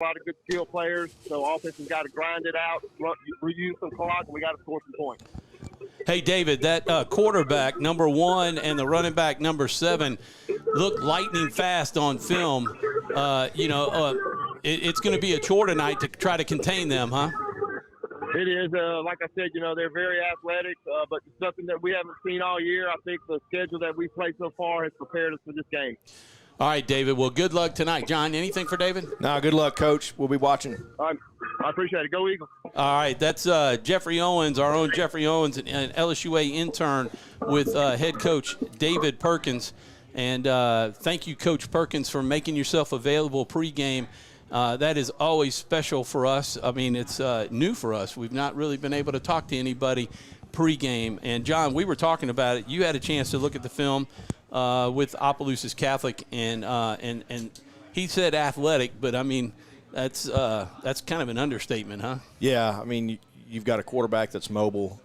a lot of good skill players, so offense has got to grind it out, use some clock, and we got to score some points. Hey, David, that quarterback, number 1, and the running back, number 7, look lightning fast on film. It's going to be a chore tonight to try to contain them, huh? It is. Like I said, they're very athletic, but it's something that we haven't seen all year. I think the schedule that we played so far has prepared us for this game. All right, David. Well, good luck tonight. John, anything for David? No, good luck, Coach. We'll be watching. I appreciate it. Go Eagles. All right, that's Jeffrey Owens, our own Jeffrey Owens, an LSUA intern with head coach David Perkins. And thank you, Coach Perkins, for making yourself available pregame. That is always special for us. I mean, it's new for us. We've not really been able to talk to anybody pregame. And, John, we were talking about it. You had a chance to look at the film with Opelousas Catholic, and he said athletic, but, I mean, that's kind of an understatement, huh? Yeah, I mean, you've got a quarterback that's mobile.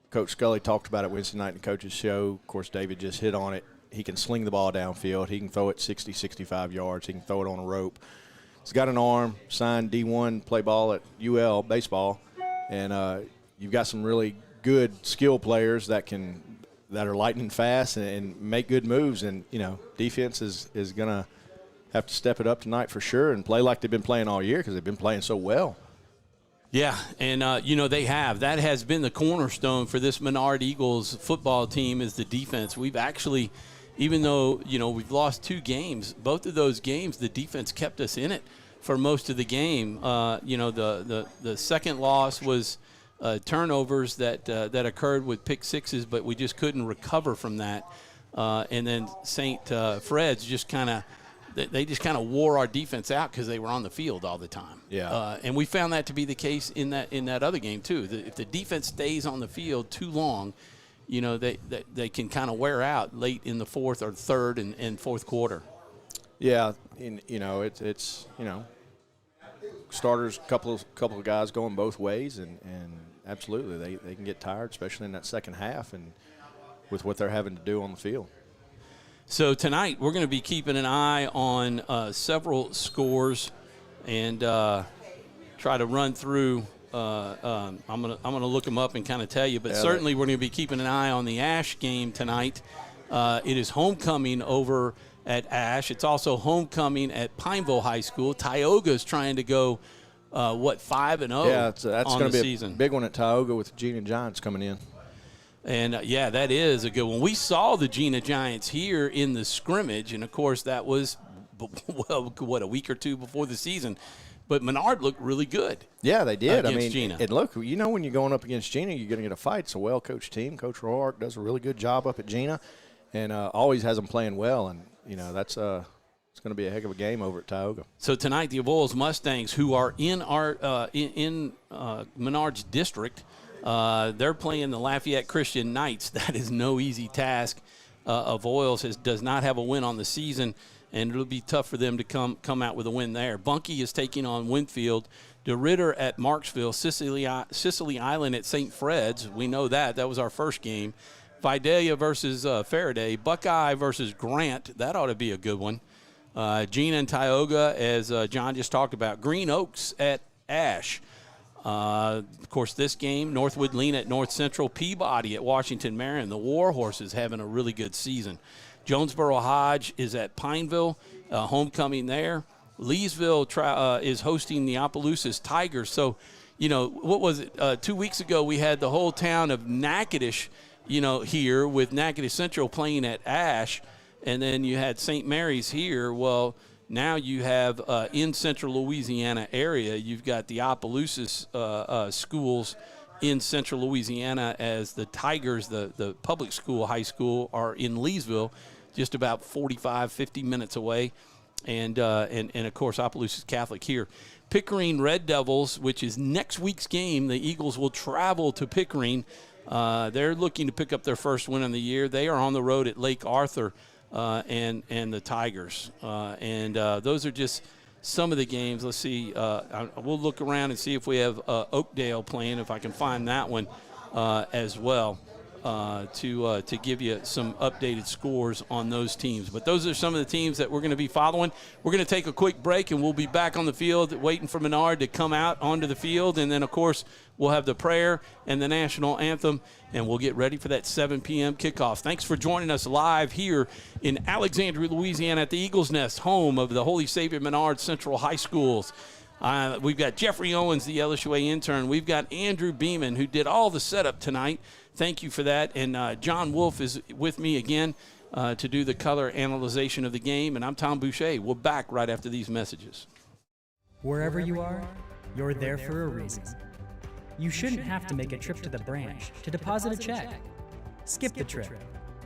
Coach Scully talked about it Wednesday night in the coach's show. Of course, David just hit on it. He can sling the ball downfield. He can throw it 60, 65 yards. He can throw it on a rope. He's got an arm, signed D1, play ball at UL baseball, and you've got some really good skill players that are lightning fast and make good moves. And defense is gonna have to step it up tonight for sure and play like they've been playing all year because they've been playing so well. Yeah, and they have. That has been the cornerstone for this Menard Eagles football team is the defense. We've actually, even though we've lost 2 games, both of those games the defense kept us in it for most of the game. The second loss was turnovers that occurred with pick sixes, but we just couldn't recover from that. And then St. Fred's just kind of wore our defense out because they were on the field all the time. Yeah. And we found that to be the case in that other game too. If the defense stays on the field too long, they can kind of wear out late in the fourth or third and fourth quarter. Yeah, it's starters, couple of guys going both ways, and absolutely they can get tired, especially in that second half, and with what they're having to do on the field. So tonight we're going to be keeping an eye on several scores and try to run through. I'm gonna look them up and kind of tell you, but certainly we're going to be keeping an eye on the Ash game tonight. It is homecoming over at Ash. It's also homecoming at Pineville High School. Tioga's trying to go 5-0? Yeah, that's going to be season. A big one at Tioga with Gina Giants coming in. And, that is a good one. We saw the Gina Giants here in the scrimmage, and, of course, that was, a week or 2 before the season. But Menard looked really good. Yeah, they did. Against Gina. And look, when you're going up against Gina, you're going to get a fight. It's a well-coached team. Coach Roark does a really good job up at Gina and always has them playing well. And, that's it's going to be a heck of a game over at Tioga. So tonight, the Avoyelles Mustangs, who are in our in Menard's district, they're playing the Lafayette Christian Knights. That is no easy task. Avoyelles does not have a win on the season, and it'll be tough for them to come out with a win there. Bunkie is taking on Winfield. DeRitter at Marksville. Sicily Island at St. Fred's. We know that. That was our first game. Vidalia versus Faraday. Buckeye versus Grant. That ought to be a good one. Gina and Tioga, as John just talked about. Green Oaks at Ash. Of course, this game, Northwood Lean at North Central. Peabody at Washington Marion. The War Horses having a really good season. Jonesboro Hodge is at Pineville. Homecoming there. Leesville is hosting the Opelousas Tigers. So, what was it? 2 weeks ago, we had the whole town of Natchitoches, here with Natchitoches Central playing at Ash. And then you had St. Mary's here. Well, now you have in central Louisiana area, you've got the Opelousas schools in central Louisiana as the Tigers, the public school, high school, are in Leesville, just about 45, 50 minutes away. And of course, Opelousas Catholic here. Pickering Red Devils, which is next week's game. The Eagles will travel to Pickering. They're looking to pick up their first win of the year. They are on the road at Lake Arthur and the Tigers. Those are just some of the games. Let's see. We'll look around and see if we have Oakdale playing, if I can find that one as well. to give you some updated scores on those teams. But those are some of the teams that we're going to be following. We're going to take a quick break, and we'll be back on the field waiting for Menard to come out onto the field. And then, of course, we'll have the prayer and the national anthem, and we'll get ready for that 7 p.m. kickoff. Thanks for joining us live here in Alexandria, Louisiana at the Eagles Nest, home of the Holy Savior Menard Central High Schools. We've got Jeffrey Owens, the LSUA intern. We've got Andrew Beeman, who did all the setup tonight. Thank you for that. And John Wolf is with me again to do the color analyzation of the game. And I'm Tom Boucher. We're back right after these messages. Wherever you are, you're there for a reason. You shouldn't have to make a trip to the branch to deposit a check. Skip the trip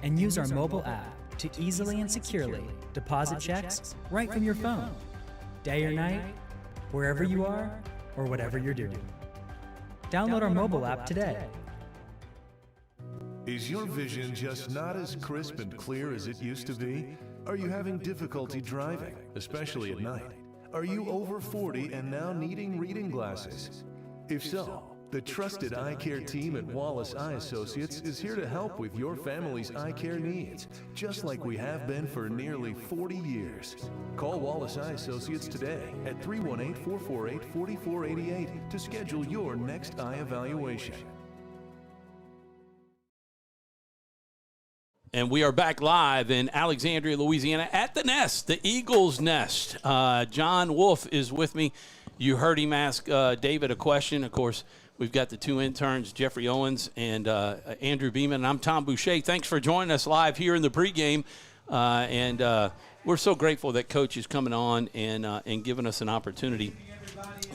and use our mobile app to easily and securely deposit checks right from your phone. Day or night, wherever you are, or whatever you're doing. Download our mobile app today. Is your vision just not as crisp and clear as it used to be? Are you having difficulty driving, especially at night? Are you over 40 and now needing reading glasses? If so, the trusted eye care team at Wallace Eye Associates is here to help with your family's eye care needs, just like we have been for nearly 40 years. Call Wallace Eye Associates today at 318-448-4488 to schedule your next eye evaluation. And we are back live in Alexandria, Louisiana at the Nest, the Eagles Nest. John Wolf is with me. You heard him ask David a question. Of course, we've got the two interns, Jeffrey Owens and Andrew Beeman. And I'm Tom Boucher. Thanks for joining us live here in the pregame. And we're so grateful that Coach is coming on and giving us an opportunity.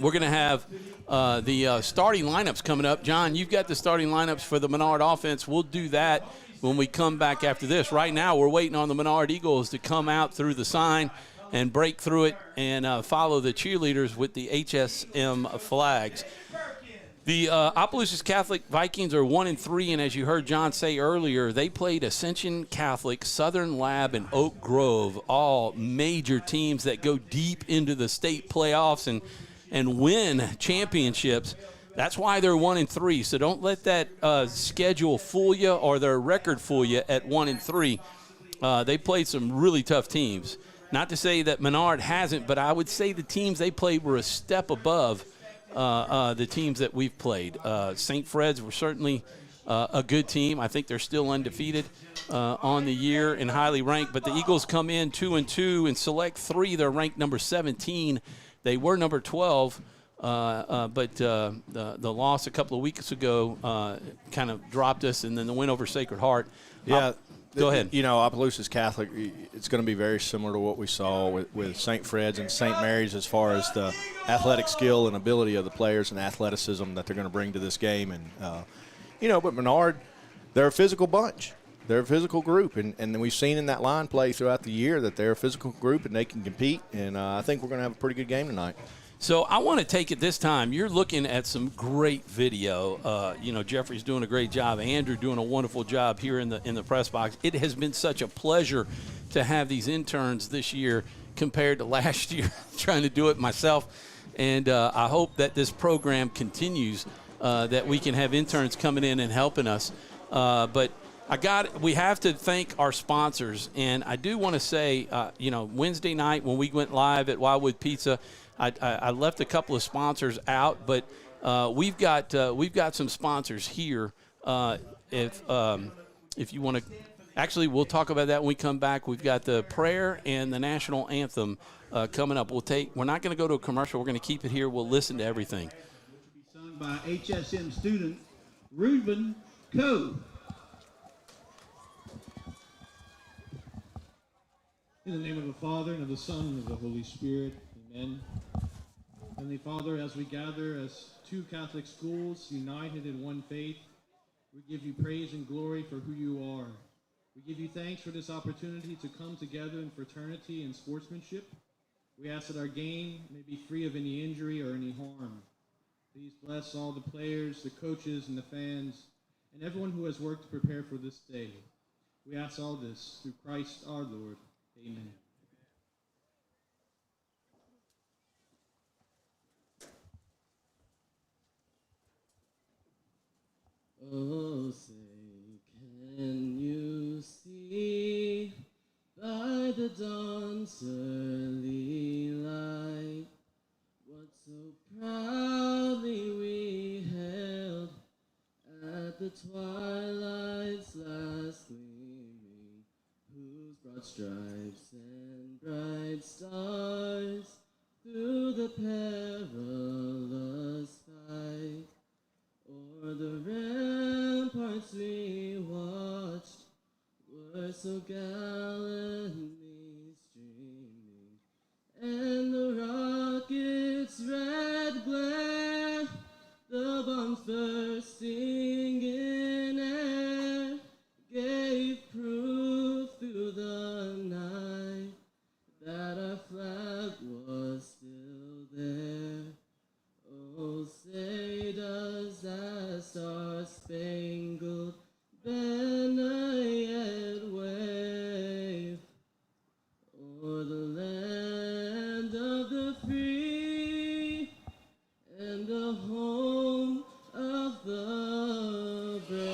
We're going to have the starting lineups coming up. John, you've got the starting lineups for the Menard offense. We'll do that when we come back after this. Right now, we're waiting on the Menard Eagles to come out through the sign and break through it and follow the cheerleaders with the HSM flags. The Opelousas Catholic Vikings are 1-3, and as you heard John say earlier, they played Ascension Catholic, Southern Lab, and Oak Grove, all major teams that go deep into the state playoffs and win championships. That's why they're 1-3. So don't let that schedule fool you or their record fool you at 1-3. They played some really tough teams. Not to say that Menard hasn't, but I would say the teams they played were a step above the teams that we've played. St. Fred's were certainly a good team. I think they're still undefeated on the year and highly ranked. But the Eagles come in 2-2 and select 3. They're ranked number 17. They were number 12. But the loss a couple of weeks ago kind of dropped us, and then the win over Sacred Heart. Yeah. Go ahead. You know, Opelousas Catholic, it's going to be very similar to what we saw with St. Fred's and St. Mary's as far as the athletic skill and ability of the players and athleticism that they're going to bring to this game. And, but Menard, they're a physical bunch. They're a physical group. And we've seen in that line play throughout the year that they're a physical group and they can compete. And I think we're going to have a pretty good game tonight. So I want to take it this time. You're looking at some great video. Jeffrey's doing a great job. Andrew doing a wonderful job here in the press box. It has been such a pleasure to have these interns this year compared to last year, trying to do it myself. And I hope that this program continues, that we can have interns coming in and helping us. But we have to thank our sponsors. And I do want to say, Wednesday night when we went live at Wildwood Pizza, I left a couple of sponsors out, but we've got some sponsors here. If you want to, actually, we'll talk about that when we come back. We've got the prayer and the national anthem coming up. We're not going to go to a commercial. We're going to keep it here. We'll listen to everything. Which will be sung by HSM student Reuben Coe. In the name of the Father, and of the Son, and of the Holy Spirit. Amen. Heavenly Father, as we gather as two Catholic schools united in one faith, we give you praise and glory for who you are. We give you thanks for this opportunity to come together in fraternity and sportsmanship. We ask that our game may be free of any injury or any harm. Please bless all the players, the coaches, and the fans, and everyone who has worked to prepare for this day. We ask all this through Christ our Lord. Amen. Oh, say, proudly we hailed at the twilight's last gleaming, whose broad stripes and bright stars through the perilous fight o'er the ramparts we watched were so gallantly streaming, and the rocket's red glare, the bombs bursting in air, gave proof through the night that our flag was still there. Oh, say does that star-spangled banner yet wave o'er the land of the free and the home of the brave.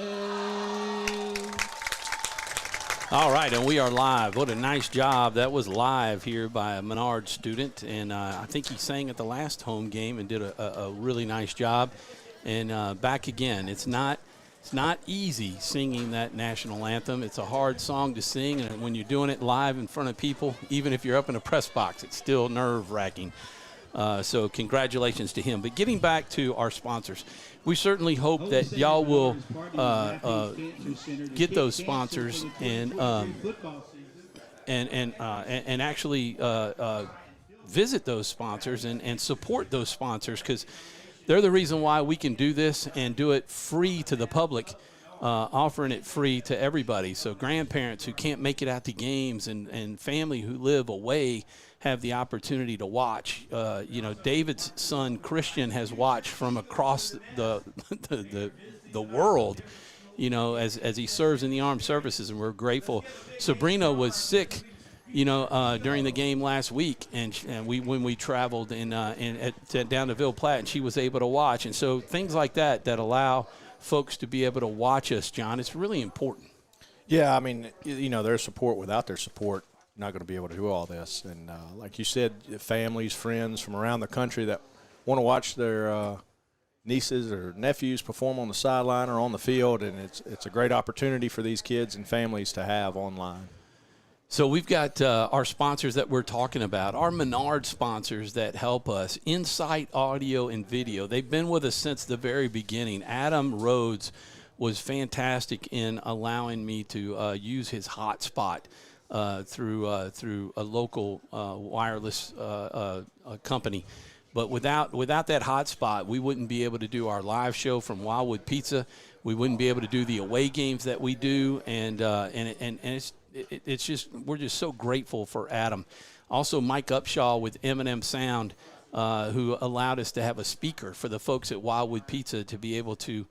All right, and we are live. What a nice job. That was live here by a Menard student, and I think he sang at the last home game and did a really nice job. And back again, it's not easy singing that national anthem. It's a hard song to sing, and when you're doing it live in front of people, even if you're up in a press box, it's still nerve-wracking. So congratulations to him. But getting back to our sponsors, we certainly hope that y'all will get those sponsors and actually visit those sponsors and support those sponsors, because they're the reason why we can do this and do it free to the public, offering it free to everybody. So grandparents who can't make it out to games and family who live away have the opportunity to watch. David's son Christian has watched from across the world, as he serves in the armed services, and we're grateful. Sabrina was sick, during the game last week, and when we traveled down to Ville Platte, and she was able to watch. And so things like that allow folks to be able to watch us, John, it's really important. Yeah, I mean, their support, without their support, not going to be able to do all this. And like you said, families, friends from around the country that want to watch their nieces or nephews perform on the sideline or on the field, and it's a great opportunity for these kids and families to have online. So we've got our sponsors that we're talking about, our Menard sponsors that help us, Insight Audio and Video. They've been with us since the very beginning. Adam Rhodes was fantastic in allowing me to use his hotspot through a local wireless company. But without that hotspot, we wouldn't be able to do our live show from Wildwood Pizza. We wouldn't be able to do the away games that we do, and it's just, we're just so grateful for Adam. Also, Mike Upshaw with M&M Sound, who allowed us to have a speaker for the folks at Wildwood Pizza to be able to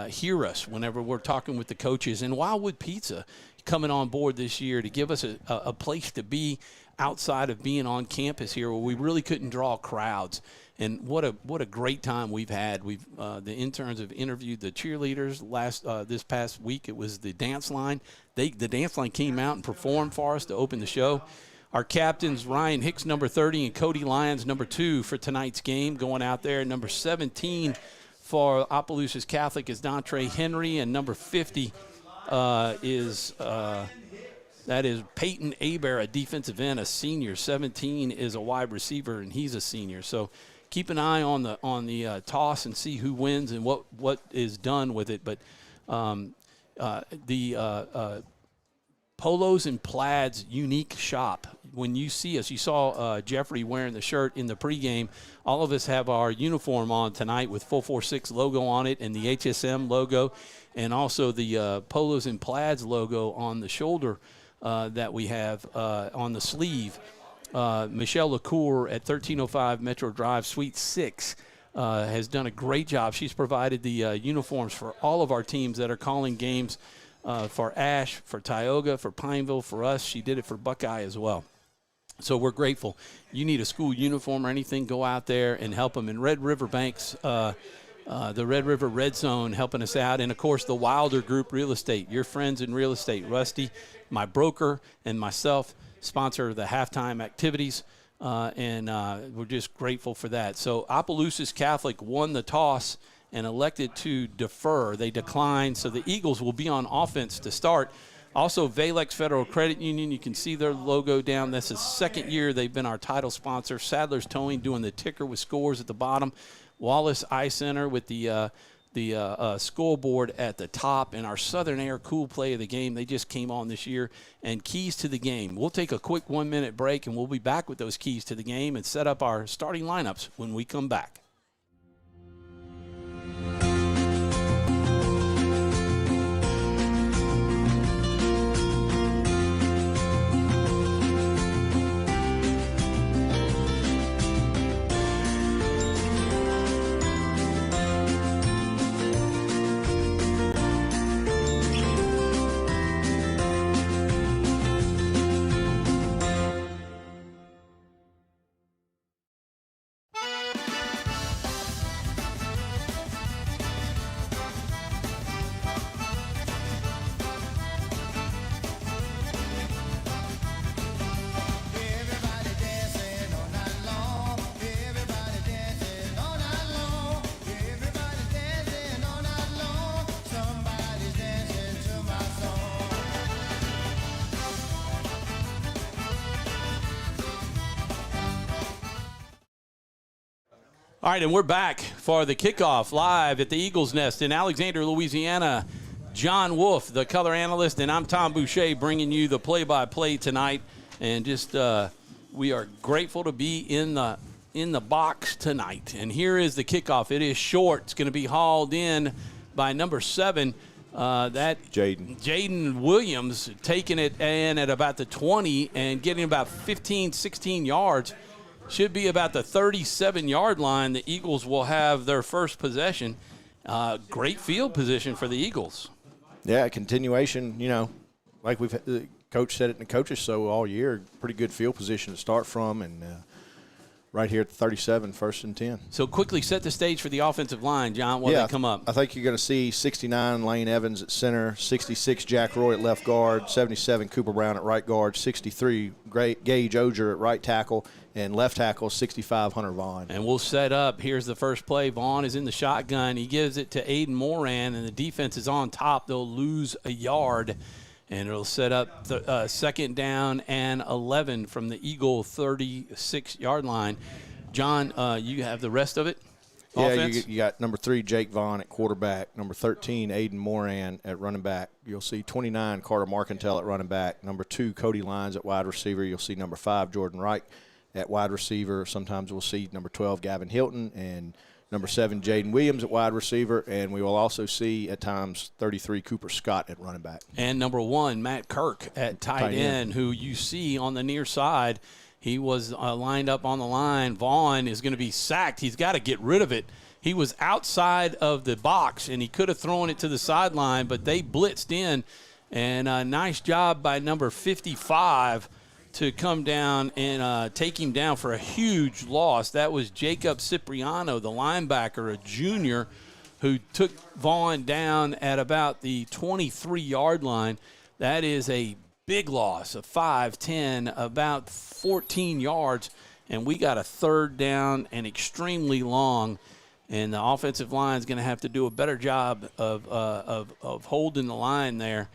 hear us whenever we're talking with the coaches. And Wildwood Pizza coming on board this year to give us a place to be outside of being on campus here, where we really couldn't draw crowds. And what a great time we've had. We've the interns have interviewed the cheerleaders this past week. It was the dance line. The dance line came out and performed for us to open the show. Our captains, Ryan Hicks, number 30, and Cody Lyons, number 2, for tonight's game, going out there. Number 17 for Opelousas Catholic is Dontre Henry, and number 50 is Peyton Aber, a defensive end, a senior. 17 is a wide receiver, and he's a senior. So keep an eye on the toss and see who wins and what is done with it. But the Polos and Plaids unique shop. When you see us, you saw Jeffrey wearing the shirt in the pregame. All of us have our uniform on tonight with 446 logo on it and the HSM logo, and also the Polos and Plaids logo on the shoulder that we have on the sleeve. Michelle LaCour at 1305 Metro Drive, Suite 6, has done a great job. She's provided the uniforms for all of our teams that are calling games, for Ash, for Tioga, for Pineville, for us. She did it for Buckeye as well. So we're grateful. You need a school uniform or anything, go out there and help them. And Red River Banks, the Red River Red Zone, helping us out. And, of course, the Wilder Group Real Estate, your friends in real estate. Rusty, my broker, and myself sponsor the halftime activities and we're just grateful for that. So Opelousas Catholic won the toss and elected to defer. They declined, so the Eagles will be on offense to start. Also, Valex Federal Credit Union, you can see their logo down. That's the second year they've been our title sponsor. Sadler's Towing doing the ticker with scores at the bottom. Wallace Eye Center with the scoreboard at the top. And our Southern Air Cool Play of the Game, they just came on this year. And Keys to the Game. We'll take a quick 1-minute break, and we'll be back with those Keys to the Game and set up our starting lineups when we come back. All right, and we're back for the kickoff live at the Eagles Nest in Alexander, Louisiana. John Wolf, the color analyst, and I'm Tom Boucher bringing you the play-by-play tonight. And just we are grateful to be in the box tonight. And here is the kickoff. It is short. It's going to be hauled in by number 7. Jaden Williams taking it in at about the 20 and getting about 15, 16 yards. Should be about the 37-yard line. The Eagles will have their first possession. Great field position for the Eagles. Yeah, continuation, like Coach said it in the coaches show all year, pretty good field position to start from, and right here at the 37, 1st and 10. So quickly set the stage for the offensive line, John, while they come up. I think you're going to see 69 Lane Evans at center, 66 Jack Roy at left guard, 77 Cooper Brown at right guard, 63 Gage Oger at right tackle, and left tackle 65 Hunter Vaughn. And we'll set up. Here's the first play. Vaughn is in the shotgun. He gives it to Aiden Moran, and the defense is on top. They'll lose a yard, and it'll set up the second down and 11 from the Eagle 36-yard line. John, you have the rest of it? Yeah, you got number 3, Jake Vaughn at quarterback, number 13, Aiden Moran at running back. You'll see 29, Carter Marcantel at running back, number 2, Cody Lyons at wide receiver. You'll see number 5, Jordan Wright at wide receiver. Sometimes we'll see number 12, Gavin Hilton, and number 7, Jaden Williams at wide receiver. And we will also see at times 33, Cooper Scott at running back. And number 1, Matt Kirk at tight end, who you see on the near side. He was lined up on the line. Vaughn is going to be sacked. He's got to get rid of it. He was outside of the box, and he could have thrown it to the sideline, but they blitzed in. And a nice job by number 55 to come down and take him down for a huge loss. That was Jacob Cipriano, the linebacker, a junior, who took Vaughn down at about the 23-yard line. That is a big loss of 5-10, about 14 yards, and we got a third down and extremely long. And the offensive line is going to have to do a better job of holding the line there.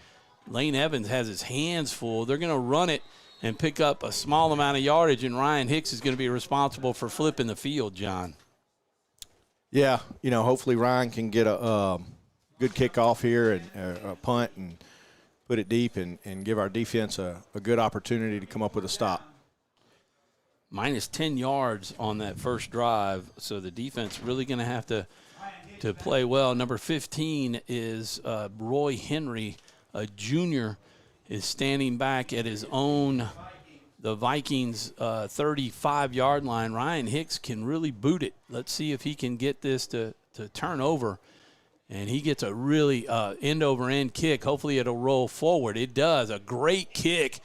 Lane Evans has his hands full. They're going to run it and pick up a small amount of yardage, and Ryan Hicks is going to be responsible for flipping the field, John. Yeah, hopefully Ryan can get a good kickoff here and a punt and put it deep and give our defense a good opportunity to come up with a stop. Minus 10 yards on that first drive, so the defense really going to have to play well. Number 15 is Roy Henry, a junior, is standing back at his own, the Vikings 35-yard line. Ryan Hicks can really boot it. Let's see if he can get this to turn over. And he gets a really end-over-end kick. Hopefully it'll roll forward. It does. A great kick.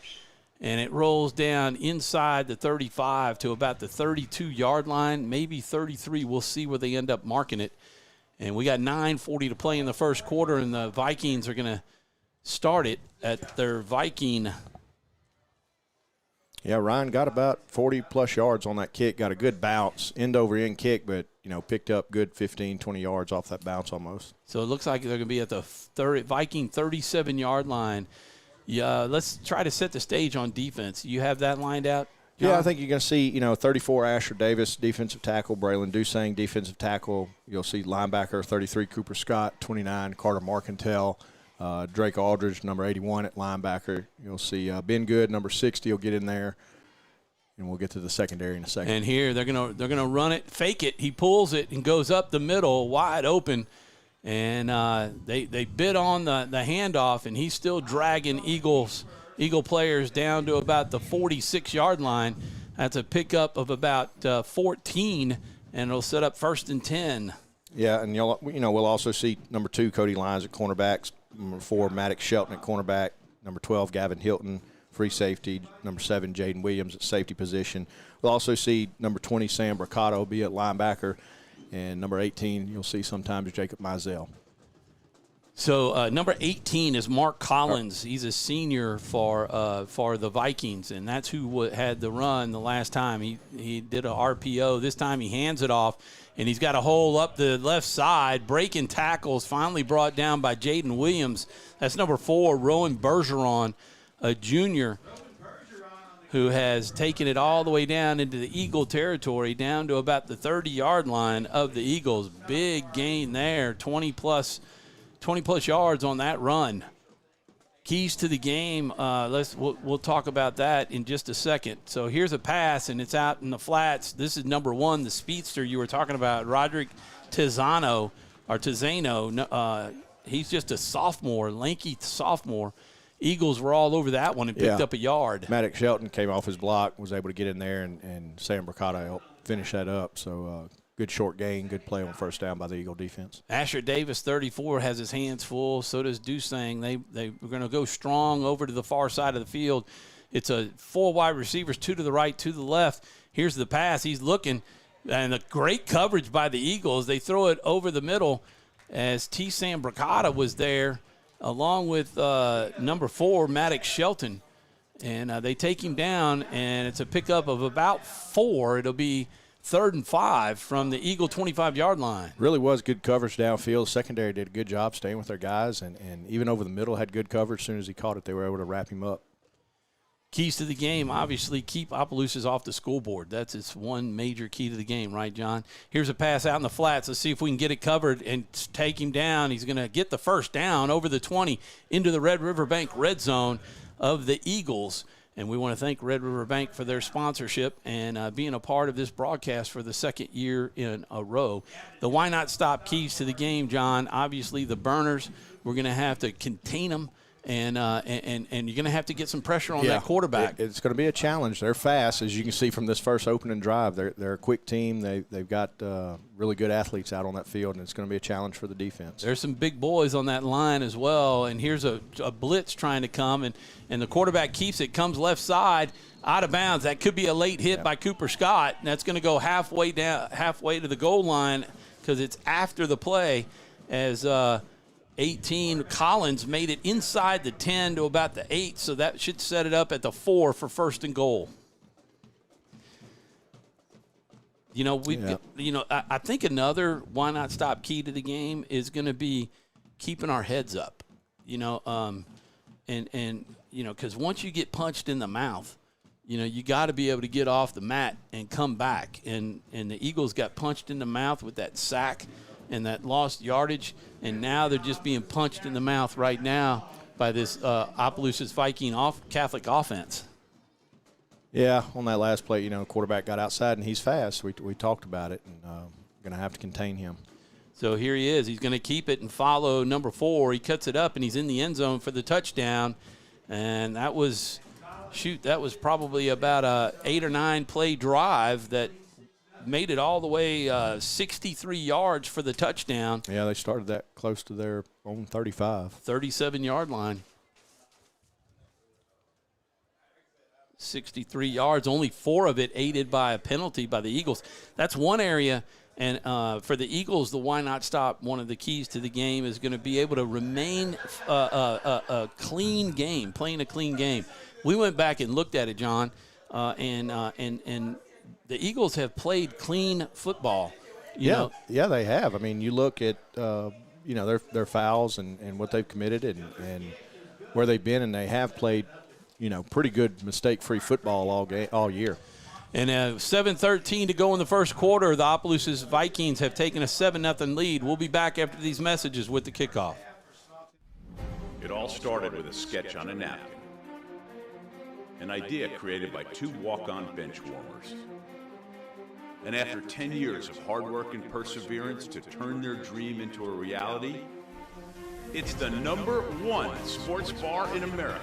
And it rolls down inside the 35 to about the 32-yard line, maybe 33. We'll see where they end up marking it. And we got 9:40 to play in the first quarter, and the Vikings are going to start it at their Viking Yeah, Ryan got about 40-plus yards on that kick, got a good bounce, end-over-end kick, but, picked up good 15, 20 yards off that bounce almost. So it looks like they're going to be at the Viking 37-yard line. Yeah, let's try to set the stage on defense. You have that lined out, John? Yeah, I think you're going to see, 34 Asher Davis, defensive tackle, Braylon Dusang, defensive tackle. You'll see linebacker 33 Cooper Scott, 29 Carter Marcantel, Drake Aldridge, number 81 at linebacker. You'll see Ben Good, number 60, will get in there. And we'll get to the secondary in a second. And here they're gonna run it, fake it. He pulls it and goes up the middle, wide open. And they bid on the handoff, and he's still dragging Eagle players down to about the 46-yard line. That's a pickup of about 14, and it'll set up 1st and 10. Yeah, and we'll also see number 2 Cody Lyons at cornerbacks, number 4 Maddox Shelton at cornerback, number 12 Gavin Hilton, free safety, number 7 Jaden Williams at safety position. We'll also see number 20 Sam Bricado be at linebacker, and number 18 you'll see sometimes Jacob Mizell. So number 18 is Mark Collins. He's a senior for the Vikings, and that's who had the run the last time. He did a RPO. This time he hands it off, and he's got a hole up the left side. Breaking tackles, finally brought down by Jaden Williams. That's number 4, Rowan Bergeron, a junior who has taken it all the way down into the Eagle territory, down to about the 30-yard line of the Eagles. Big gain there, 20-plus yards on that run. Keys to the game, we'll talk about that in just a second. So here's a pass, and it's out in the flats. This is number 1, the speedster you were talking about, Roderick Tizano. He's just a sophomore, lanky sophomore. Eagles were all over that one and picked up a yard. Maddox Shelton came off his block, was able to get in there, and Sam Bricado helped finish that up. So good short gain, good play on 1st down by the Eagle defense. Asher Davis, 34, has his hands full. So does Dusang. They're going to go strong over to the far side of the field. It's a 4 wide receivers, 2 to the right, 2 to the left. Here's the pass. He's looking, and a great coverage by the Eagles. They throw it over the middle as T. Sam Bricado was there, along with number 4, Maddox Shelton. And they take him down, and it's a pickup of about 4. It'll be 3rd and 5 from the Eagle 25-yard line. Really was good coverage downfield. Secondary did a good job staying with their guys, and even over the middle had good coverage. As soon as he caught it, they were able to wrap him up. Keys to the game, obviously, keep Opelousas off the scoreboard. That's its one major key to the game, right, John? Here's a pass out in the flats. Let's see if we can get it covered and take him down. He's going to get the 1st down over the 20 into the Red River Bank red zone of the Eagles. And we want to thank Red River Bank for their sponsorship and being a part of this broadcast for the 2nd year in a row. The Why Not Stop keys to the game, John. Obviously, the burners, we're going to have to contain them. And you're going to have to get some pressure on that quarterback. It's going to be a challenge. They're fast, as you can see from this first opening drive. They're a quick team. They've got really good athletes out on that field, and it's going to be a challenge for the defense. There's some big boys on that line as well, and here's a blitz trying to come, and the quarterback keeps it, comes left side, out of bounds. That could be a late hit by Cooper Scott, and that's going to go halfway to the goal line because it's after the play as 18 Collins made it inside the 10 to about the 8, so that should set it up at the 4 for 1st and goal. I think another Why Not Stop key to the game is going to be keeping our heads up. Because once you get punched in the mouth, you got to be able to get off the mat and come back. And the Eagles got punched in the mouth with that sack and that lost yardage, and now they're just being punched in the mouth right now by this Opelousas Viking Catholic offense. Yeah, on that last play, quarterback got outside, and he's fast. We talked about it, and going to have to contain him. So here he is. He's going to keep it and follow number 4. He cuts it up, and he's in the end zone for the touchdown. And that was probably about a 8 or 9 play drive that made it all the way 63 yards for the touchdown. Yeah, they started that close to their own 35. 37-yard line. 63 yards, only 4 of it aided by a penalty by the Eagles. That's one area, and for the Eagles, the Why Not Stop, one of the keys to the game is going to be able to remain a clean game, playing a clean game. We went back and looked at it, John. and the Eagles have played clean football. You know? Yeah, they have. I mean, you look at their fouls and what they've committed and where they've been, and they have played pretty good mistake-free football all year. And 7:13 to go in the first quarter. The Opelousas Vikings have taken a 7-0 lead. We'll be back after these messages with the kickoff. It all started with a sketch on a napkin. An idea created by two walk-on bench warmers. And after 10 years of hard work and perseverance to turn their dream into a reality, it's the #1 sports bar in America.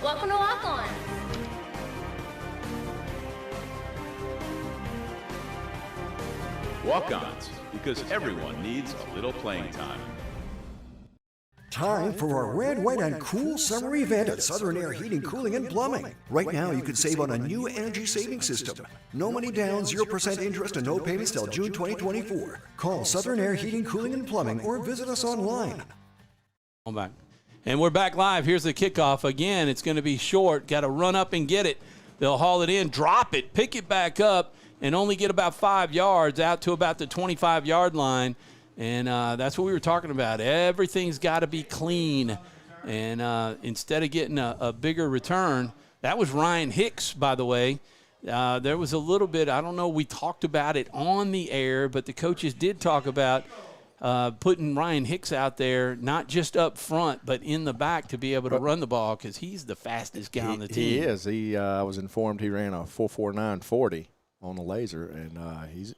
Welcome to Walk On. Walk-ons, because everyone needs a little playing time. Time for our red, white, and cool summer event at Southern Air Heating, Cooling, and Plumbing. Right now, you can save on a new energy saving system. No money down, 0% interest, and no payments till June 2024. Call Southern Air Heating, Cooling, and Plumbing or visit us online. I'm back. And we're back live. Here's the kickoff. Again, it's going to be short. Got to run up and get it. They'll haul it in, drop it, pick it back up, and only get about 5 yards out to about the 25-yard line. And that's what we were talking about. Everything's got to be clean. And instead of getting a bigger return, that was Ryan Hicks, by the way. There was a little bit, I don't know, we talked about it on the air, but the coaches did talk about putting Ryan Hicks out there, not just up front, but in the back to be able to run the ball because he's the fastest guy on the team. He is. I was informed he ran a 4.49 on the laser, and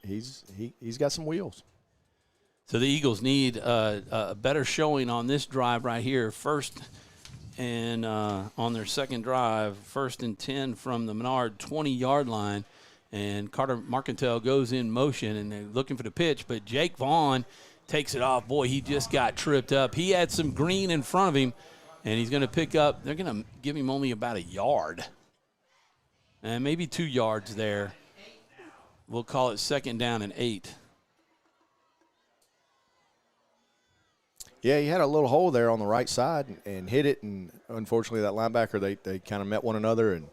he's got some wheels. So the Eagles need a better showing on this drive right here. First and on their second drive, 1st and 10 from the Menard 20-yard line. And Carter Marcantel goes in motion, and they're looking for the pitch. But Jake Vaughn takes it off. Boy, he just got tripped up. He had some green in front of him, and he's going to pick up. They're going to give him only about a yard. And maybe 2 yards there. We'll call it 2nd down and 8. Yeah, he had a little hole there on the right side and hit it, and unfortunately that linebacker, they kind of met one another, and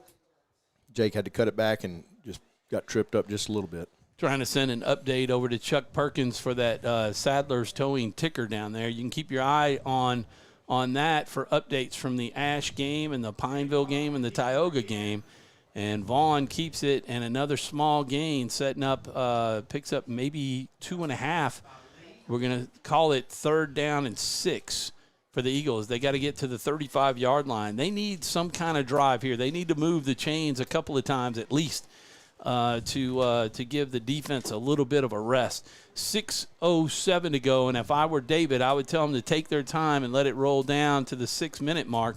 Jake had to cut it back and just got tripped up just a little bit. Trying to send an update over to Chuck Perkins for that Sadler's Towing ticker down there. You can keep your eye on that for updates from the Ash game and the Pineville game and the Tioga game. And Vaughn keeps it, and another small gain setting up, picks up maybe 2.5. We're going to call it 3rd down and 6 for the Eagles. They got to get to the 35-yard line. They need some kind of drive here. They need to move the chains a couple of times at least to give the defense a little bit of a rest. 6:07 to go, and if I were David, I would tell them to take their time and let it roll down to the 6-minute mark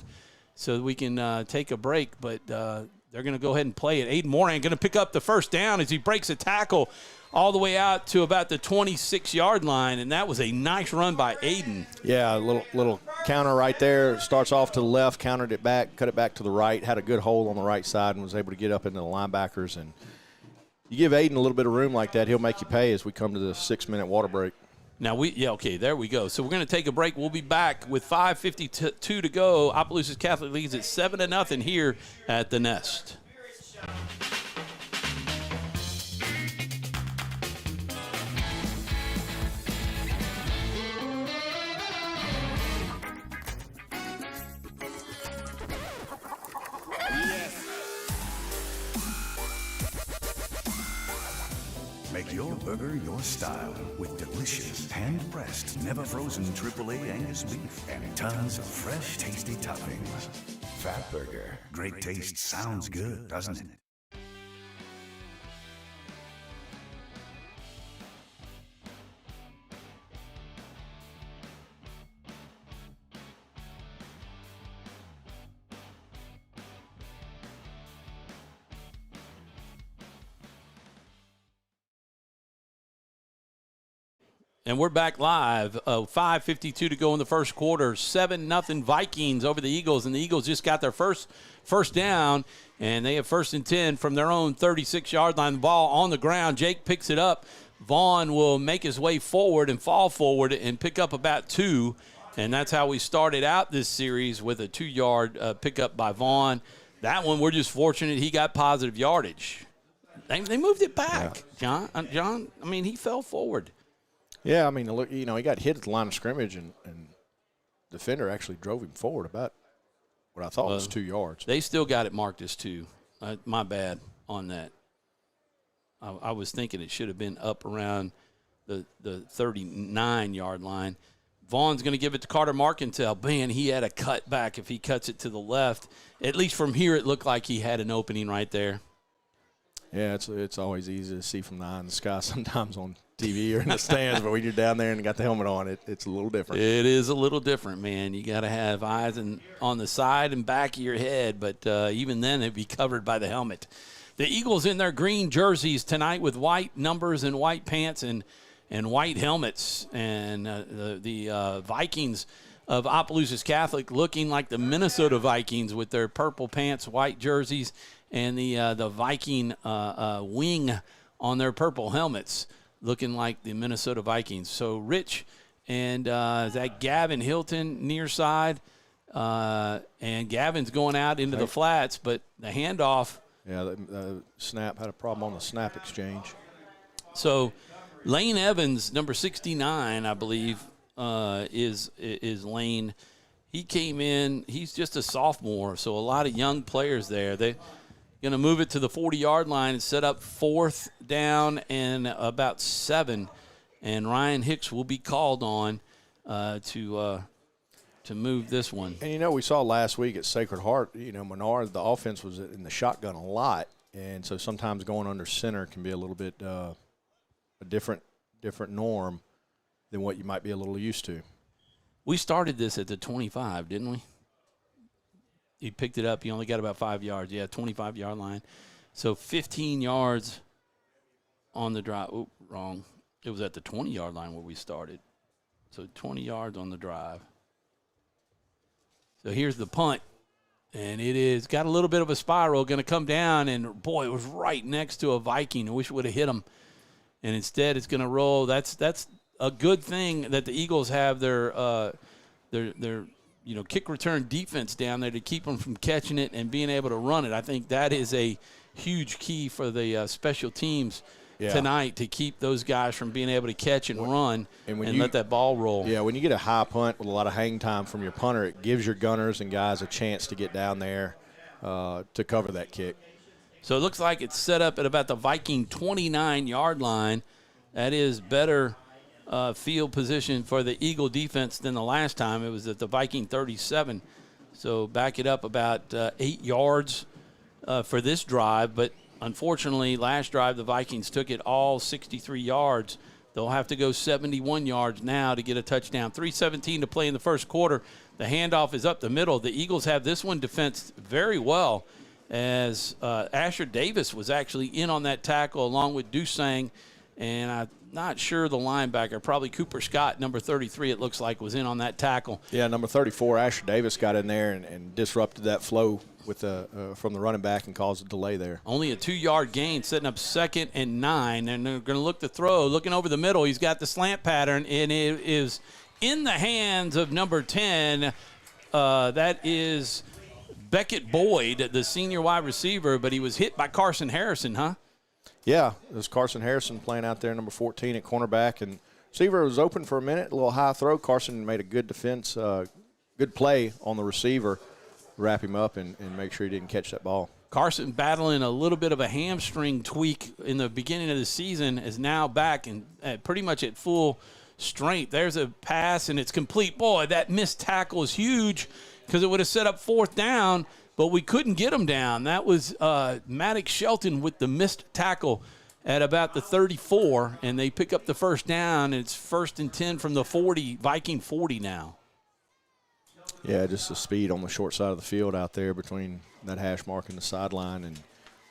so that we can take a break. But they're going to go ahead and play it. Aiden Moran going to pick up the 1st down as he breaks a tackle all the way out to about the 26-yard line, and that was a nice run by Aiden. Yeah, a little counter right there. Starts off to the left, countered it back, cut it back to the right, had a good hole on the right side and was able to get up into the linebackers. And you give Aiden a little bit of room like that, he'll make you pay as we come to the 6-minute water break. Now, okay, there we go. So we're going to take a break. We'll be back with 5:52 to go. Opelousas Catholic leads at 7-0 here at the Nest. Make your burger your style with delicious, hand-pressed, never-frozen AAA Angus beef and tons of fresh, tasty toppings. Fat Burger. Great taste sounds good, doesn't it? And we're back live. 5:52 to go in the first quarter. 7-0 Vikings over the Eagles, and the Eagles just got their first down, and they have 1st and 10 from their own 36-yard line. The ball on the ground. Jake picks it up. Vaughn will make his way forward and fall forward and pick up about 2, and that's how we started out this series with a 2-yard pickup by Vaughn. That one, we're just fortunate he got positive yardage. They moved it back, John. I mean, he fell forward. Yeah, I mean, look, he got hit at the line of scrimmage, and defender actually drove him forward about what I thought was 2 yards. They still got it marked as 2. My bad on that. I was thinking it should have been up around the 39-yard line. Vaughn's going to give it to Carter Marcantel. Man, he had a cut back if he cuts it to the left. At least from here, it looked like he had an opening right there. Yeah, it's always easy to see from the eye in the sky sometimes on TV or in the stands, but when you're down there and got the helmet on, it's a little different. It is a little different, man. You got to have eyes on the side and back of your head, but even then it'd be covered by the helmet. The Eagles in their green jerseys tonight with white numbers and white pants and white helmets, and the Vikings of Opelousas Catholic looking like the Minnesota Vikings with their purple pants, white jerseys, and the Viking wing on their purple helmets looking like the Minnesota Vikings. So Rich and is that Gavin Hilton near side, and Gavin's going out into the flats, but the handoff. Yeah, the snap had a problem on the snap exchange. So Lane Evans, number 69, I believe, is Lane. He came in. He's just a sophomore, so a lot of young players there. They're going to move it to the 40-yard line and set up 4th down and about 7. And Ryan Hicks will be called on to move this one. And, we saw last week at Sacred Heart, Menard, the offense was in the shotgun a lot. And so sometimes going under center can be a little bit a different norm than what you might be a little used to. We started this at the 25, didn't we? He picked it up. He only got about 5 yards. Yeah, 25-yard line. So 15 yards on the drive. Oh, wrong. It was at the 20-yard line where we started. So 20 yards on the drive. So here's the punt, and it is got a little bit of a spiral, going to come down, and, boy, it was right next to a Viking. I wish it would have hit him. And instead it's going to roll. That's a good thing that the Eagles have their kick return defense down there to keep them from catching it and being able to run it. I think that is a huge key for the special teams tonight, to keep those guys from being able to catch and run and let that ball roll. Yeah, when you get a high punt with a lot of hang time from your punter, it gives your gunners and guys a chance to get down there to cover that kick. So it looks like it's set up at about the Viking 29-yard line. That is better field position for the Eagle defense than the last time. It was at the Viking 37. So back it up about 8 yards for this drive. But unfortunately, last drive the Vikings took it all 63 yards. They'll have to go 71 yards now to get a touchdown. 3:17 to play in the first quarter. The handoff is up the middle. The Eagles have this one defensed very well, as Asher Davis was actually in on that tackle along with Dusang, and I'm not sure the linebacker, probably Cooper Scott, number 33, it looks like, was in on that tackle. Yeah, number 34, Asher Davis, got in there and disrupted that flow with from the running back and caused a delay there. Only a 2-yard gain, setting up 2nd and 9, and they're going to look to throw. Looking over the middle, he's got the slant pattern, and it is in the hands of number 10. That is Beckett Boyd, the senior wide receiver, but he was hit by Carson Harrison, huh? Yeah, it was Carson Harrison playing out there, number 14 at cornerback, and receiver was open for a minute, a little high throw. Carson made a good defense, good play on the receiver, wrap him up and make sure he didn't catch that ball. Carson, battling a little bit of a hamstring tweak in the beginning of the season, is now back and pretty much at full strength. There's a pass, and it's complete. Boy, that missed tackle is huge because it would have set up 4th down, but we couldn't get him down. That was Maddox Shelton with the missed tackle at about the 34, and they pick up the first down. And it's 1st and 10 from the 40, Viking 40 now. Yeah, just the speed on the short side of the field out there between that hash mark and the sideline, and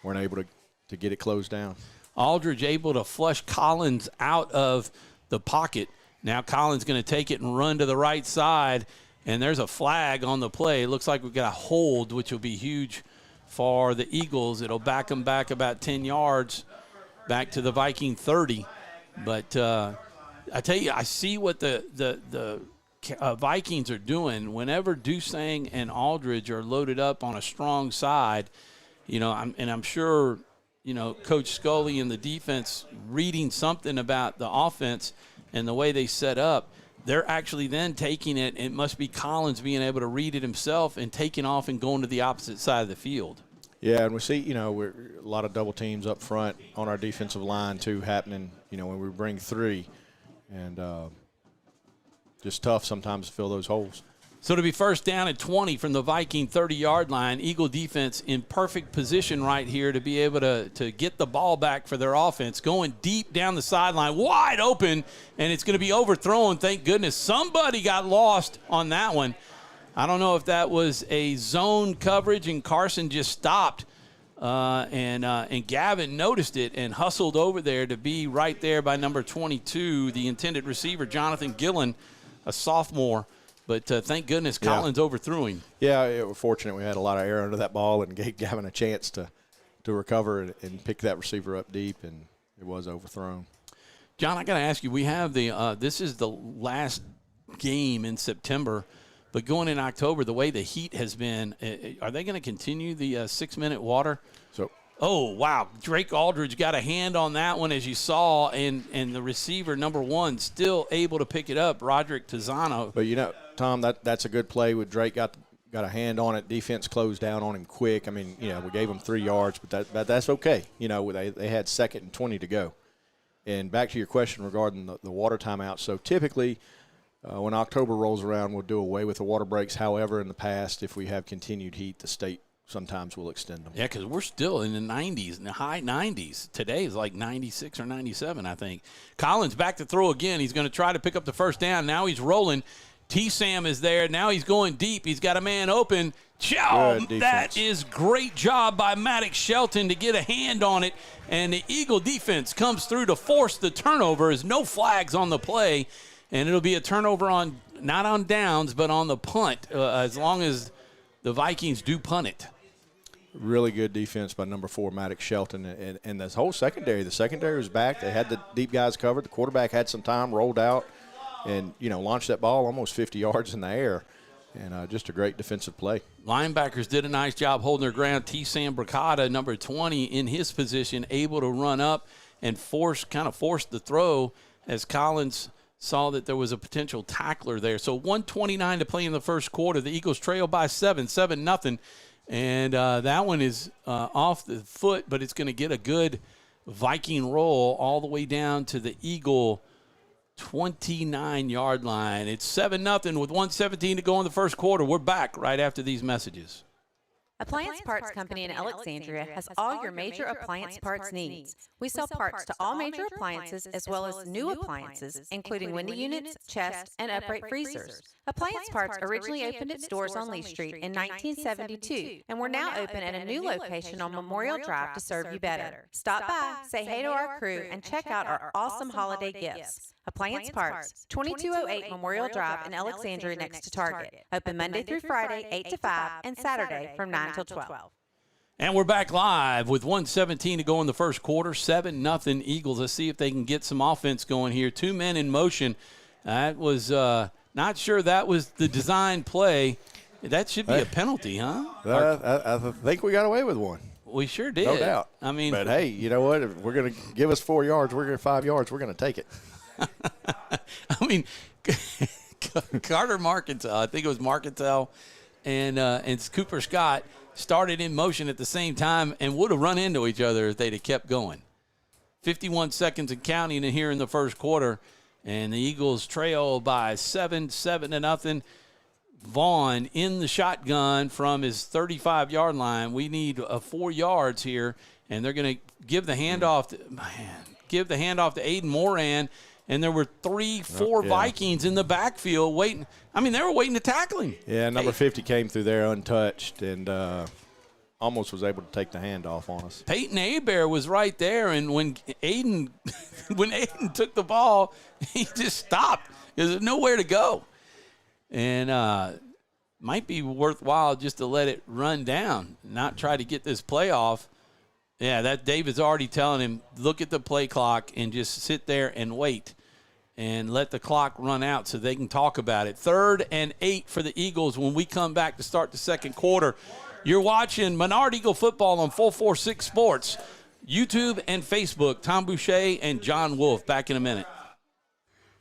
weren't able to get it closed down. Aldridge able to flush Collins out of the pocket. Now Collins going to take it and run to the right side, and there's a flag on the play. It looks like we've got a hold, which will be huge for the Eagles. It'll back them back about 10 yards back to the Viking 30. But I tell you, I see what the Vikings are doing, whenever Dusang and Aldridge are loaded up on a strong side, I'm sure, Coach Scully and the defense reading something about the offense and the way they set up, they're actually then taking it. It must be Collins being able to read it himself and taking off and going to the opposite side of the field. Yeah, and we see, we're a lot of double teams up front on our defensive line, too, happening, when we bring 3. And just tough sometimes to fill those holes. So to be first down at 20 from the Viking 30-yard line, Eagle defense in perfect position right here to be able to get the ball back for their offense. Going deep down the sideline, wide open, and it's going to be overthrown. Thank goodness somebody got lost on that one. I don't know if that was a zone coverage and Carson just stopped, and Gavin noticed it and hustled over there to be right there by number 22, the intended receiver, Jonathan Gillen, a sophomore. But thank goodness Collins overthrew him. Yeah, we're fortunate we had a lot of air under that ball and gave Gavin a chance to recover and pick that receiver up deep, and it was overthrown. John, I got to ask you, we have this is the last game in September, but going in October, the way the heat has been, are they going to continue the 6-minute water? Oh, wow. Drake Aldridge got a hand on that one, as you saw, and the receiver, number 1, still able to pick it up, Roderick Tizano. But, Tom, that's a good play. With Drake got a hand on it. Defense closed down on him quick. I mean, we gave him 3 yards, but that's okay. They had 2nd and 20 to go. And back to your question regarding the water timeout. So, typically, when October rolls around, we'll do away with the water breaks. However, in the past, if we have continued heat, the state sometimes we'll extend them. Yeah, because we're still in the 90s, in the high 90s. Today is like 96 or 97, I think. Collins back to throw again. He's going to try to pick up the first down. Now he's rolling. T-Sam is there. Now he's going deep. He's got a man open. That is great job by Maddox Shelton to get a hand on it. And the Eagle defense comes through to force the turnover. There's no flags on the play. And it'll be a turnover on, not on downs, but on the punt, as long as the Vikings do punt it. Really good defense by number 4, Maddox Shelton. And this whole secondary, the secondary was back. They had the deep guys covered. The quarterback had some time, rolled out, and, launched that ball almost 50 yards in the air. And just a great defensive play. Linebackers did a nice job holding their ground. T-Sam Bracada, number 20, in his position, able to run up and force the throw as Collins saw that there was a potential tackler there. So 1:29 to play in the first quarter. The Eagles trail by 7-0. And that one is off the foot, but it's going to get a good Viking roll all the way down to the Eagle 29-yard line. It's 7-0 with 1:17 to go in the first quarter. We're back right after these messages. Appliance Parts Company in Alexandria has all your major appliance parts needs. We sell parts to all major appliances as well as new appliances, including window units, chest, and upright freezers. Appliance Parts originally opened its doors on Lee Street in 1972, and we're now open at a new location on Memorial Drive to serve you better. Stop by, say hey to our crew, and check out our awesome holiday gifts. Appliance Parts, 2208 Memorial Drive in Alexandria next to Target. Open Monday through Friday, 8 to 5, and Saturday from 9 till 12. And we're back live with 1:17 to go in the first quarter. 7-0 Eagles. Let's see if they can get some offense going here. 2 men in motion. That was not sure that was the design play. That should be a penalty, huh? I think we got away with one. We sure did. No doubt. I mean, but hey, you know what? If we're going to give us 4 yards, we're going to 5 yards. We're going to take it. I mean, Carter Markentel, I think it was Markentel, and Cooper Scott started in motion at the same time and would have run into each other if they'd have kept going. 51 seconds and counting here in the first quarter, and the Eagles trail by 7-0. Vaughn in the shotgun from his 35-yard line. We need 4 yards here, and they're going to give the handoff to Aiden Moran. And there were 3-4 Vikings in the backfield waiting. I mean, they were waiting to tackle him. Yeah, number 50 came through there untouched and almost was able to take the handoff on us. Peyton Hebert was right there, and when Aiden took the ball, he just stopped. There's nowhere to go. And might be worthwhile just to let it run down, not try to get this play off. Yeah, that David's already telling him, look at the play clock and just sit there and wait. and let the clock run out so they can talk about it. 3rd and 8 for the Eagles when we come back to start the second quarter. You're watching Menard Eagle football on 446 Sports, YouTube and Facebook. Tom Boucher and John Wolf back in a minute.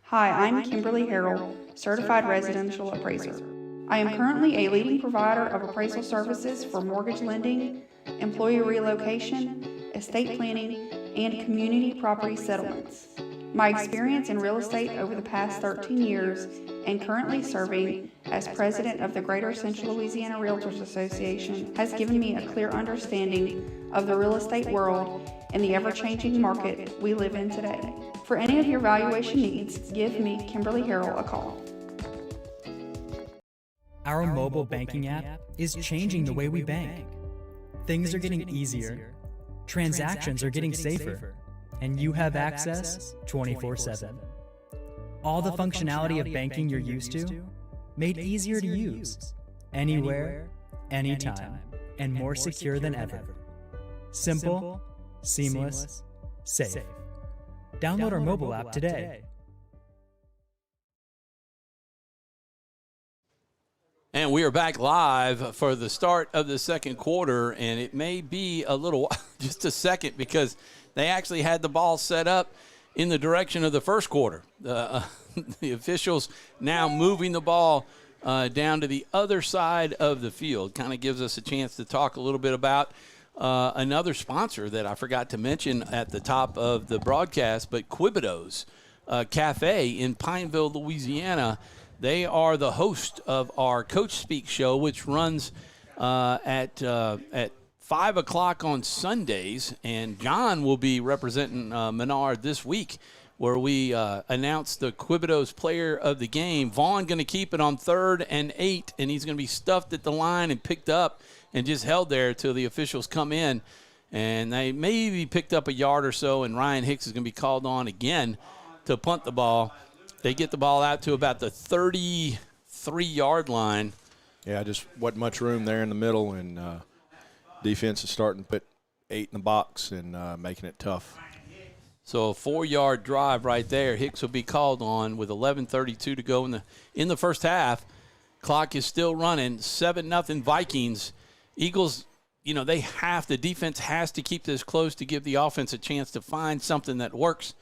Hi, I'm Kimberly Harrell, Certified Residential Appraiser. I am currently a leading provider of appraisal services for mortgage lending, employee relocation, estate planning, and community property settlements. My experience in real estate over the past 13 years and currently serving as president of the Greater Central Louisiana Realtors Association has given me a clear understanding of the real estate world and the ever-changing market we live in today. For any of your valuation needs, give me, Kimberly Harrell, a call. Our mobile banking app is changing the way we bank. Things are getting easier, transactions are getting safer, and you have access 24/7. All the functionality of banking you're used to, made easier to use, anywhere, anytime, and more secure than ever. Simple, seamless, safe. Download our mobile app today. And we are back live for the start of the second quarter, and it may be a little, just a second, because they actually had the ball set up in the direction of the first quarter. The officials now moving the ball down to the other side of the field. Kind of gives us a chance to talk a little bit about another sponsor that I forgot to mention at the top of the broadcast, but Quibido's Cafe in Pineville, Louisiana. They are the host of our Coach Speak show, which runs at 5 o'clock on Sundays. And John will be representing Menard this week, where we announce the Quibido's player of the game. Vaughn going to keep it on 3rd and 8, and he's going to be stuffed at the line and picked up and just held there until the officials come in. And they maybe picked up a yard or so, and Ryan Hicks is going to be called on again to punt the ball. They get the ball out to about the 33-yard line. Yeah, just wasn't much room there in the middle, and defense is starting to put 8 in the box and making it tough. So a 4-yard drive right there. Hicks will be called on with 11:32 to go in the first half. Clock is still running. 7-0 Vikings. Eagles, the defense has to keep this close to give the offense a chance to find something that works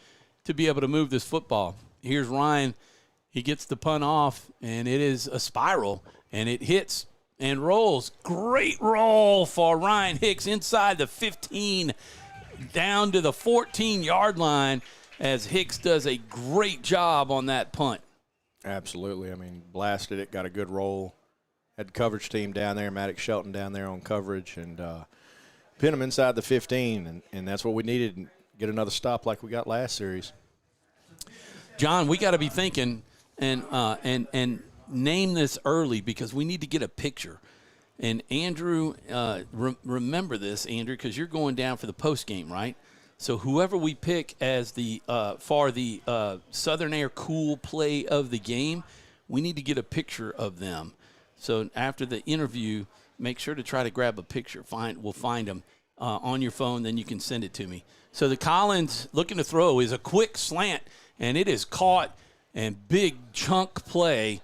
to be able to move this football. Here's Ryan. He gets the punt off, and it is a spiral, and it hits and rolls. Great roll for Ryan Hicks inside the 15 down to the 14-yard line as Hicks does a great job on that punt. Absolutely. I mean, blasted it, got a good roll. Had the coverage team down there, Maddox Shelton down there on coverage, and pin him inside the 15, and that's what we needed, and get another stop like we got last series. John, we got to be thinking and name this early because we need to get a picture. And Andrew, remember this, Andrew, because you're going down for the post game, right? So whoever we pick as the for the Southern Air Cool play of the game, we need to get a picture of them. So after the interview, make sure to try to grab a picture. We'll find them on your phone, then you can send it to me. So the Collins looking to throw is a quick slant, and it is caught and big chunk play.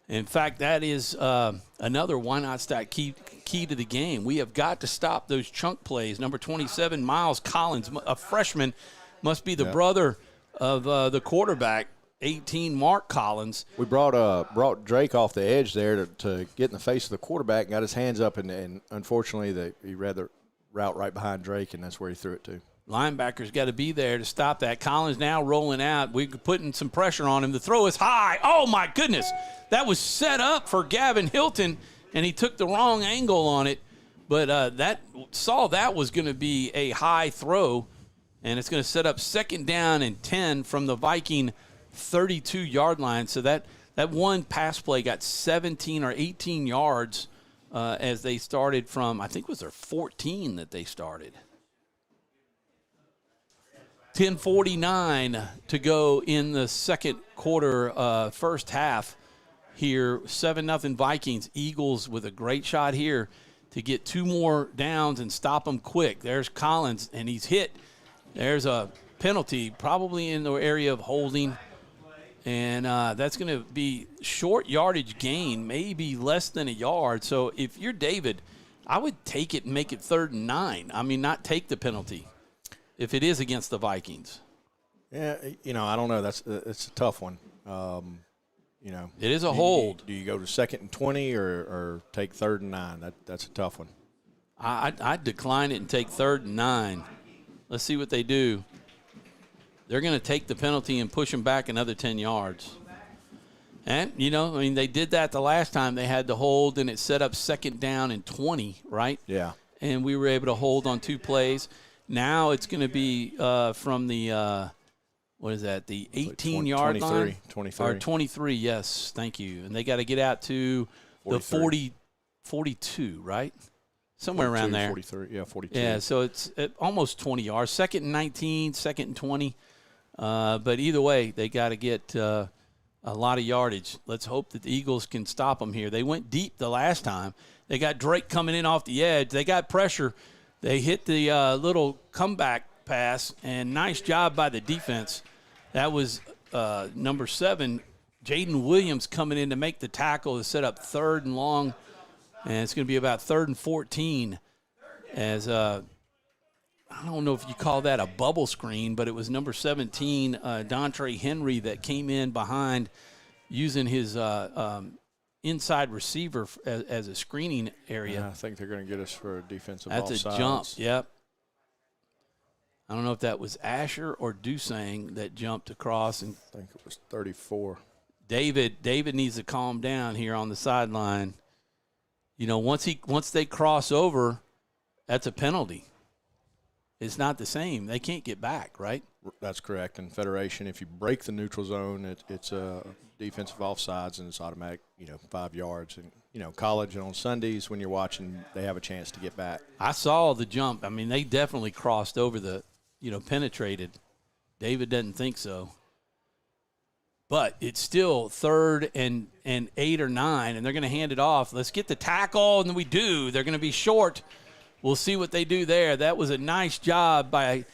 In fact, that is another why not stat key to the game. We have got to stop those chunk plays. Number 27, Miles Collins, a freshman, must be the brother of the quarterback, 18, Mark Collins. We brought Drake off the edge there to get in the face of the quarterback and got his hands up, and unfortunately he read the route right behind Drake, and that's where he threw it to. Linebackers got to be there to stop that. Collins now rolling out. We're putting some pressure on him. The throw is high. Oh, my goodness. That was set up for Gavin Hilton, and he took the wrong angle on it. But that was going to be a high throw, and it's going to set up 2nd down and 10 from the Viking 32-yard line. So that one pass play got 17 or 18 yards as they started from, I think it was their 14 that they started. 10:49 to go in the second quarter, first half here. 7-0 Vikings. Eagles with a great shot here to get 2 more downs and stop them quick. There's Collins, and he's hit. There's a penalty, probably in the area of holding. And that's going to be short yardage gain, maybe less than a yard. So if you're David, I would take it and make it 3rd and 9. I mean, not take the penalty if it is against the Vikings. Yeah, I don't know. It's a tough one. It is a hold. Do you go to 2nd and 20 or take 3rd and 9? That's a tough one. I'd decline it and take 3rd and 9. Let's see what they do. They're going to take the penalty and push them back another 10 yards. And, they did that the last time. They had the hold, and it set up 2nd down and 20, right? Yeah. And we were able to hold on 2 plays. Now it's going to be from the, the 18-yard line? 23. Or 23, yes. Thank you. And they got to get out to 43. The 42, right? Somewhere 42, around there. 43, yeah, 42. Yeah, so it's almost 20 yards. 2nd and 19, 2nd and 20. But either way, they got to get a lot of yardage. Let's hope that the Eagles can stop them here. They went deep the last time. They got Drake coming in off the edge. They got pressure. They hit the little comeback pass, and nice job by the defense. That was number 7, Jaden Williams, coming in to make the tackle to set up 3rd and long, and it's going to be about 3rd and 14 as I don't know if you call that a bubble screen, but it was number 17, Dontre Henry, that came in behind using his inside receiver as a screening area. Yeah, I think they're going to get us for a defensive offsides. That's a jump, yep. I don't know if that was Asher or Dusang that jumped across. And I think it was 34. David needs to calm down here on the sideline. Once they cross over, that's a penalty. It's not the same. They can't get back, right? That's correct. In Federation, if you break the neutral zone, it's a defensive offsides, and it's automatic, 5 yards. And, college and on Sundays when you're watching, they have a chance to get back. I saw the jump. I mean, they definitely crossed over the, penetrated. David doesn't think so. But it's still 3rd and 8 or 9, and they're going to hand it off. Let's get the tackle, and we do. They're going to be short. We'll see what they do there. That was a nice job by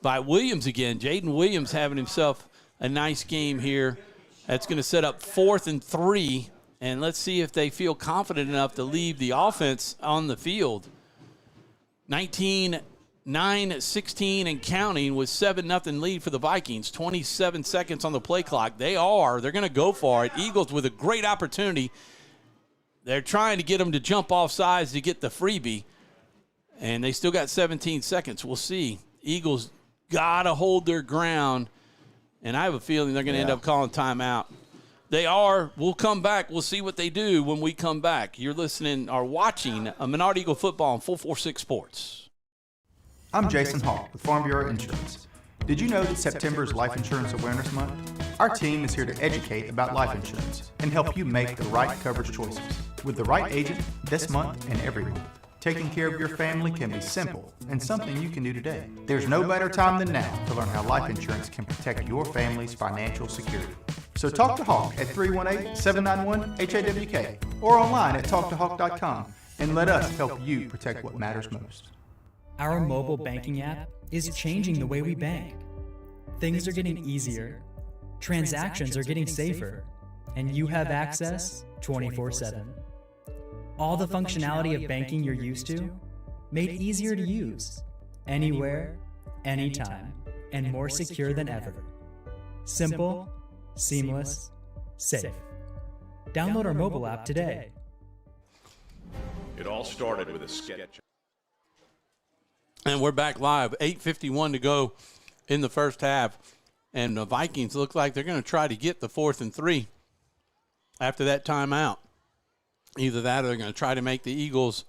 Williams again. Jaden Williams having himself a nice game here. That's going to set up 4th and 3, and let's see if they feel confident enough to leave the offense on the field. 9-16 and counting with 7-0 lead for the Vikings. 27 seconds on the play clock. They're going to go for it. Eagles with a great opportunity. They're trying to get them to jump off sides to get the freebie. And they still got 17 seconds. We'll see. Eagles got to hold their ground. And I have a feeling they're going to end up calling timeout. They are. We'll come back. We'll see what they do when we come back. You're listening or watching Menard Eagle Football on 446 Sports. I'm Jason Hall with Farm Bureau Insurance. Did you know that September is Life Insurance Awareness Month? Our team is here to educate about life insurance and help you make the right coverage choices with the right agent this month and every month. Taking care of your family can be simple and something you can do today. There's no better time than now to learn how life insurance can protect your family's financial security. So talk to Hawk at 318-791-HAWK or online at talktohawk.com and let us help you protect what matters most. Our mobile banking app is changing the way we bank. Things are getting easier, transactions are getting safer, and you have access 24/7. All the functionality of banking you're used to, made easier to use, anywhere, anytime, and more secure than ever. Simple, seamless, safe. Download our mobile app today. It all started with a sketch. And we're back live. 8:51 to go in the first half. And the Vikings look like they're going to try to get the 4th and 3 after that timeout. Either that or they're going to try to make the Eagles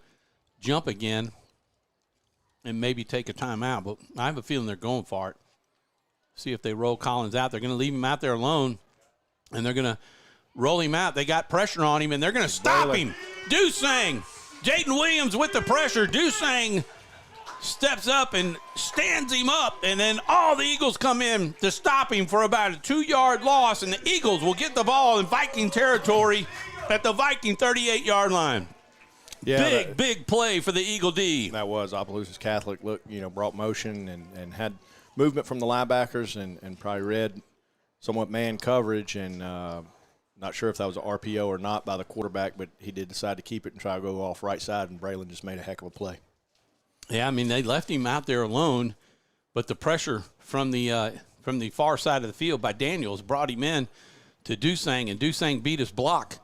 jump again and maybe take a timeout. But I have a feeling they're going for it. See if they roll Collins out. They're going to leave him out there alone, and they're going to roll him out. They got pressure on him, and they're going to stop him. Dusang. Jaden Williams with the pressure. Dusang steps up and stands him up, and then all the Eagles come in to stop him for about a 2-yard loss, and the Eagles will get the ball in Viking territory at the Viking 38-yard line. Yeah, big play for the Eagle D. That was Opelousas Catholic. Brought motion and had movement from the linebackers and probably read somewhat man coverage, and not sure if that was an RPO or not by the quarterback, but he did decide to keep it and try to go off right side, and Braylon just made a heck of a play. Yeah, I mean, they left him out there alone, but the pressure from the far side of the field by Daniels brought him in to Dusang, and Dusang beat his block.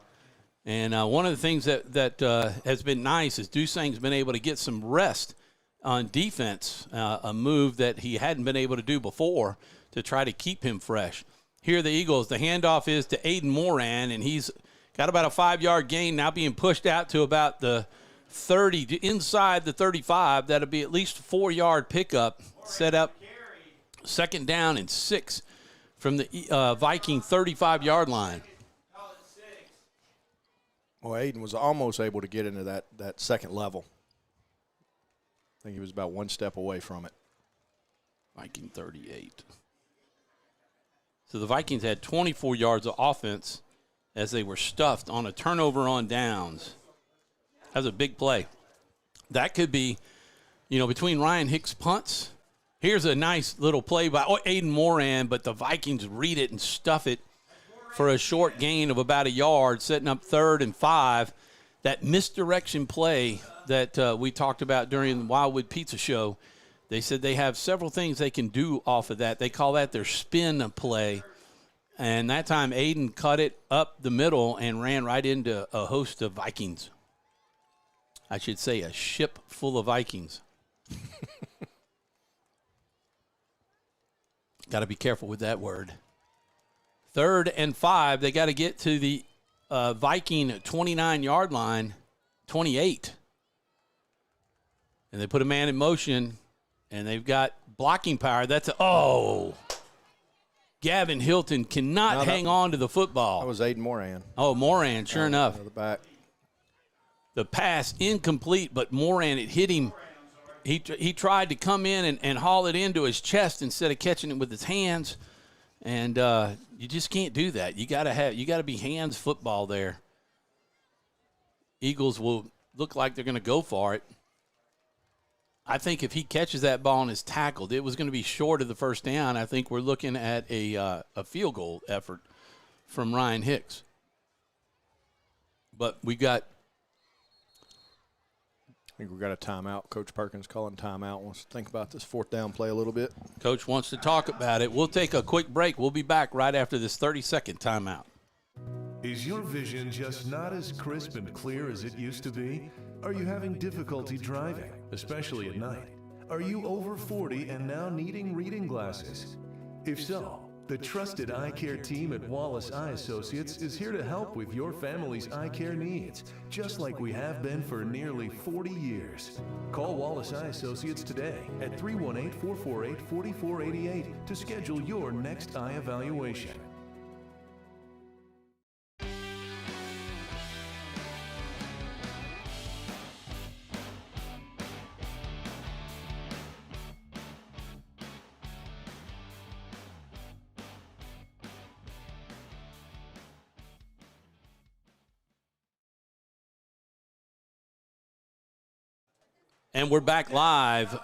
And one of the things that has been nice is Dusang's been able to get some rest on defense, a move that he hadn't been able to do before to try to keep him fresh. Here the Eagles, the handoff is to Aiden Moran, and he's got about a 5-yard gain, now being pushed out to about the 30, inside the 35. That'll be at least a 4-yard pickup, set up 2nd down and 6 from the Viking 35-yard line. Well, Aiden was almost able to get into that second level. I think he was about one step away from it. Viking 38. So the Vikings had 24 yards of offense as they were stuffed on a turnover on downs. That was a big play. That could be, between Ryan Hicks' punts. Here's a nice little play by Aiden Moran, but the Vikings read it and stuff it for a short gain of about a yard, setting up 3rd and 5. That misdirection play that we talked about during the Wildwood Pizza Show, they said they have several things they can do off of that. They call that their spin play. And that time Aiden cut it up the middle and ran right into a host of Vikings. I should say a ship full of Vikings. Got to be careful with that word. 3rd and 5. They got to get to the Viking 29-yard line, 28. And they put a man in motion, and they've got blocking power. Gavin Hilton cannot hang on to the football. That was Aiden Moran. Oh, Moran, sure enough. The back. The pass incomplete, but Moran, it hit him. He tried to come in and haul it into his chest instead of catching it with his hands. And you just can't do that. You got to be hands football there. Eagles will look like they're going to go for it. I think if he catches that ball and is tackled, it was going to be short of the 1st down. I think we're looking at a field goal effort from Ryan Hicks. But I think we got a timeout. Coach Perkins calling timeout. Wants to think about this 4th down play a little bit. Coach wants to talk about it. We'll take a quick break. We'll be back right after this 30-second timeout. Is your vision just not as crisp and clear as it used to be? Are you having difficulty driving, especially at night? Are you over 40 and now needing reading glasses? If so, the trusted eye care team at Wallace Eye Associates is here to help with your family's eye care needs, just like we have been for nearly 40 years. Call Wallace Eye Associates today at 318-448-4488 to schedule your next eye evaluation. And we're back live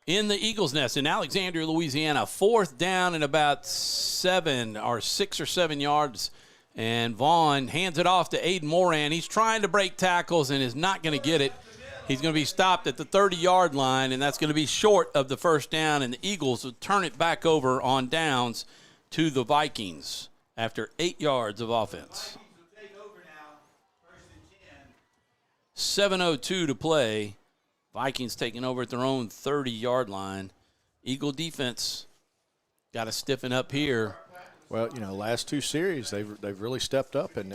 in the Eagles' Nest in Alexandria, Louisiana. 4th down and about 6 or 7 yards. And Vaughn hands it off to Aiden Moran. He's trying to break tackles and is not going to get it. He's going to be stopped at the 30-yard line, and that's going to be short of the 1st down. And the Eagles will turn it back over on downs to the Vikings after 8 yards of offense. 7:02 to play. Vikings taking over at their own 30-yard line. Eagle defense got to stiffen up here. Well, last 2 series they've really stepped up and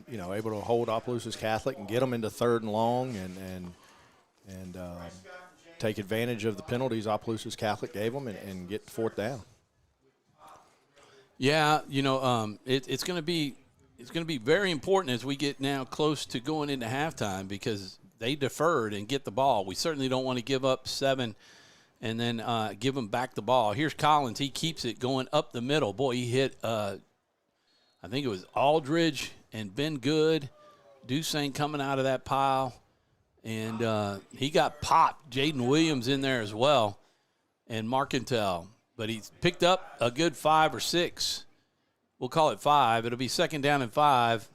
able to hold Opelousas Catholic and get them into 3rd and long and take advantage of the penalties Opelousas Catholic gave them and get 4th down. Yeah, it's going to be very important as we get now close to going into halftime because they deferred and get the ball. We certainly don't want to give up 7 and then give them back the ball. Here's Collins. He keeps it going up the middle. Boy, he hit, I think it was Aldridge and Ben Good. Dusang coming out of that pile. And he got popped. Jaden Williams in there as well. And Marcantel. but he's picked up a good 5 or 6. We'll call it 5. It'll be 2nd down and 5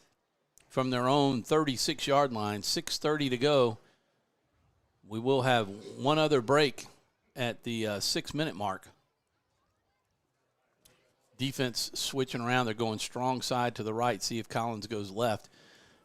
from their own 36-yard line. 6:30 to go. We will have one other break at the 6-minute mark. Defense switching around. They're going strong side to the right. See if Collins goes left,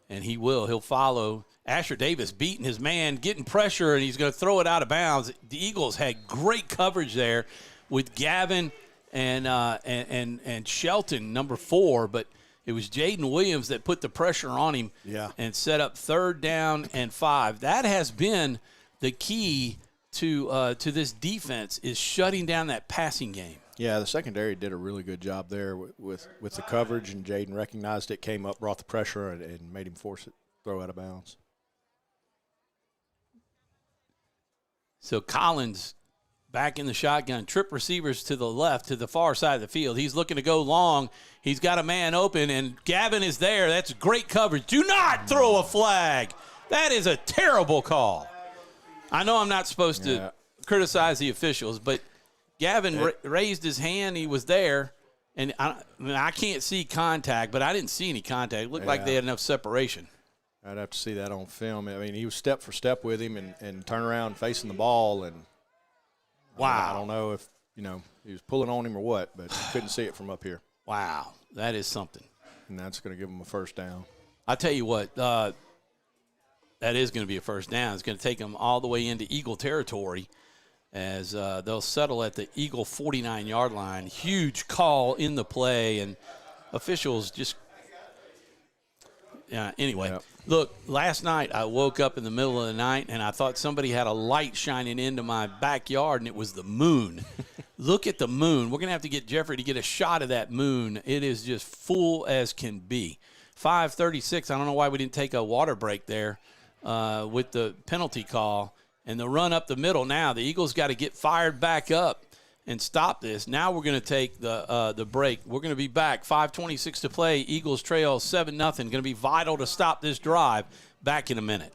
and he will. He'll follow. Asher Davis beating his man, getting pressure, and he's going to throw it out of bounds. The Eagles had great coverage there with Gavin and Shelton, number 4, but it was Jaden Williams that put the pressure on him and set up 3rd down and 5. That has been the key to this defense, is shutting down that passing game. Yeah, the secondary did a really good job there with the coverage, and Jaden recognized it, came up, brought the pressure, and made him force it, throw out of bounds. So Collins back in the shotgun, trip receivers to the left, to the far side of the field. He's looking to go long. He's got a man open, and Gavin is there. That's great coverage. Do not throw a flag. That is a terrible call. I know I'm not supposed to criticize the officials, but Gavin raised his hand. He was there, and I can't see contact, but I didn't see any contact. It looked like they had enough separation. I'd have to see that on film. I mean, he was step for step with him and turn around facing the ball, and I don't know if, he was pulling on him or what, but couldn't see it from up here. Wow, that is something. And that's going to give him a 1st down. I'll tell you what, that is going to be a 1st down. It's going to take them all the way into Eagle territory as they'll settle at the Eagle 49-yard line. Huge call in the play, and officials just anyway. Look, last night I woke up in the middle of the night, and I thought somebody had a light shining into my backyard, and it was the moon. Look at the moon. We're going to have to get Jeffrey to get a shot of that moon. It is just full as can be. 5:36. I don't know why we didn't take a water break there with the penalty call. And the run up the middle now. The Eagles got to get fired back up and stop this. Now we're going to take the break. We're going to be back. 5:26 to play. Eagles trail 7-0. Going to be vital to stop this drive. Back in a minute.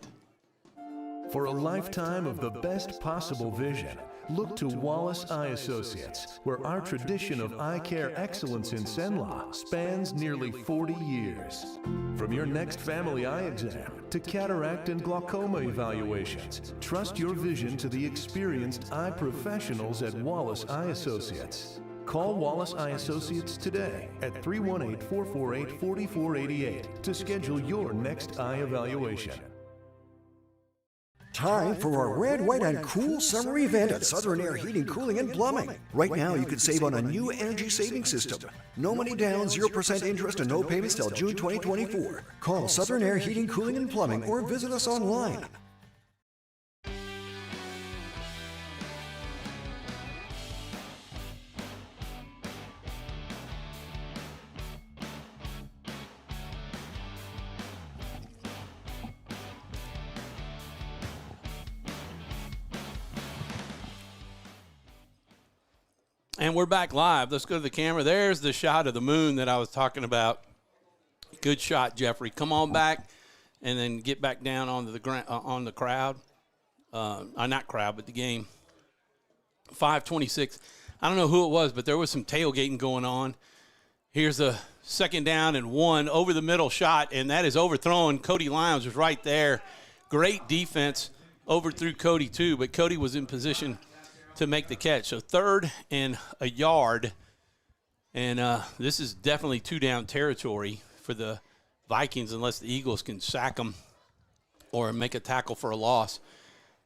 For a lifetime of the best possible vision, look to Wallace Eye Associates, where our tradition of eye care excellence in Cenla spans nearly 40 years. From your next family eye exam to cataract and glaucoma evaluations, trust your vision to the experienced eye professionals at Wallace Eye Associates. Call Wallace Eye Associates today at 318-448-4488 to schedule your next eye evaluation. Time for our red, white, and cool summer event at Southern Air Heating, Cooling, and Plumbing. Right now, you can save on a new energy saving system. No money down, 0% interest, and no payments till June 2024. Call Southern Air Heating, Cooling, and Plumbing or visit us online. And we're back live. Let's go to the camera. There's the shot of the moon that I was talking about. Good shot, Jeffrey. Come on back, and then get back down onto the on the crowd. Not crowd, but the game. 5:26. I don't know who it was, but there was some tailgating going on. Here's a 2nd down and 1 over the middle shot, and that is overthrown. Cody Lyons was right there. Great defense. Overthrew Cody too, but Cody was in position to make the catch. So 3rd and a yard, and this is definitely 2-down territory for the Vikings unless the Eagles can sack them or make a tackle for a loss.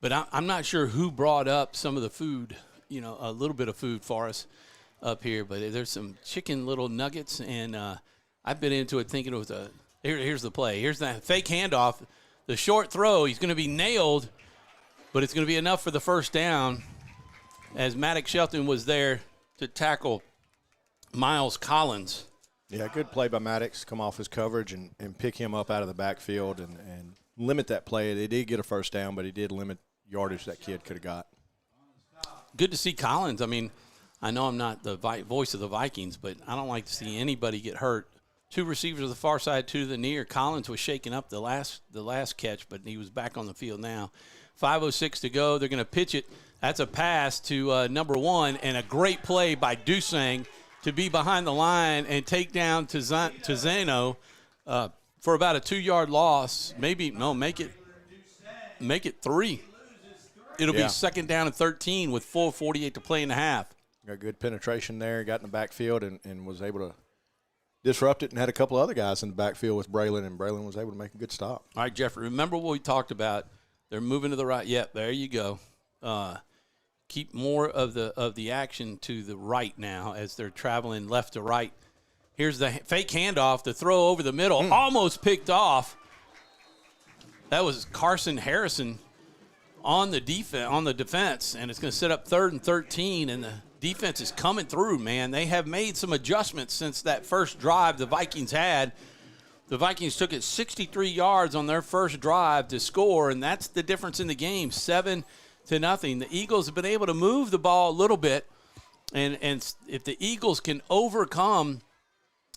But I'm not sure who brought up some of the food, a little bit of food for us up here. But there's some chicken little nuggets, and I've been into it thinking it was here's the play. Here's that fake handoff. The short throw, he's going to be nailed, but it's going to be enough for the 1st down, as Maddox Shelton was there to tackle Miles Collins. Yeah, good play by Maddox, come off his coverage and pick him up out of the backfield and limit that play. They did get a 1st down, but he did limit yardage that kid could have got. Good to see Collins. I mean, I know I'm not the voice of the Vikings, but I don't like to see anybody get hurt. 2 receivers to the far side, 2 to the near. Collins was shaken up the last catch, but he was back on the field now. 5:06 to go. They're going to pitch it. That's a pass to number 1, and a great play by Dusang to be behind the line and take down Zano for about a 2-yard loss. Maybe, no, make it 3. It'll be 2nd down and 13 with 4:48 to play in the half. Got good penetration there, got in the backfield and was able to disrupt it, and had a couple other guys in the backfield with Braylon, and Braylon was able to make a good stop. All right, Jeffrey, remember what we talked about. They're moving to the right. Yep, there you go. Keep more of the action to the right now as they're traveling left to right. Here's the fake handoff, the throw over the middle, almost picked off. That was Carson Harrison on the defense, and it's going to set up 3rd and 13, and the defense is coming through, man. They have made some adjustments since that first drive the Vikings had. The Vikings took it 63 yards on their first drive to score, and that's the difference in the game, 7-0. The Eagles have been able to move the ball a little bit, and if the Eagles can overcome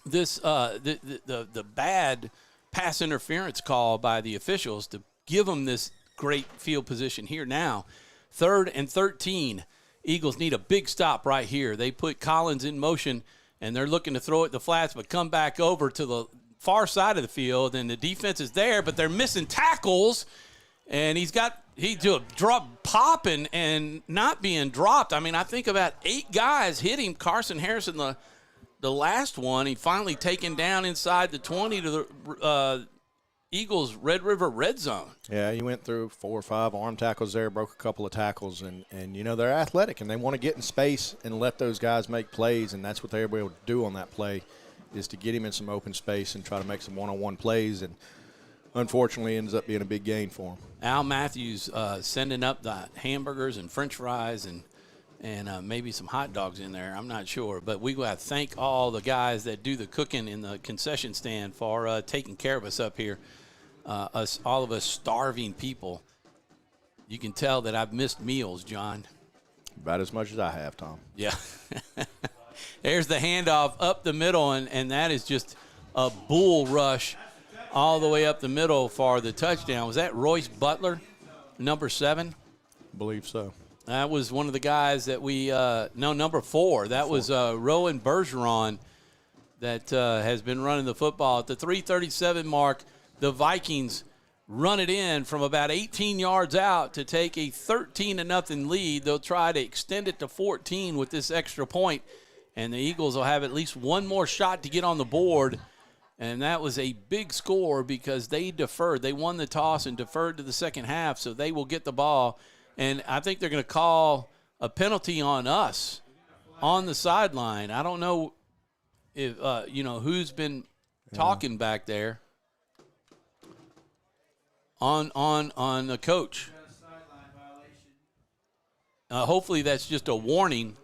this the bad pass interference call by the officials to give them this great field position here now, 3rd and 13. Eagles need a big stop right here. They put Collins in motion, and they're looking to throw it the flats, but come back over to the far side of the field, and the defense is there, but they're missing tackles, and he's drop popping and not being dropped. I mean, I think about 8 guys hit him. Carson Harrison, the last one, he finally taken down inside the 20 to the Eagles Red River red zone. Yeah, he went through 4 or 5 arm tackles there, broke a couple of tackles, and they're athletic, and they want to get in space and let those guys make plays, and that's what they were able to do on that play, is to get him in some open space and try to make some one-on-one plays, and unfortunately ends up being a big gain for him. Al Matthews sending up the hamburgers and french fries and maybe some hot dogs in there. I'm not sure. But we got to thank all the guys that do the cooking in the concession stand for taking care of us up here, all of us starving people. You can tell that I've missed meals, John. About as much as I have, Tom. Yeah. There's the handoff up the middle, and that is just a bull rush all the way up the middle for the touchdown. Was that Royce Butler, number 7? I believe so. That was one of the guys that number 4. That was Rowan Bergeron that has been running the football. At the 3:37 mark, the Vikings run it in from about 18 yards out to take a 13-0 lead. They'll try to extend it to 14 with this extra point, and the Eagles will have at least one more shot to get on the board. And that was a big score because they deferred. They won the toss and deferred to the second half, so they will get the ball. And I think they're going to call a penalty on us on the sideline. I don't know if who's been talking back there on the coach. Hopefully that's just a warning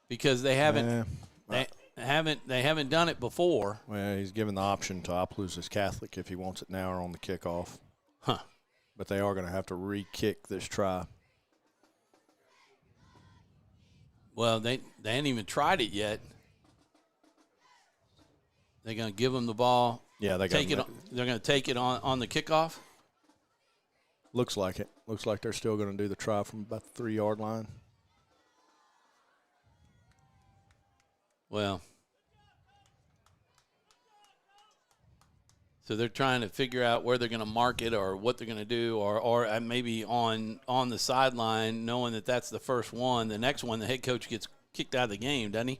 because they haven't they haven't done it before. Well, he's given the option to Opelousas Catholic if he wants it now or on the kickoff. Huh. But they are going to have to re-kick this try. Well, they ain't even tried it yet. They're going to give them the ball. Yeah, they're going to take it on the kickoff. Looks like it. Looks like they're still going to do the try from about the 3-yard line. Well, so they're trying to figure out where they're going to mark it or what they're going to do, or maybe on the sideline, knowing that that's the first one. The next one, the head coach gets kicked out of the game, doesn't he?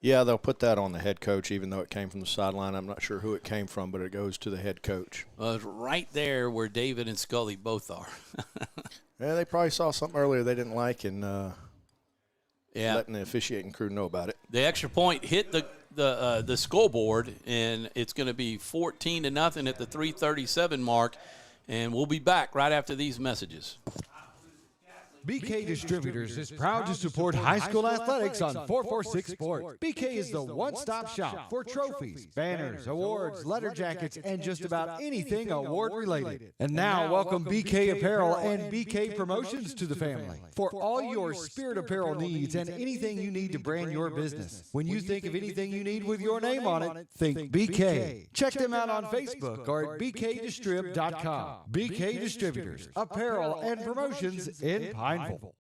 Yeah, they'll put that on the head coach, even though it came from the sideline. I'm not sure who it came from, but it goes to the head coach. Well, it's right there where David and Scully both are. Yeah, they probably saw something earlier they didn't like and letting the officiating crew know about it. The extra point hit the scoreboard, and it's going to be 14-0 at the 3:37 mark, and we'll be back right after these messages. BK Distributors is proud to support high school athletics on 446 Sports. BK is the one-stop shop for trophies, banners, awards, letter jackets, and just about anything award-related. And now, welcome BK Apparel and BK Promotions to the family. For all your spirit apparel needs and anything you need to brand your business. When you think of anything you need with your name on it, think BK. Check them out on Facebook or at bkdistrib.com. BK Distributors, apparel and promotions in Pineville.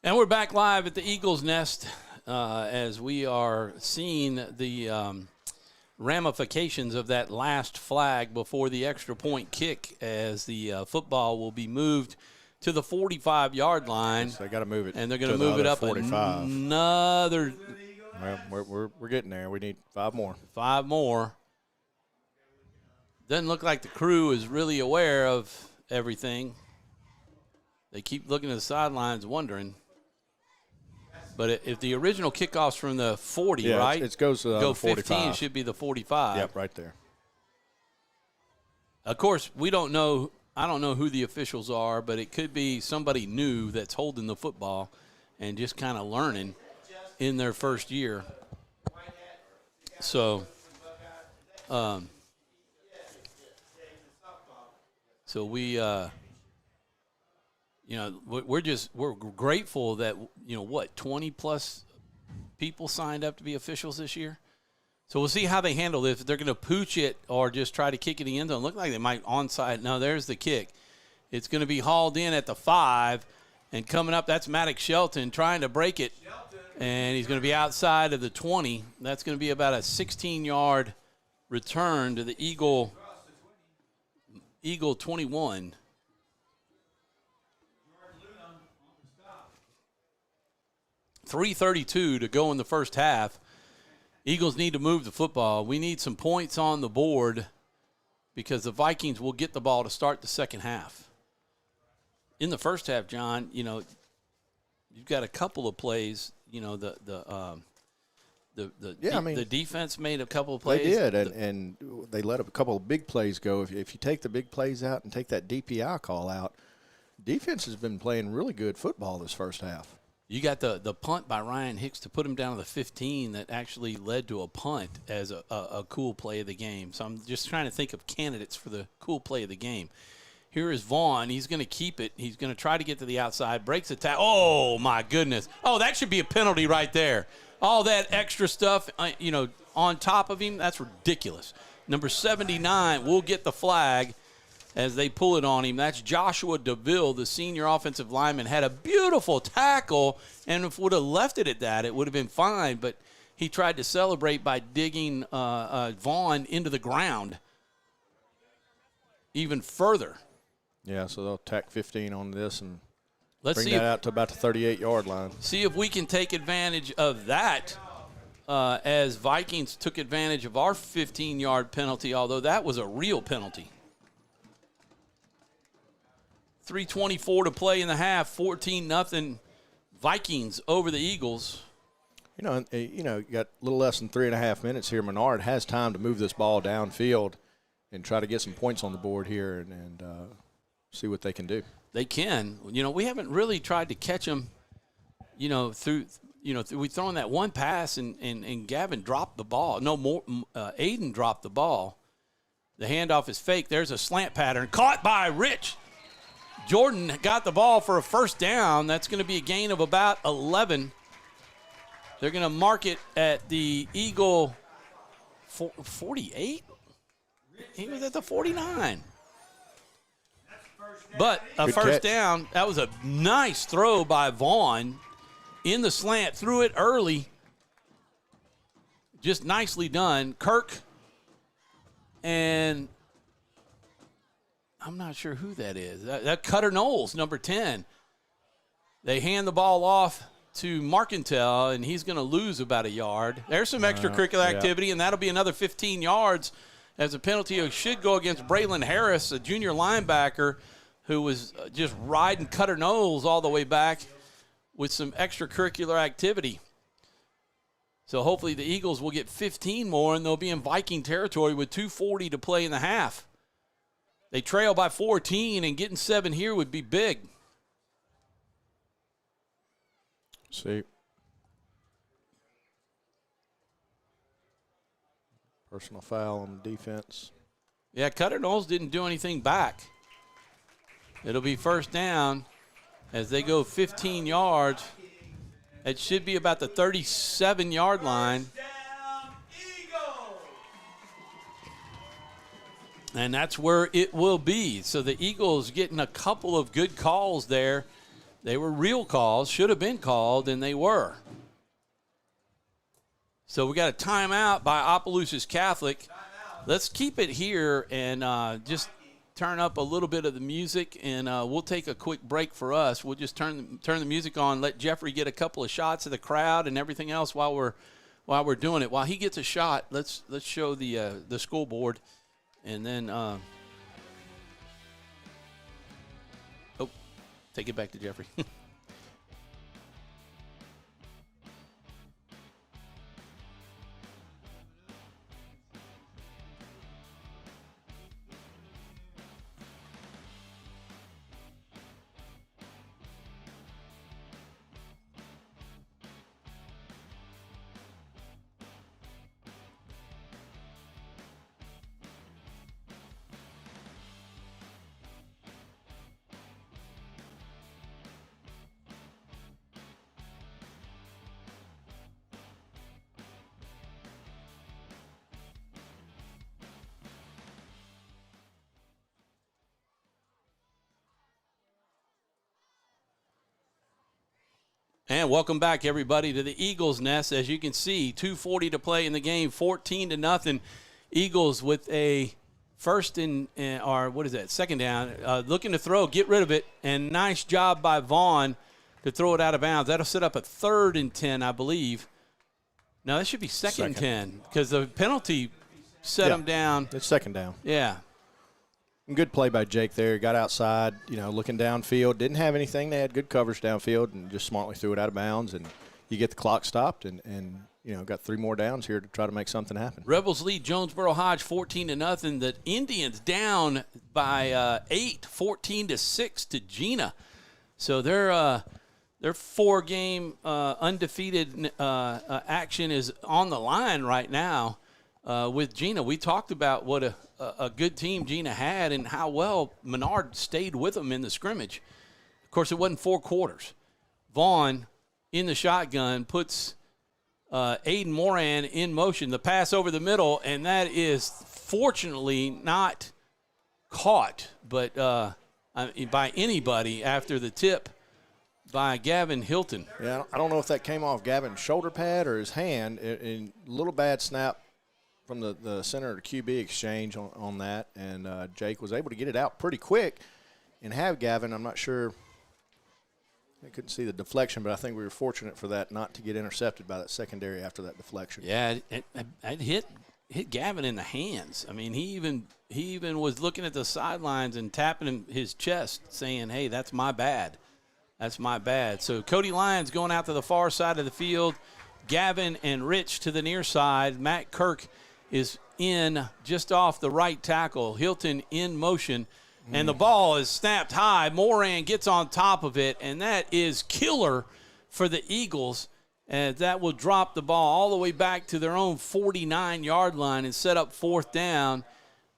And we're back live at the Eagles Nest as we are seeing the ramifications of that last flag before the extra point kick as the football will be moved to the 45-yard line. So they got to move it. And they're going to move it up 45. Another. Well, we're getting there. We need 5 more. 5 more. Doesn't look like the crew is really aware of everything. They keep looking at the sidelines wondering. But if the original kickoff's from the 40, right? It goes to go 45. 15, it should be the 45. Yep, right there. Of course, we don't know. I don't know who the officials are, but it could be somebody new that's holding the football and just kind of learning in their first year. So, we. We're grateful that, 20 plus people signed up to be officials this year. So we'll see how they handle this. If they're going to pooch it or just try to kick it in the end zone. Look like they might onside. No, there's the kick. It's going to be hauled in at the 5, and coming up, that's Maddox Shelton trying to break it, and he's going to be outside of the 20. That's going to be about a 16-yard return to the Eagle 21. 3:32 to go in the first half. Eagles need to move the football. We need some points on the board because the Vikings will get the ball to start the second half. In the first half, John, you've got a couple of plays. The defense made a couple of plays. They did, and they let a couple of big plays go. If you take the big plays out and take that DPI call out, defense has been playing really good football this first half. You got the punt by Ryan Hicks to put him down to the 15 that actually led to a punt as a cool play of the game. So I'm just trying to think of candidates for the cool play of the game. Here is Vaughn. He's going to keep it. He's going to try to get to the outside. Breaks the tackle. Oh, my goodness. Oh, that should be a penalty right there. All that extra stuff, on top of him, that's ridiculous. Number 79 will get the flag as they pull it on him. That's Joshua DeVille, the senior offensive lineman, had a beautiful tackle, and if would have left it at that, it would have been fine, but he tried to celebrate by digging Vaughn into the ground even further. Yeah, so they'll tack 15 on this and Let's bring that out to about the 38-yard line. See if we can take advantage of that as Vikings took advantage of our 15-yard penalty, although that was a real penalty. 3:24 to play in the half, 14-0 Vikings over the Eagles. You got a little less than 3.5 minutes here. Menard has time to move this ball downfield and try to get some points on the board here and see what they can do. They can. We haven't really tried to catch them, through we thrown that one pass and Gavin dropped the ball. No more, Aiden dropped the ball. The handoff is fake. There's a slant pattern caught by Rich. Jordan got the ball for a first down. That's going to be a gain of about 11. They're going to mark it at the Eagle 48. He was at the 49. But a first down. That was a nice throw by Vaughn in the slant. Threw it early. Just nicely done. Kirk and I'm not sure who that is. That Cutter Knowles, number 10. They hand the ball off to Marcantel, and he's going to lose about a yard. There's some extracurricular activity, and that'll be another 15 yards as a penalty should go against Braylon Harris, a junior linebacker who was just riding Cutter Knowles all the way back with some extracurricular activity. So hopefully the Eagles will get 15 more, and they'll be in Viking territory with 2:40 to play in the half. They trail by 14, and getting 7 here would be big. See. Personal foul on the defense. Yeah, Cutter Knowles didn't do anything back. It'll be first down as they go 15 yards. It should be about the 37-yard line. And that's where it will be. So the Eagles getting a couple of good calls there. They were real calls, should have been called, and they were. So we got a timeout by Opelousas Catholic. Let's keep it here and just turn up a little bit of the music, and we'll take a quick break for us. We'll just turn the music on, let Jeffrey get a couple of shots of the crowd and everything else while we're doing it. While he gets a shot, let's show the scoreboard, and then take it back to Jeffrey. And welcome back, everybody, to the Eagles' Nest. As you can see, 2:40 to play in the game, 14-0. Eagles with a second down, looking to throw, get rid of it, and nice job by Vaughn to throw it out of bounds. That'll set up a 3rd and 10, I believe. No, that should be second and 10 because the penalty set them down. It's second down. Yeah. Good play by Jake there. Got outside, looking downfield. Didn't have anything. They had good coverage downfield and just smartly threw it out of bounds. And you get the clock stopped and got 3 more downs here to try to make something happen. Rebels lead Jonesboro Hodge 14-0. The Indians down by 8, 14-6 to Gina. So their 4-game undefeated action is on the line right now with Gina. We talked about what a good team Gina had and how well Menard stayed with them in the scrimmage. Of course, it wasn't 4 quarters. Vaughn in the shotgun puts Aiden Moran in motion. The pass over the middle, and that is fortunately not caught by anybody after the tip by Gavin Hilton. Yeah, I don't know if that came off Gavin's shoulder pad or his hand. A little bad snap from the center to QB exchange on that, and Jake was able to get it out pretty quick and have Gavin. I'm not sure. I couldn't see the deflection, but I think we were fortunate for that not to get intercepted by that secondary after that deflection. Yeah, it hit Gavin in the hands. I mean, he even was looking at the sidelines and tapping his chest saying, hey, that's my bad. That's my bad. So Cody Lyons going out to the far side of the field. Gavin and Rich to the near side. Matt Kirk is in just off the right tackle. Hilton in motion. And the ball is snapped high. Moran gets on top of it, and that is killer for the Eagles. And that will drop the ball all the way back to their own 49-yard line and set up 4th down.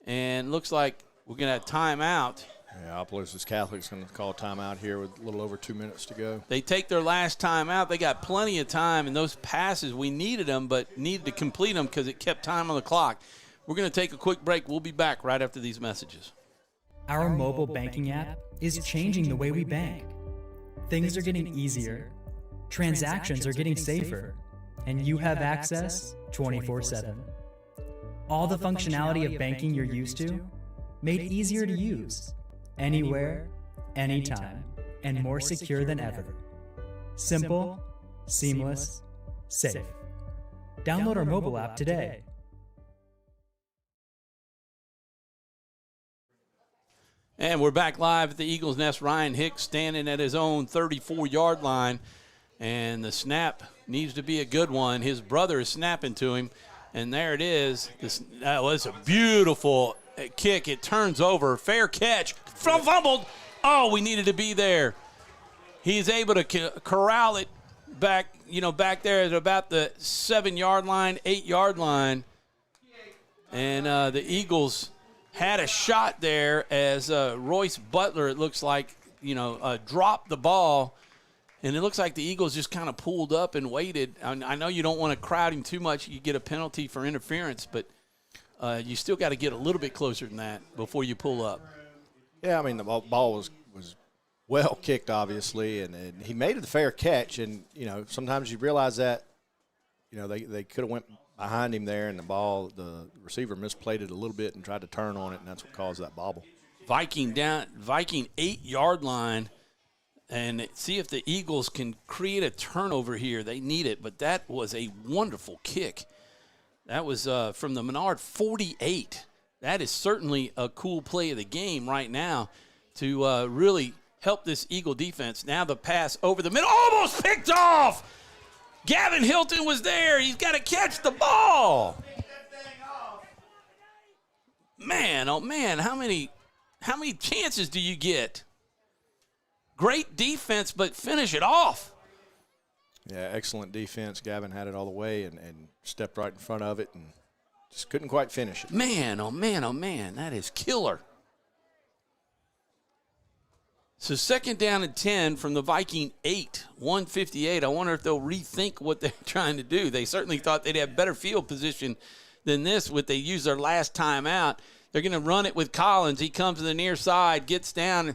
And looks like we're going to have timeout. Yeah, Opelousas Catholic's going to call timeout here with a little over 2 minutes to go. They take their last timeout. They got plenty of time, and those passes, we needed them, but needed to complete them because it kept time on the clock. We're going to take a quick break. We'll be back right after these messages. Our mobile banking app is changing the way we bank. Things are getting easier, transactions are getting safer, and you have access 24/7. All the functionality of banking you're used to, made easier to use. anywhere, anytime, and more secure than ever. Simple, seamless, safe. Download our mobile app today. And we're back live at the Eagles Nest. Ryan Hicks standing at his own 34-yard line. And the snap needs to be a good one. His brother is snapping to him. And there it is. That was a beautiful kick. It turns over. Fair catch. Fumbled. Oh, we needed to be there. He's able to corral it back there at about the 7-yard line, 8-yard line. And the Eagles had a shot there as Royce Butler, it looks like, dropped the ball. And it looks like the Eagles just kind of pulled up and waited. I know you don't want to crowd him too much. You get a penalty for interference, but you still got to get a little bit closer than that before you pull up. Yeah, I mean, the ball was well kicked, obviously, and he made it a fair catch. And, sometimes you realize that, they could have went behind him there, and the receiver misplayed it a little bit and tried to turn on it, and that's what caused that bobble. Viking 8-yard line. And see if the Eagles can create a turnover here. They need it, but that was a wonderful kick. That was from the Menard 48. That is certainly a cool play of the game right now to really help this Eagle defense. Now the pass over the middle, almost picked off. Gavin Hilton was there. He's got to catch the ball. Man, oh man, how many chances do you get? Great defense, but finish it off. Yeah, excellent defense. Gavin had it all the way and stepped right in front of it and just couldn't quite finish it. Man, oh man, oh man, that is killer. So 2nd down and 10 from the Viking 8, 158. I wonder if they'll rethink what they're trying to do. They certainly thought they'd have better field position than this. They used their last time out. They're going to run it with Collins. He comes to the near side, gets down.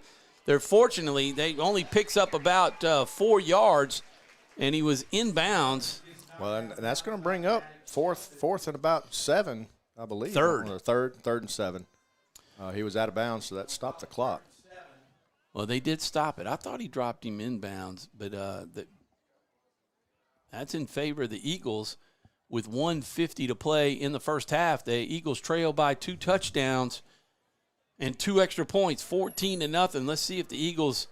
Fortunately, they only picks up about 4 yards, and he was inbounds. Well, and that's going to bring up fourth and about 7, I believe. Third and 7. He was out of bounds, so that stopped the clock. Well, they did stop it. I thought he dropped him inbounds, but that's in favor of the Eagles with 1:50 to play in the first half. The Eagles trail by 2 touchdowns. And 2 extra points, 14-0. Let's see if the Eagles,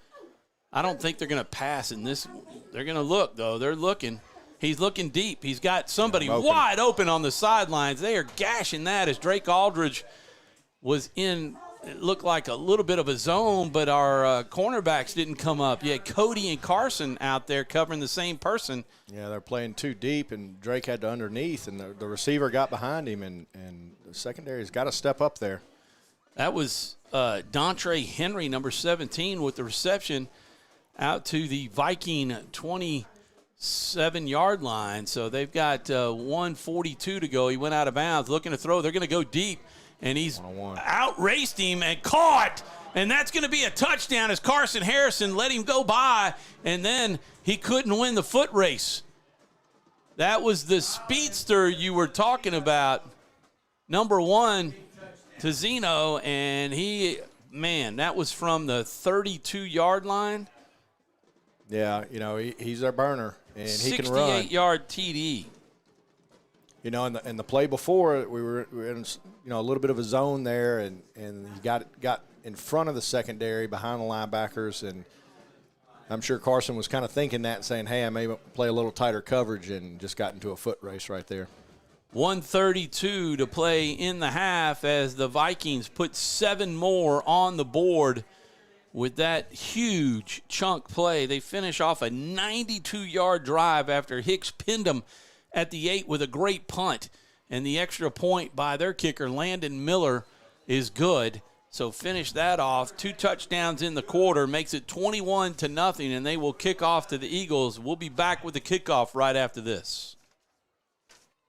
I don't think they're going to pass in this. They're going to look, though. They're looking. He's looking deep. He's got somebody wide open on the sidelines. They are gashing that as Drake Aldridge was in, it looked like a little bit of a zone, but our cornerbacks didn't come up. You had Cody and Carson out there covering the same person. Yeah, they're playing too deep, and Drake had to underneath, and the receiver got behind him, and the secondary's got to step up there. That was Dontre Henry, number 17, with the reception out to the Viking 27-yard line. So they've got 1:42 to go. He went out of bounds, looking to throw. They're going to go deep, and he's outraced him and caught. And that's going to be a touchdown as Carson Harrison let him go by, and then he couldn't win the foot race. That was the speedster you were talking about, number 1. To Zeno, and that was from the 32-yard line. Yeah, he's their burner, and he can run. 68-yard TD. In the play before, we were in a little bit of a zone there, and he got in front of the secondary behind the linebackers, and I'm sure Carson was kind of thinking that and saying, hey, I may play a little tighter coverage, and just got into a foot race right there. 1:32 to play in the half as the Vikings put 7 more on the board with that huge chunk play. They finish off a 92-yard drive after Hicks pinned them at the 8 with a great punt. And the extra point by their kicker, Landon Miller, is good. So finish that off. 2 touchdowns in the quarter makes it 21-0, and they will kick off to the Eagles. We'll be back with the kickoff right after this.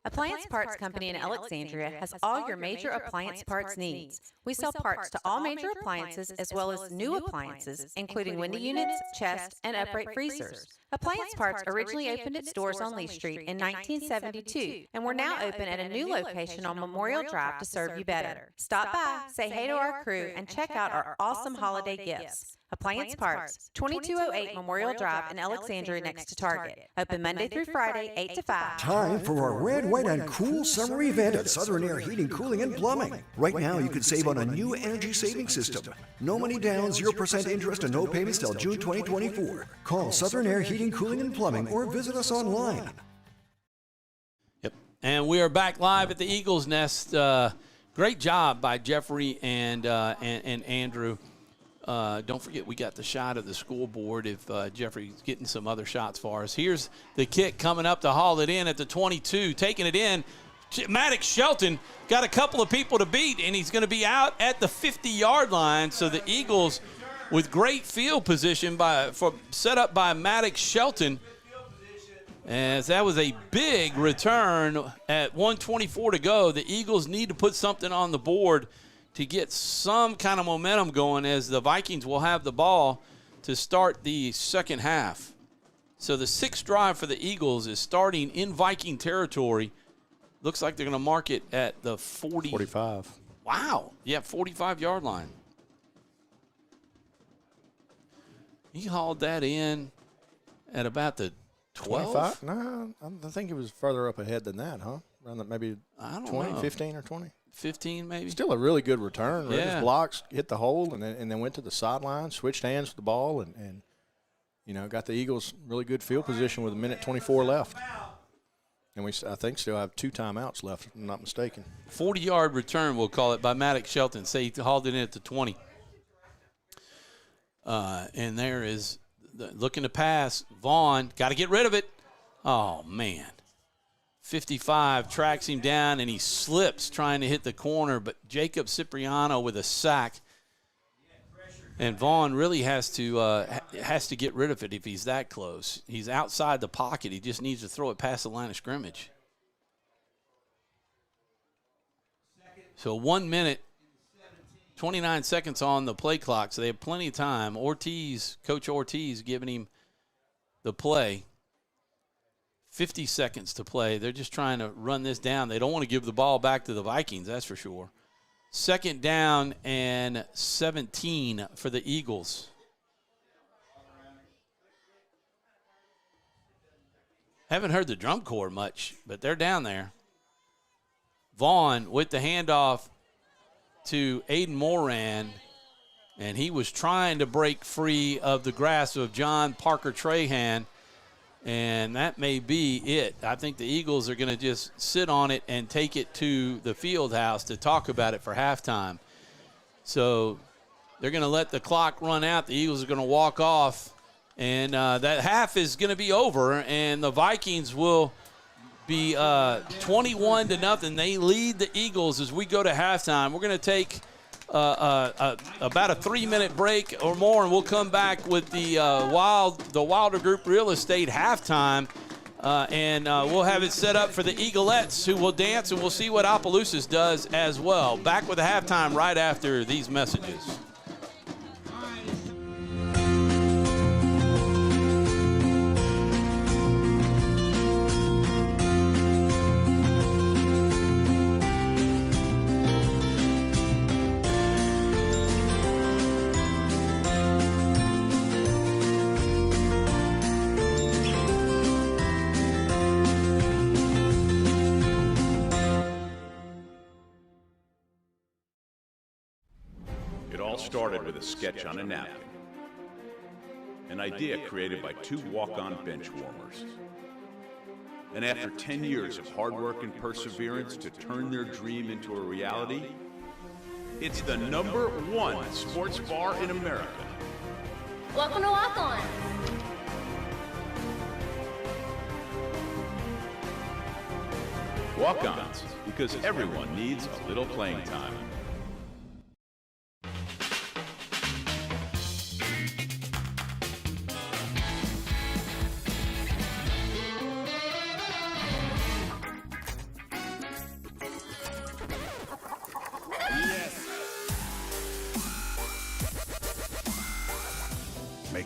Appliance Parts Company in Alexandria has all your major appliance parts needs. We sell parts to all major appliances as well as new appliances, including window units, chest, and upright freezers. Appliance Parts originally opened its doors on Lee Street in 1972, and we're now open at a new location on Memorial Drive to serve you better. Stop by, say hey to our crew, and check out our awesome holiday gifts. Appliance Parts, 2208 Memorial Drive in Alexandria next to Target. Open Monday through Friday, 8 to 5. Time for our red, white, and cool summer event at Southern Air Heating, Cooling, and Plumbing. Right now, you can save on a new energy saving system. No money down, 0% interest, and no payments till June 2024. Call Southern Air Heating, Cooling, and Plumbing or visit us online. Yep. And we are back live at the Eagles Nest. Great job by Jeffrey and Andrew. Don't forget, we got the shot of the scoreboard if Jeffrey's getting some other shots for us. Here's the kick coming up to haul it in at the 22, taking it in. Maddox Shelton got a couple of people to beat, and he's going to be out at the 50-yard line. So the Eagles, with great field position set up by Maddox Shelton, as that was a big return at 1:24 to go. The Eagles need to put something on the board to get some kind of momentum going, as the Vikings will have the ball to start the second half. So the sixth drive for the Eagles is starting in Viking territory. Looks like they're going to mark it at the 45. Wow. Yeah, 45-yard line. He hauled that in at about the 12? 25? No, I think it was further up ahead than that, huh? Around the, maybe 20, 15 or 20? 15 maybe. Still a really good return. Yeah. His blocks hit the hole and then went to the sideline, switched hands with the ball, and got the Eagles really good field position with 1:24 left. And I think still have 2 timeouts left, if I'm not mistaken. 40-yard return, we'll call it, by Maddox Shelton. Say he hauled it in at the 20. And there is looking to pass. Vaughn, got to get rid of it. Oh, man. 55 tracks him down, and he slips trying to hit the corner, but Jacob Cipriano with a sack. And Vaughn really has to get rid of it if he's that close. He's outside the pocket. He just needs to throw it past the line of scrimmage. So 1 minute, 29 seconds on the play clock, so they have plenty of time. Coach Ortiz giving him the play. 50 seconds to play. They're just trying to run this down. They don't want to give the ball back to the Vikings, that's for sure. Second down and 17 for the Eagles. Haven't heard the drum corps much, but they're down there. Vaughn with the handoff to Aiden Moran, and he was trying to break free of the grasp of John Parker Trahan, and that may be it. I think the Eagles are going to just sit on it and take it to the field house to talk about it for halftime. So they're going to let the clock run out. The Eagles are going to walk off, and that half is going to be over, and the Vikings will be 21-0. They lead the Eagles as we go to halftime. We're going to take about a 3-minute break or more, and we'll come back with the Wilder Group Real Estate halftime, and we'll have it set up for the Eaglettes, who will dance, and we'll see what Opelousas does as well. Back with the halftime right after these messages. Started with a sketch on a napkin. An idea created by 2 walk-on bench warmers. And after 10 years of hard work and perseverance to turn their dream into a reality, it's the #1 sports bar in America. Welcome to Walk On. Walk-ons, because everyone needs a little playing time.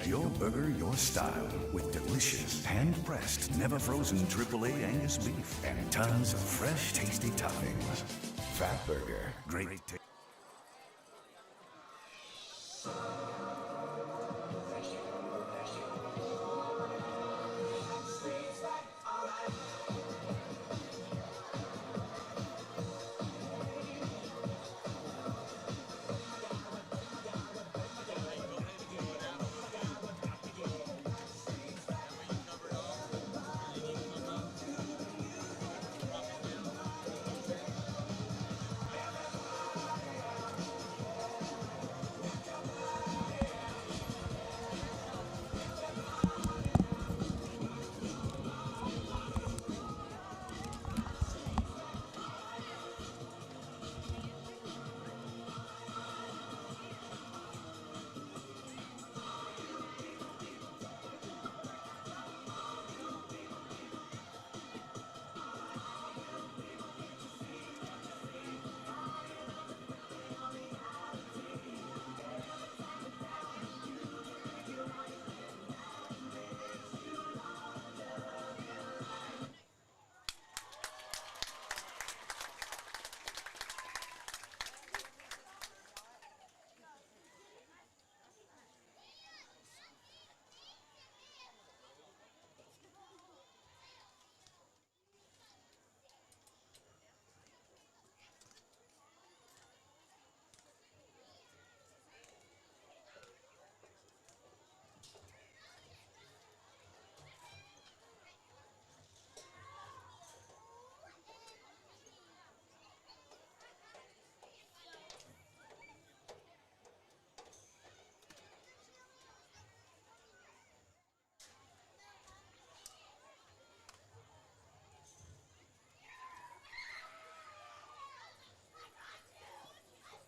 your burger your style with delicious, hand-pressed, never-frozen AAA Angus beef and tons of fresh, tasty toppings. Fat Burger. Great taste.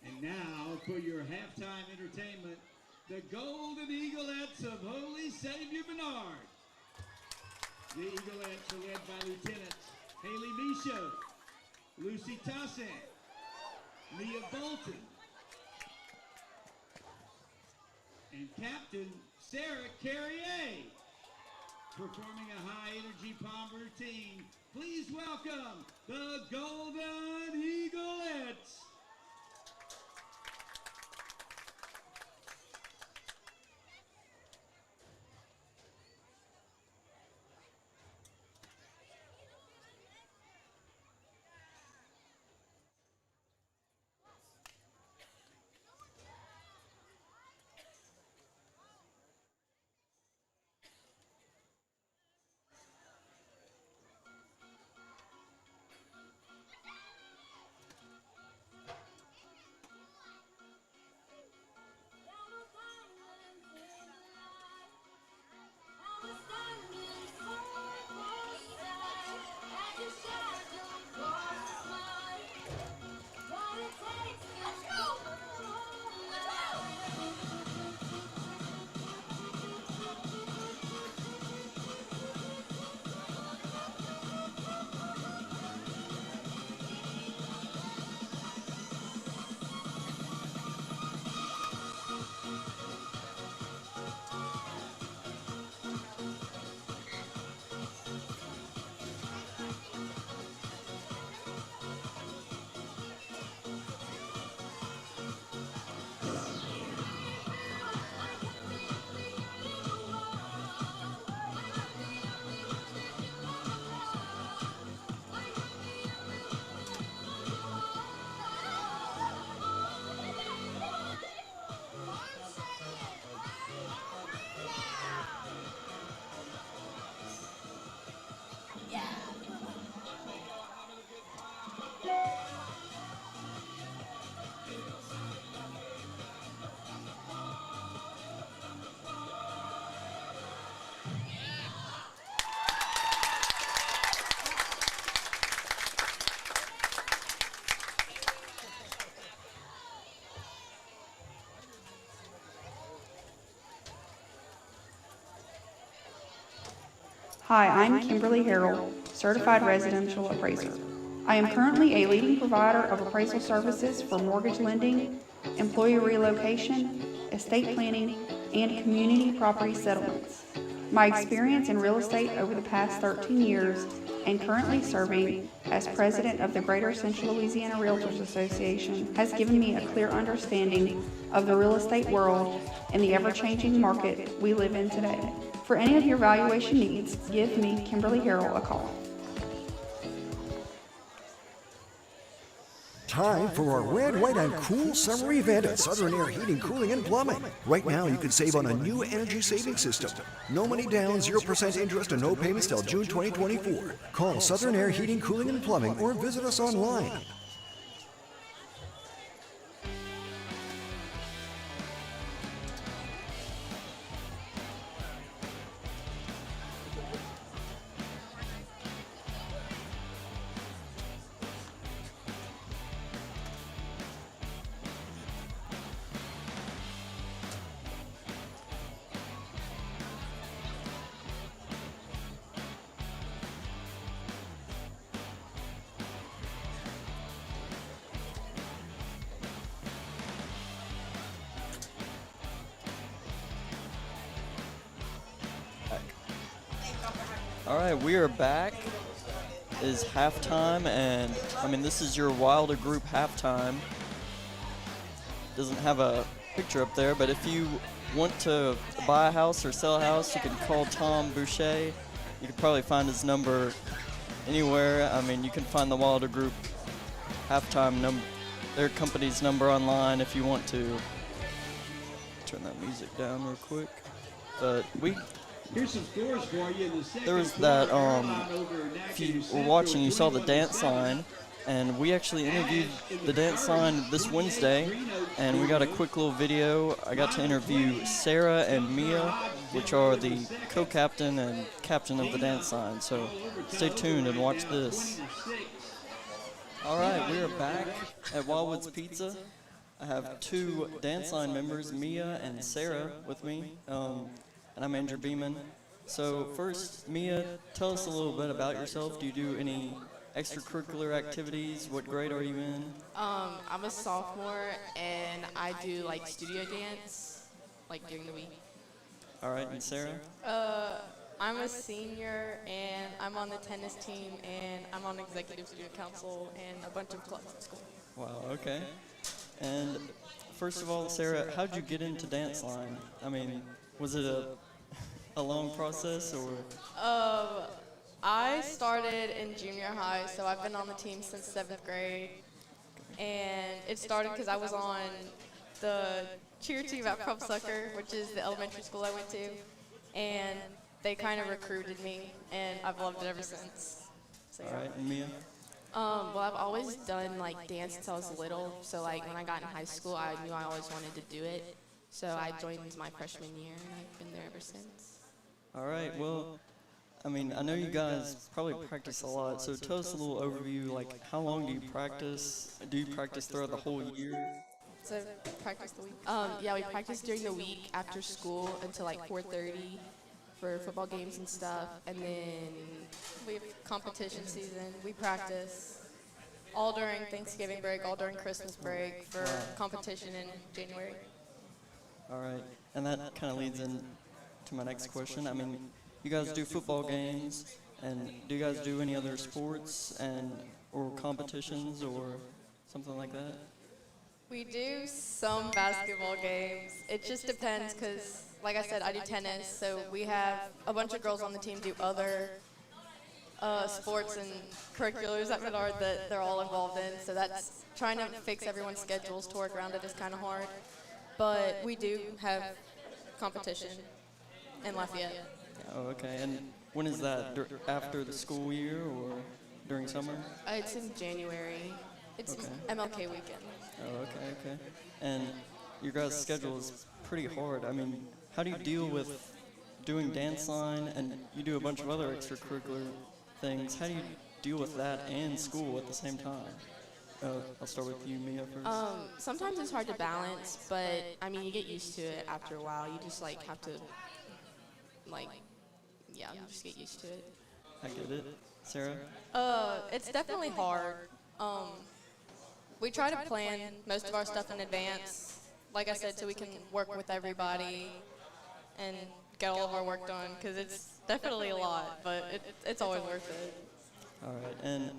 And now for your halftime entertainment, the Golden Eaglettes of Holy Savior Menard. The Eaglettes are led by Lieutenants Haley Michaud, Lucy Tassin, Leah Bolton, and Captain Sarah Carrier. Performing a high-energy pom routine, please welcome the Golden Eaglettes. Hi, I'm Kimberly Harrell, Certified Residential Appraiser. I am currently a leading provider of appraisal services for mortgage lending, employee relocation, estate planning, and community property settlements. My experience in real estate over the past 13 years and currently serving as president of the Greater Central Louisiana Realtors Association has given me a clear understanding of the real estate world and the ever-changing market we live in today. For any of your valuation needs, give me, Kimberly Harrell, a call. Time for our red, white, and cool summer event at Southern Air Heating, Cooling, and Plumbing. Right now, you can save on a new energy saving system. No money down, 0% interest, and no payments till June 2024. Call Southern Air Heating, Cooling, and Plumbing or visit us online. All right, we are back. It is halftime, and I mean, this is your Wilder Group halftime. Doesn't have a picture up there, but if you want to buy a house or sell a house, you can call Tom Boucher. You can probably find his number anywhere. I mean, you can find the Wilder Group halftime number, their company's number online if you want to. Turn that music down real quick. But here's some scores for you in the second there was that, if you were watching, you saw the dance line, and we actually interviewed the dance line this Wednesday, and we got a quick little video. I got to interview Sarah and Mia, which are the co-captain and captain of the dance line, so stay tuned and watch this. All right, we are back at Wildwood's Pizza. I have two dance line members, Mia and Sarah, with me. And I'm Andrew Beeman. So first, Mia, tell us a little bit about yourself. Do you do any extracurricular activities? What grade are you in? I'm a sophomore, and I do like studio dance, like during the week. All right, and Sarah? I'm a senior, and I'm on the tennis team, and I'm on executive student council and a bunch of clubs at school. Wow, okay. And first of all, Sarah, how'd you get into dance line? I mean, was it a long process, or? I started in junior high, so I've been on the team since 7th grade. And it started because I was on the cheer team at Crump Sucker, which is the elementary school I went to. And they kind of recruited me, and I've loved it ever since. So, all right, and Mia? Well, I've always done like dance since I was little. So like when I got in high school, I knew I always wanted to do it. So I joined my freshman year, and I've been there ever since. All right, well, I mean, I know you guys probably practice a lot, so tell us a little overview, like how long do you practice? Do you practice throughout the whole year? So practice the week? Yeah, we practice during the week after school until like 4:30 for football games and stuff, and then we have competition season. We practice all during Thanksgiving break, all during Christmas break for competition in January. All right, and that kind of leads into my next question. I mean, you guys do football games, and do you guys do any other sports or competitions or something like that? We do some basketball games. It just depends because, like I said, I do tennis, so we have a bunch of girls on the team do other sports and curriculars at Menard that they're all involved in, so that's trying to fix everyone's schedules to work around it is kind of hard. But we do have competition in Lafayette. Oh, okay. And when is that? After the school year or during summer? It's in January. It's okay. MLK weekend. Oh, okay. And your guys' schedule is pretty hard. I mean, how do you deal with doing dance line and you do a bunch of other extracurricular things? How do you deal with that and school at the same time? I'll start with you, Mia, first. Sometimes it's hard to balance, but I mean, you get used to it after a while. You just like have to, you just get used to it. I get it. Sarah? It's definitely hard. We try to plan most of our stuff in advance, like I said, so we can work with everybody and get all of our work done because it's definitely a lot, but it's always worth it. All right, and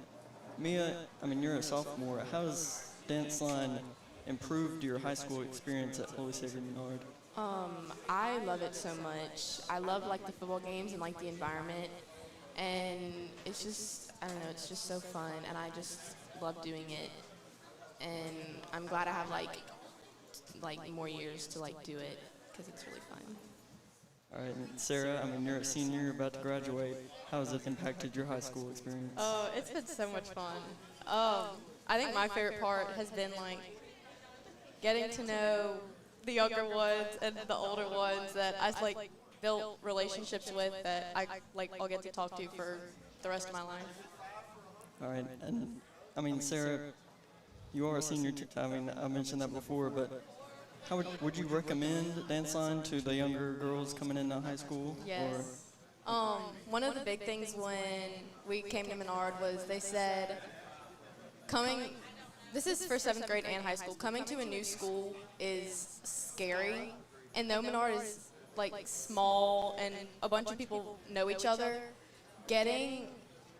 Mia, I mean, you're a sophomore. How has dance line improved your high school experience at Holy Savior Menard? I love it so much. I love like the football games and like the environment, and it's just, I don't know, it's just so fun, and I just love doing it. And I'm glad I have like more years to like do it because it's really fun. All right, and Sarah, I mean, you're a senior, about to graduate. How has it impacted your high school experience? Oh, it's been so much fun. I think my favorite part has been like getting to know the younger ones and the older ones that I like built relationships with that I'll get to talk to for the rest of my life. All right, and I mean, Sarah, you are a senior. I mean, I mentioned that before, but how would you recommend dance line to the younger girls coming into high school? Yes. One of the big things when we came to Menard was they said this is for 7th grade and high school, coming to a new school is scary. And though Menard is like small and a bunch of people know each other, getting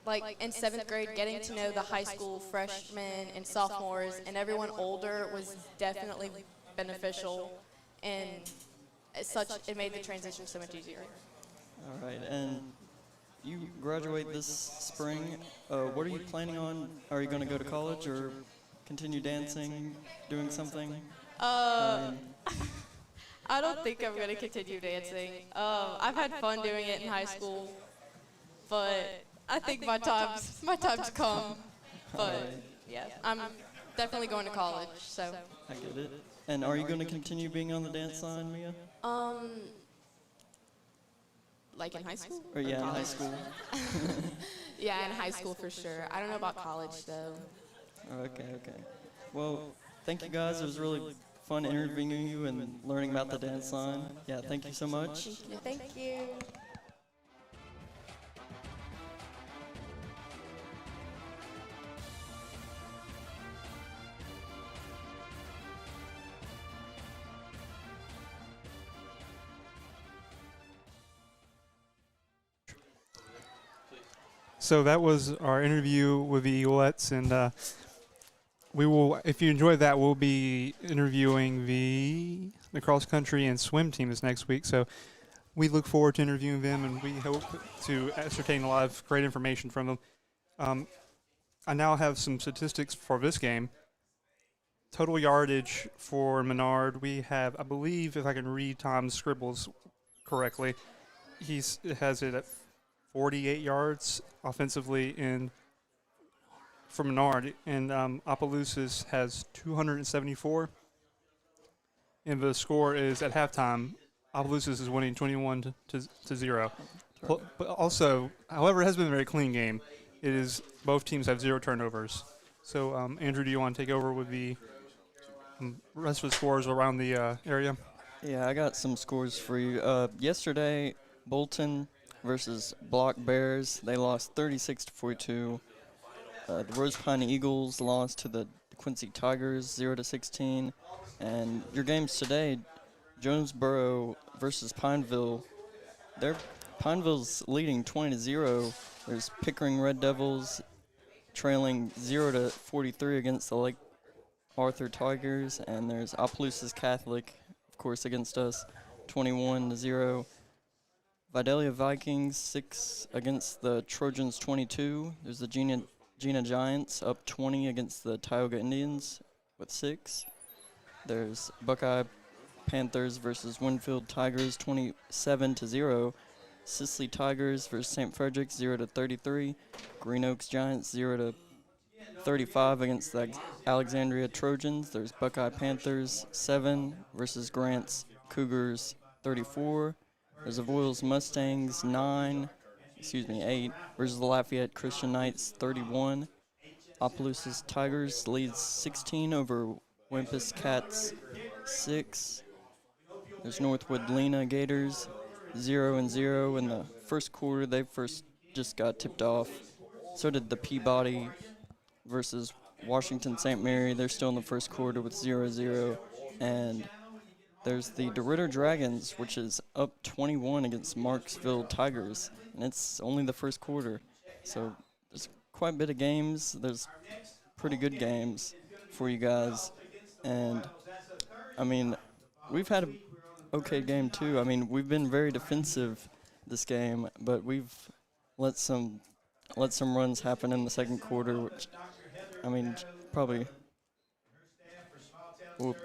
like in 7th grade, getting to know the high school freshmen and sophomores and everyone older was definitely beneficial, and it made the transition so much easier. All right, and you graduate this spring. What are you planning on? Are you going to go to college or continue dancing, doing something? I don't think I'm going to continue dancing. I've had fun doing it in high school, but I think my time's come. But yeah, I'm definitely going to college. So I get it. And are you going to continue being on the dance line, Mia? Like in high school? Or yeah, in high school. Yeah, in high school for sure. I don't know about college though. Okay. Well, thank you guys. It was really fun interviewing you and learning about the dance line. Yeah, thank you so much. Thank you. So that was our interview with the Eaglettes, and we will, if you enjoyed that, we'll be interviewing the cross country and swim team this next week. So we look forward to interviewing them, and we hope to ascertain a lot of great information from them. I now have some statistics for this game. Total yardage for Menard, we have, I believe, if I can read Tom's scribbles correctly, he has it at 48 yards offensively for Menard, and Opelousas has 274. And the score is at halftime, Opelousas is winning 21-0. But also, however, it has been a very clean game. It is both teams have 0 turnovers. So, Andrew, do you want to take over with the rest of the scores around the area? Yeah, I got some scores for you. Yesterday, Bolton versus Block Bears, they lost 36-42. The Rose Pine Eagles lost to the Quincy Tigers 0-16. And your games today, Jonesboro versus Pineville. Pineville's leading 20-0. There's Pickering Red Devils trailing 0-43 against the Lake Arthur Tigers, and there's Opelousas Catholic, of course, against us, 21-0. Vidalia Vikings 6 against the Trojans 22. There's the Gina Giants up 20 against the Tioga Indians with 6. There's Buckeye Panthers versus Winfield Tigers 27-0. Sisley Tigers versus St. Frederick's 0-33. Green Oaks Giants 0-35 against the Alexandria Trojans. There's Buckeye Panthers 7 versus Grant's Cougars 34. There's the Avoyelles Mustangs 8 versus the Lafayette Christian Knights 31. Opelousas Tigers leads 16 over Wempus Cats 6. There's Northwood Lena Gators 0-0 in the first quarter. They just got tipped off. So did the Peabody versus Washington St. Mary. They're still in the first quarter with 0-0. And there's the DeRidder Dragons, which is up 21 against Marksville Tigers, and it's only the first quarter. So there's quite a bit of games. There's pretty good games for you guys. And, I mean, we've had an okay game, too. I mean, we've been very defensive this game, but we've let some runs happen in the second quarter, which, I mean, we'll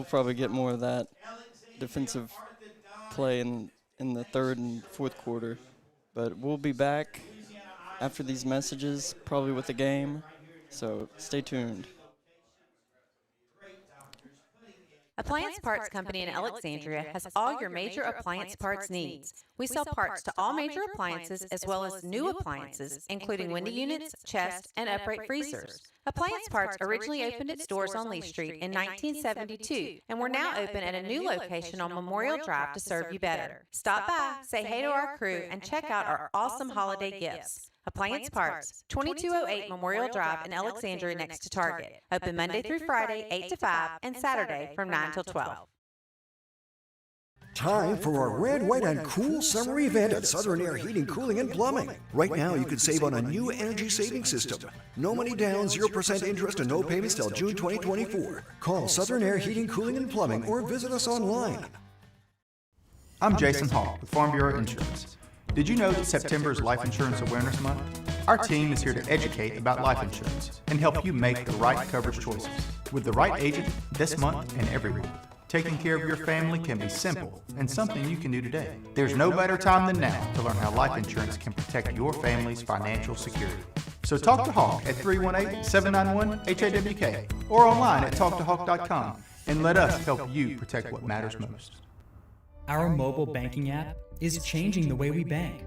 probably get more of that defensive play in the third and fourth quarter. But we'll be back after these messages, probably with the game. So stay tuned. Appliance Parts Company in Alexandria has all your major appliance parts needs. We sell parts to all major appliances as well as new appliances, including window units, chest, and upright freezers. Appliance Parts originally opened its doors on Lee Street in 1972, and we're now open at a new location on Memorial Drive to serve you better. Stop by, say hey to our crew, and check out our awesome holiday gifts. Appliance Parts, 2208 Memorial Drive in Alexandria next to Target. Open Monday through Friday, 8 to 5, and Saturday from 9 till 12. Time for our red, white, and cool summer event at Southern Air Heating, Cooling, and Plumbing. Right now, you can save on a new energy saving system. No money down, 0% interest, and no payments till June 2024. Call Southern Air Heating, Cooling, and Plumbing or visit us online. I'm Jason Hall with Farm Bureau Insurance. Did you know that September is Life Insurance Awareness Month? Our team is here to educate about life insurance and help you make the right coverage choices with the right agent this month and every week. Taking care of your family can be simple and something you can do today. There's no better time than now to learn how life insurance can protect your family's financial security. So talk to Hawk at 318-791-HAWK or online at talktohawk.com and let us help you protect what matters most. Our mobile banking app is changing the way we bank.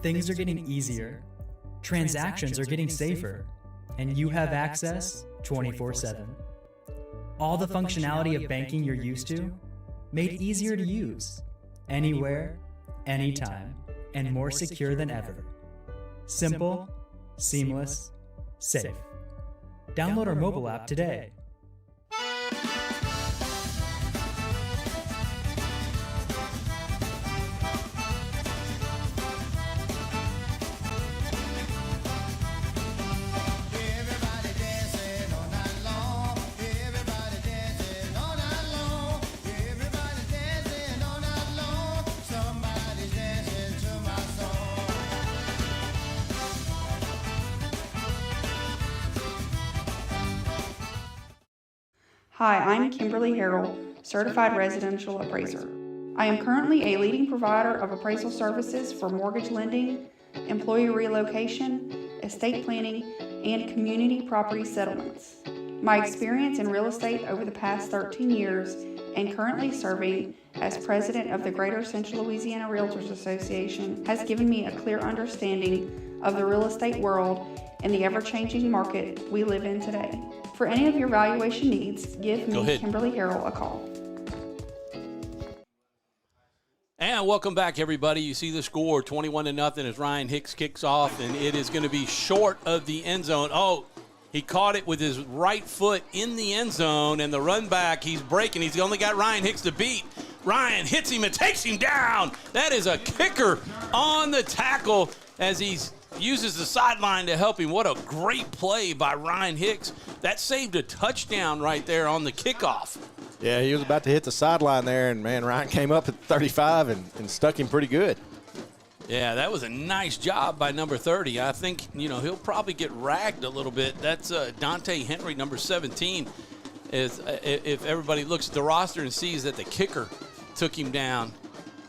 Things are getting easier, transactions are getting safer, and you have access 24/7. All the functionality of banking you're used to, made easier to use, anywhere, anytime, and more secure than ever. Simple, seamless, safe. Download our mobile app today. Hi, I'm Kimberly Harrell, Certified Residential Appraiser. I am currently a leading provider of appraisal services for mortgage lending, employee relocation, estate planning, and community property settlements. My experience in real estate over the past 13 years and currently serving as president of the Greater Central Louisiana Realtors Association has given me a clear understanding of the real estate world and the ever-changing market we live in today. For any of your valuation needs, give me, Kimberly Harrell, a call. And welcome back, everybody. You see the score, 21-0 as Ryan Hicks kicks off, and it is going to be short of the end zone. Oh, he caught it with his right foot in the end zone, and the run back, he's breaking. He's only got Ryan Hicks to beat. Ryan hits him and takes him down. That is a kicker on the tackle as he uses the sideline to help him. What a great play by Ryan Hicks. That saved a touchdown right there on the kickoff. Yeah, he was about to hit the sideline there, and, man, Ryan came up at 35 and stuck him pretty good. Yeah, that was a nice job by number 30. I think, he'll probably get ragged a little bit. That's Dante Henry, number 17. If everybody looks at the roster and sees that the kicker took him down.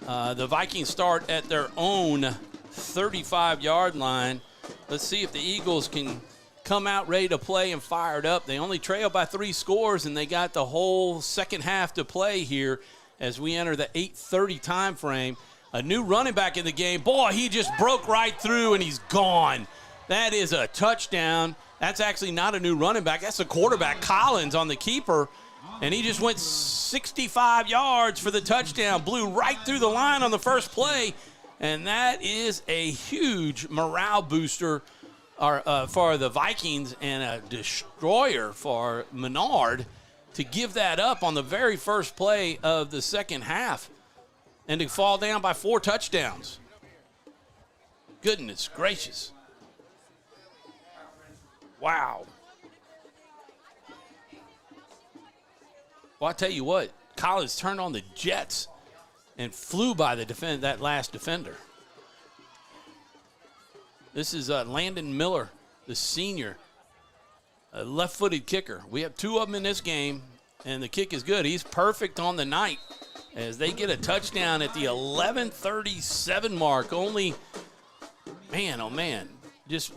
The Vikings start at their own 35-yard line. Let's see if the Eagles can come out ready to play and fired up. They only trail by 3 scores, and they got the whole second half to play here as we enter the 8:30 time frame. A new running back in the game. Boy, he just broke right through, and he's gone. That is a touchdown. That's actually not a new running back. That's the quarterback, Collins, on the keeper. And he just went 65 yards for the touchdown. Blew right through the line on the first play. And that is a huge morale booster for the Vikings and a destroyer for Menard. to give that up on the very first play of the second half and to fall down by 4 touchdowns. Goodness gracious. Wow. Well, I tell you what, Collins turned on the jets and flew by that last defender. This is Landon Miller, the senior, a left-footed kicker. We have 2 of them in this game, and the kick is good. He's perfect on the night as they get a touchdown at the 11:37 mark. Only, man, oh man, just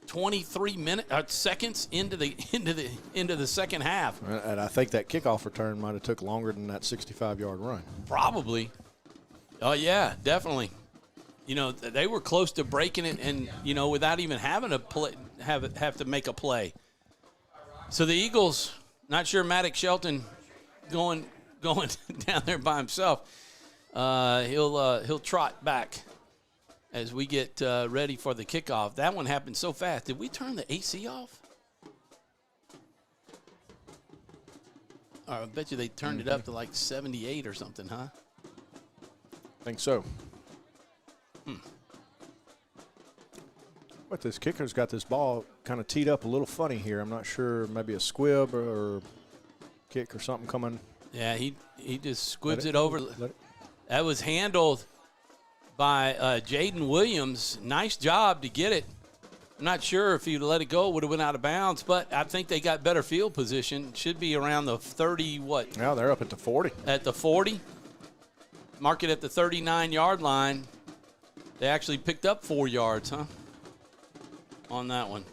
23 seconds into the second half. And I think that kickoff return might have took longer than that 65-yard run. Probably. Oh yeah, definitely. You know, they were close to breaking it, and you know, without even having to have to make a play. So the Eagles, not sure Maddox Shelton going down there by himself. He'll trot back as we get ready for the kickoff. That one happened so fast. Did we turn the AC off? I bet you they turned it up to like 78 or something, huh? I think so. But this kicker's got this ball kind of teed up a little funny here. I'm not sure, maybe a squib or kick or something coming. Yeah, he just squibs it over. That was handled by Jaden Williams. Nice job to get it. I'm not sure if he'd let it go, it would have went out of bounds, but I think they got better field position. Should be around the 30, what? Now they're up at the 40. At the 40. Mark it at the 39-yard line. They actually picked up 4 yards, huh, on that one.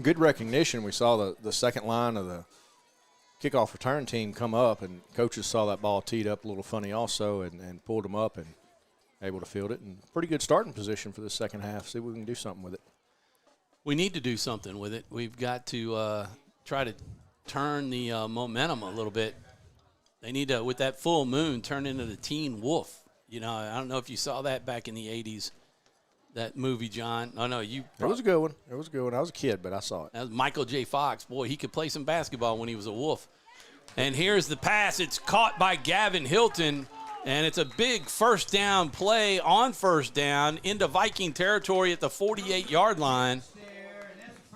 Good recognition. We saw the second line of the kickoff return team come up, and coaches saw that ball teed up a little funny also and pulled them up and able to field it. And pretty good starting position for the second half. See if we can do something with it. We need to do something with it. We've got to try to turn the momentum a little bit. They need to, with that full moon, turn into the Teen Wolf. You know, I don't know if you saw that back in the 80s, that movie, John. Oh, no, you. It was a good one. It was a good one. I was a kid, but I saw it. That was Michael J. Fox. Boy, he could play some basketball when he was a wolf. And here's the pass. It's caught by Gavin Hilton, and it's a big first down play on first down into Viking territory at the 48-yard line.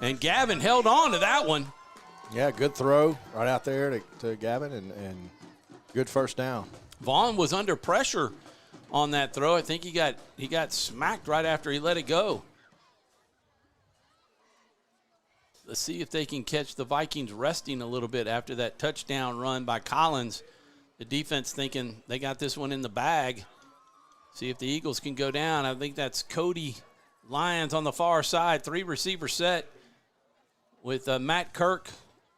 And Gavin held on to that one. Yeah, good throw right out there to Gavin, and good first down. Vaughn was under pressure on that throw. I think he got smacked right after he let it go. Let's see if they can catch the Vikings resting a little bit after that touchdown run by Collins. The defense thinking they got this one in the bag. See if the Eagles can go down. I think that's Cody Lyons on the far side. 3-receiver set with Matt Kirk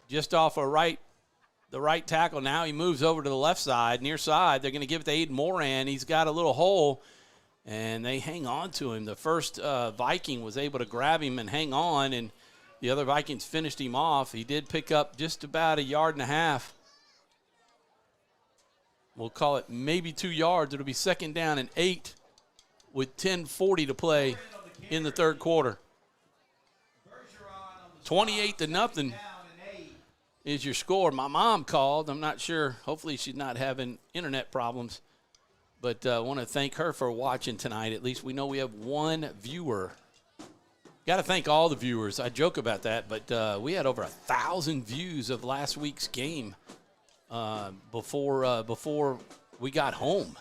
just off the right tackle. Now he moves over to the left side, near side. They're going to give it to Aiden Moran. He's got a little hole, and they hang on to him. The first Viking was able to grab him and hang on, and the other Vikings finished him off. He did pick up just about 1.5 yards. We'll call it maybe 2 yards. It'll be 2nd down and 8 with 10:40 to play in the third quarter. 28-0 is your score. My mom called. I'm not sure. Hopefully she's not having internet problems. But I want to thank her for watching tonight. At least we know we have one viewer. Got to thank all the viewers. I joke about that, but we had over 1,000 views of last week's game before we got home.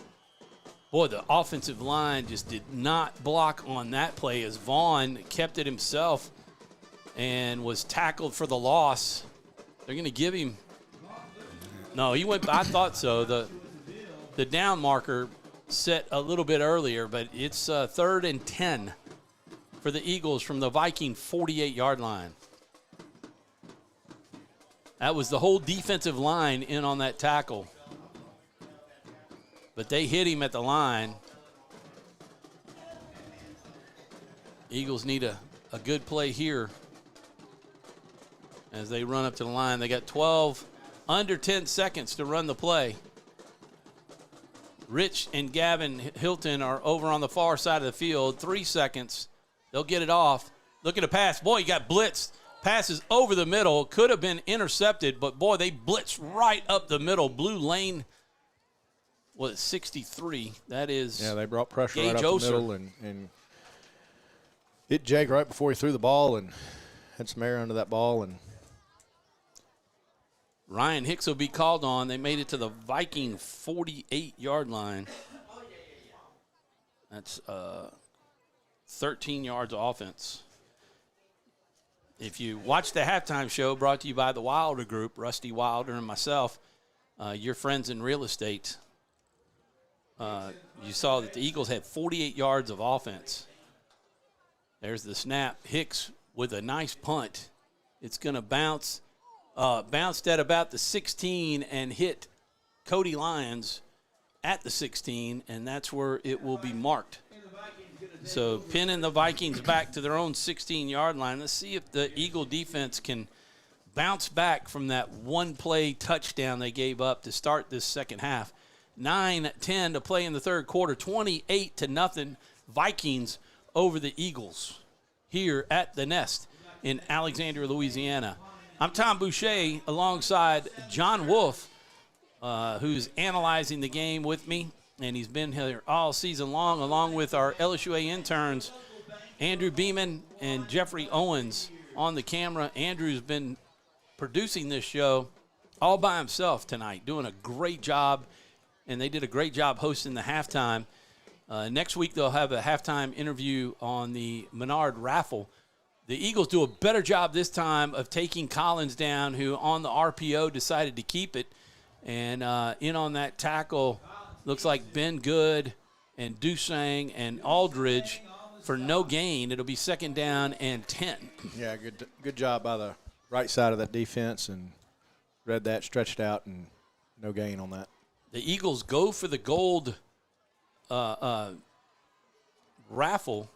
Boy, the offensive line just did not block on that play as Vaughn kept it himself and was tackled for the loss. They're going to give him – no, he went – I thought so. The down marker set a little bit earlier, but it's 3rd and 10 for the Eagles from the Viking 48-yard line. That was the whole defensive line in on that tackle. But they hit him at the line. Eagles need a good play here as they run up to the line. They got under 10 seconds to run the play. Rich and Gavin Hilton are over on the far side of the field. 3 seconds. They'll get it off. Look at the pass. Boy, he got blitzed Passes over the middle. Could have been intercepted, but, boy, they blitzed right up the middle. Blue lane was 63. That is Yeah, they brought pressure Gage right up Oser. the middle and hit Jake right before he threw the ball and had some air under that ball. And Ryan Hicks will be called on. They made it to the Viking 48-yard line. That's 13 yards of offense. If you watch the halftime show brought to you by the Wilder Group, Rusty Wilder and myself, your friends in real estate, you saw that the Eagles had 48 yards of offense. There's the snap. Hicks with a nice punt. It's going to bounce. Bounced at about the 16 and hit Cody Lyons at the 16, and that's where it will be marked. So pinning the Vikings back to their own 16-yard line. Let's see if the Eagle defense can bounce back from that one-play touchdown they gave up to start this second half. 9-10 to play in the third quarter, 28-0 Vikings over the Eagles here at the Nest in Alexandria, Louisiana. I'm Tom Boucher alongside John Wolf, who's analyzing the game with me, and he's been here all season long, along with our LSUA interns, Andrew Beeman and Jeffrey Owens on the camera. Andrew's been producing this show all by himself tonight, doing a great job, and they did a great job hosting the halftime. Next week they'll have a halftime interview on the Menard raffle. The Eagles do a better job this time of taking Collins down, who on the RPO decided to keep it. And in on that tackle looks like Ben Good and Dusang and Aldridge for no gain. It'll be second down and 10. Yeah, good job by the right side of that defense, and read that, stretched out, and no gain on that. The Eagles go for the gold raffle.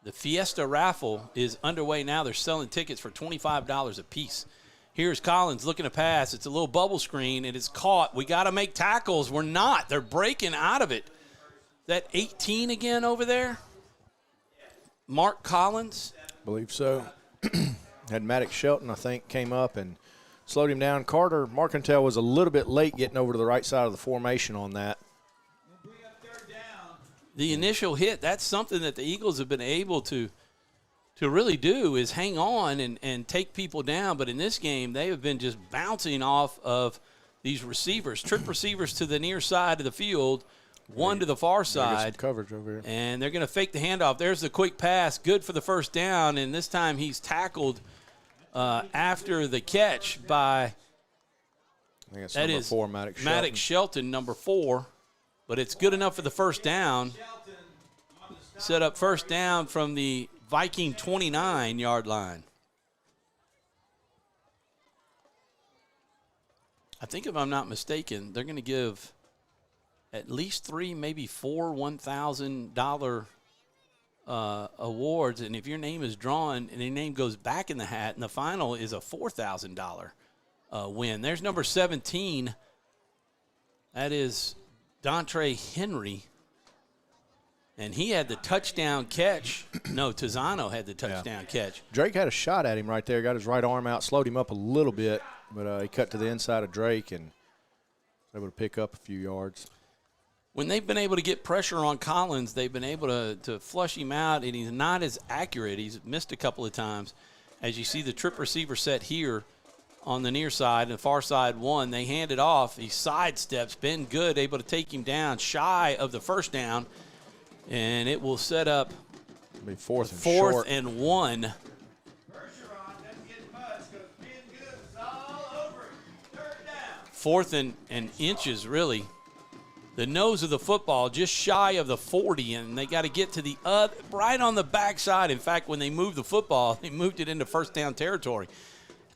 The Fiesta raffle is underway now. They're selling tickets for $25 a piece. Here's Collins looking to pass. It's a little bubble screen. It is caught. We got to make tackles. We're not. They're breaking out of it. That 18 again over there? Mark Collins? I believe so. Had Maddox Shelton, I think, came up and slowed him down. Carter Marcantel was a little bit late getting over to the right side of the formation on that. The initial hit, that's something that the Eagles have been able to really do, is hang on and take people down. But in this game, they have been just bouncing off of these receivers, trip receivers to the near side of the field, one to the far side. Some coverage over here. And they're going to fake the handoff. There's the quick pass, good for the first down, and this time he's tackled after the catch by, I think it's number 4, Maddox Shelton. Maddox Shelton, number 4. But it's good enough for the first down. Set up first down from the Viking 29-yard line. I think if I'm not mistaken, they're going to give at least 3, maybe 4 $1,000 awards. And if your name is drawn and your name goes back in the hat, and the final is a $4,000 win. There's number 17. That is Dontre Henry, and he had the touchdown catch. No, Tizano had the touchdown catch. Drake had a shot at him right there, got his right arm out, slowed him up a little bit, but he cut to the inside of Drake and was able to pick up a few yards. When they've been able to get pressure on Collins, they've been able to flush him out, and he's not as accurate. He's missed a couple of times. As you see the trip receiver set here on the near side, and the far side one, they hand it off. He sidesteps. Ben Good able to take him down shy of the first down, and it will set up fourth and 1. Fourth and inches, really. The nose of the football just shy of the 40, and they got to get to the right on the backside. In fact, when they moved the football, they moved it into first down territory.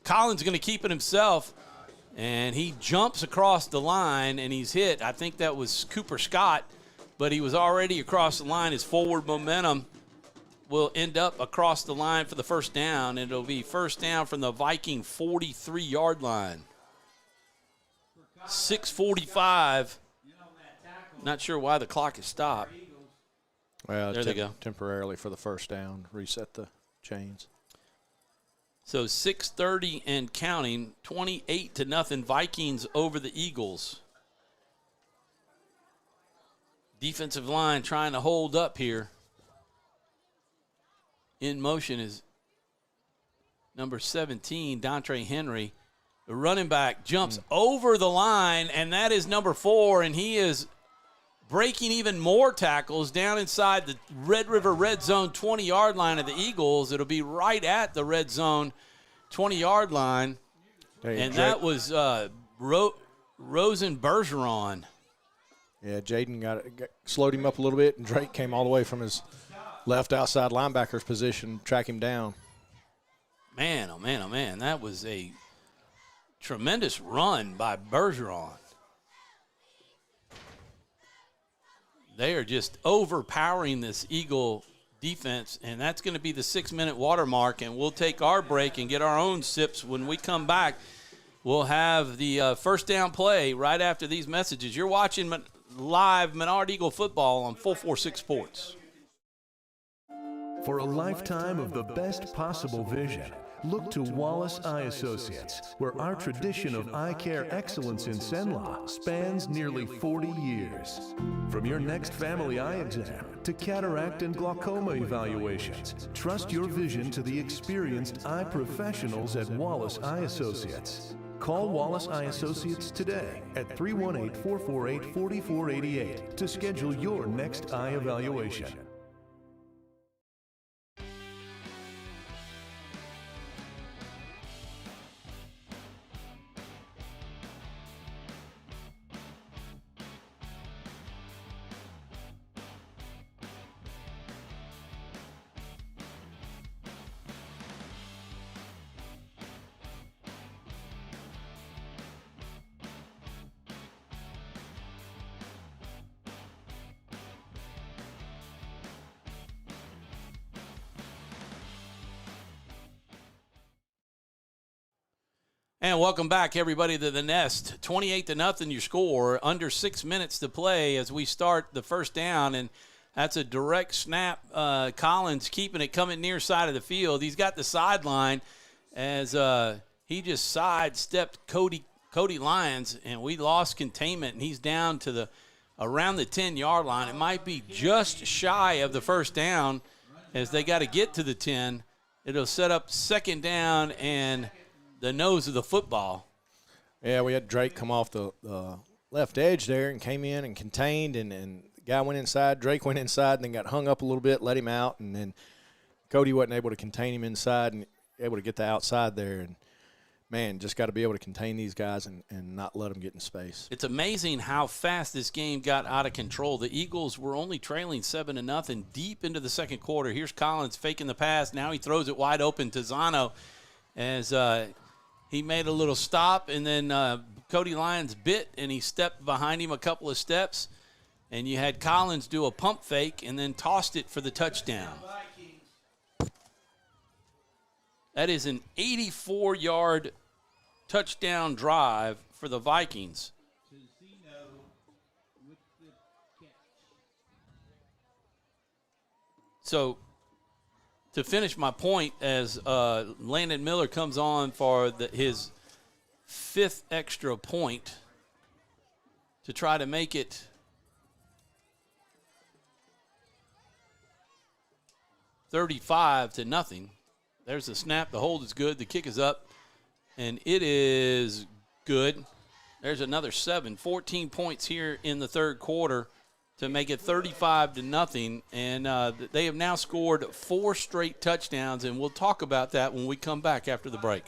Collins going to keep it himself, and he jumps across the line, and he's hit. I think that was Cooper Scott, but he was already across the line. His forward momentum will end up across the line for the first down, and it'll be first down from the Viking 43-yard line. 6:45. Not sure why the clock is stopped. Well, there they go. Temporarily for the first down, reset the chains. So 6:30 and counting, 28-0 Vikings over the Eagles. Defensive line trying to hold up here. In motion is number 17, Dontre Henry. The running back jumps over the line, and that is number 4, and he is breaking even more tackles down inside the Red River red zone 20-yard line of the Eagles. It'll be right at the red zone 20-yard line, and that was Rosen Bergeron. Yeah, Jaden slowed him up a little bit, and Drake came all the way from his left outside linebacker's position, track him down. Man, oh man, oh man, that was a tremendous run by Bergeron. They are just overpowering this Eagle defense, and that's going to be the 6-minute watermark, and we'll take our break and get our own sips. When we come back, we'll have the first down play right after these messages. You're watching live Menard Eagle football on 446 Sports. For a lifetime of the best possible vision, look to Wallace Eye Associates, where our tradition of eye care excellence in Cenla spans nearly 40 years. From your next family eye exam to cataract and glaucoma evaluations, trust your vision to the experienced eye professionals at Wallace Eye Associates. Call Wallace Eye Associates today at 318-448-4488 to schedule your next eye evaluation. And welcome back, everybody, to the Nest. 28-0 your score. Under 6 minutes to play as we start the first down. And that's a direct snap. Collins keeping it coming near side of the field. He's got the sideline as he just sidestepped Cody Lyons, and we lost containment. And he's down to around the 10-yard line. It might be just shy of the first down as they got to get to the 10. It'll set up second down and the nose of the football. Yeah, we had Drake come off the left edge there and came in and contained, and the guy went inside. Drake went inside and then got hung up a little bit, let him out, and then Cody wasn't able to contain him inside and able to get the outside there. And, man, just got to be able to contain these guys and not let them get in space. It's amazing how fast this game got out of control. The Eagles were only trailing 7-0 deep into the second quarter. Here's Collins faking the pass. Now he throws it wide open to Zano as he made a little stop, and then Cody Lyons bit, and he stepped behind him a couple of steps, and you had Collins do a pump fake and then tossed it for the touchdown. That is an 84-yard touchdown drive for the Vikings. So, to finish my point, as Landon Miller comes on for his 5th extra point to try to make it 35-0. There's the snap. The hold is good. The kick is up, and it is good. There's another 14 points here in the third quarter to make it 35-0, and they have now scored 4 straight touchdowns, and we'll talk about that when we come back after the break.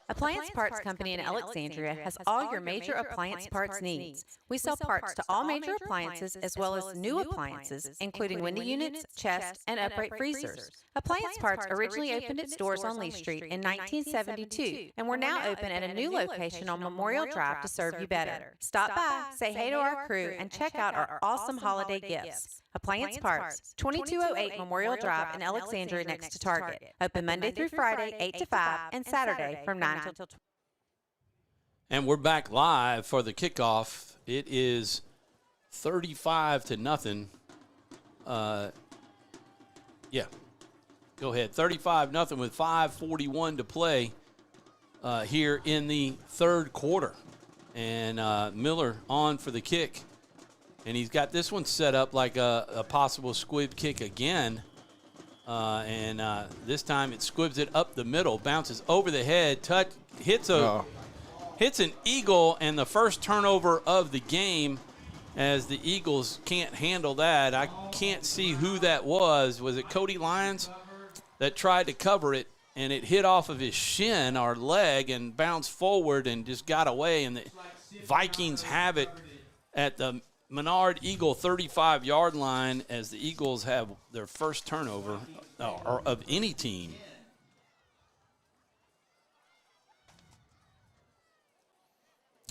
Appliance Parts Company in Alexandria has all your major appliance parts needs. We sell parts to all major appliances as well as new appliances, including window units, chest, and upright freezers. Appliance Parts originally opened its doors on Lee Street in 1972, and we're now open at a new location on Memorial Drive to serve you better. Stop by, say hey to our crew, and check out our awesome holiday gifts. Appliance Parts, 2208 Memorial Drive in Alexandria next to Target. Open Monday through Friday, 8 to 5, and Saturday from 9 till 12. And we're back live for the kickoff. It is 35-0. go ahead. 35-0 with 5:41 to play here in the third quarter. And Miller on for the kick. And he's got this one set up like a possible squib kick again. This time it squibs it up the middle, bounces over the head, hits an Eagle, and the first turnover of the game as the Eagles can't handle that. I can't see who that was. Was it Cody Lyons that tried to cover it, and it hit off of his shin or leg and bounced forward and just got away, and the Vikings have it at the Menard Eagle 35-yard line as the Eagles have their first turnover of any team.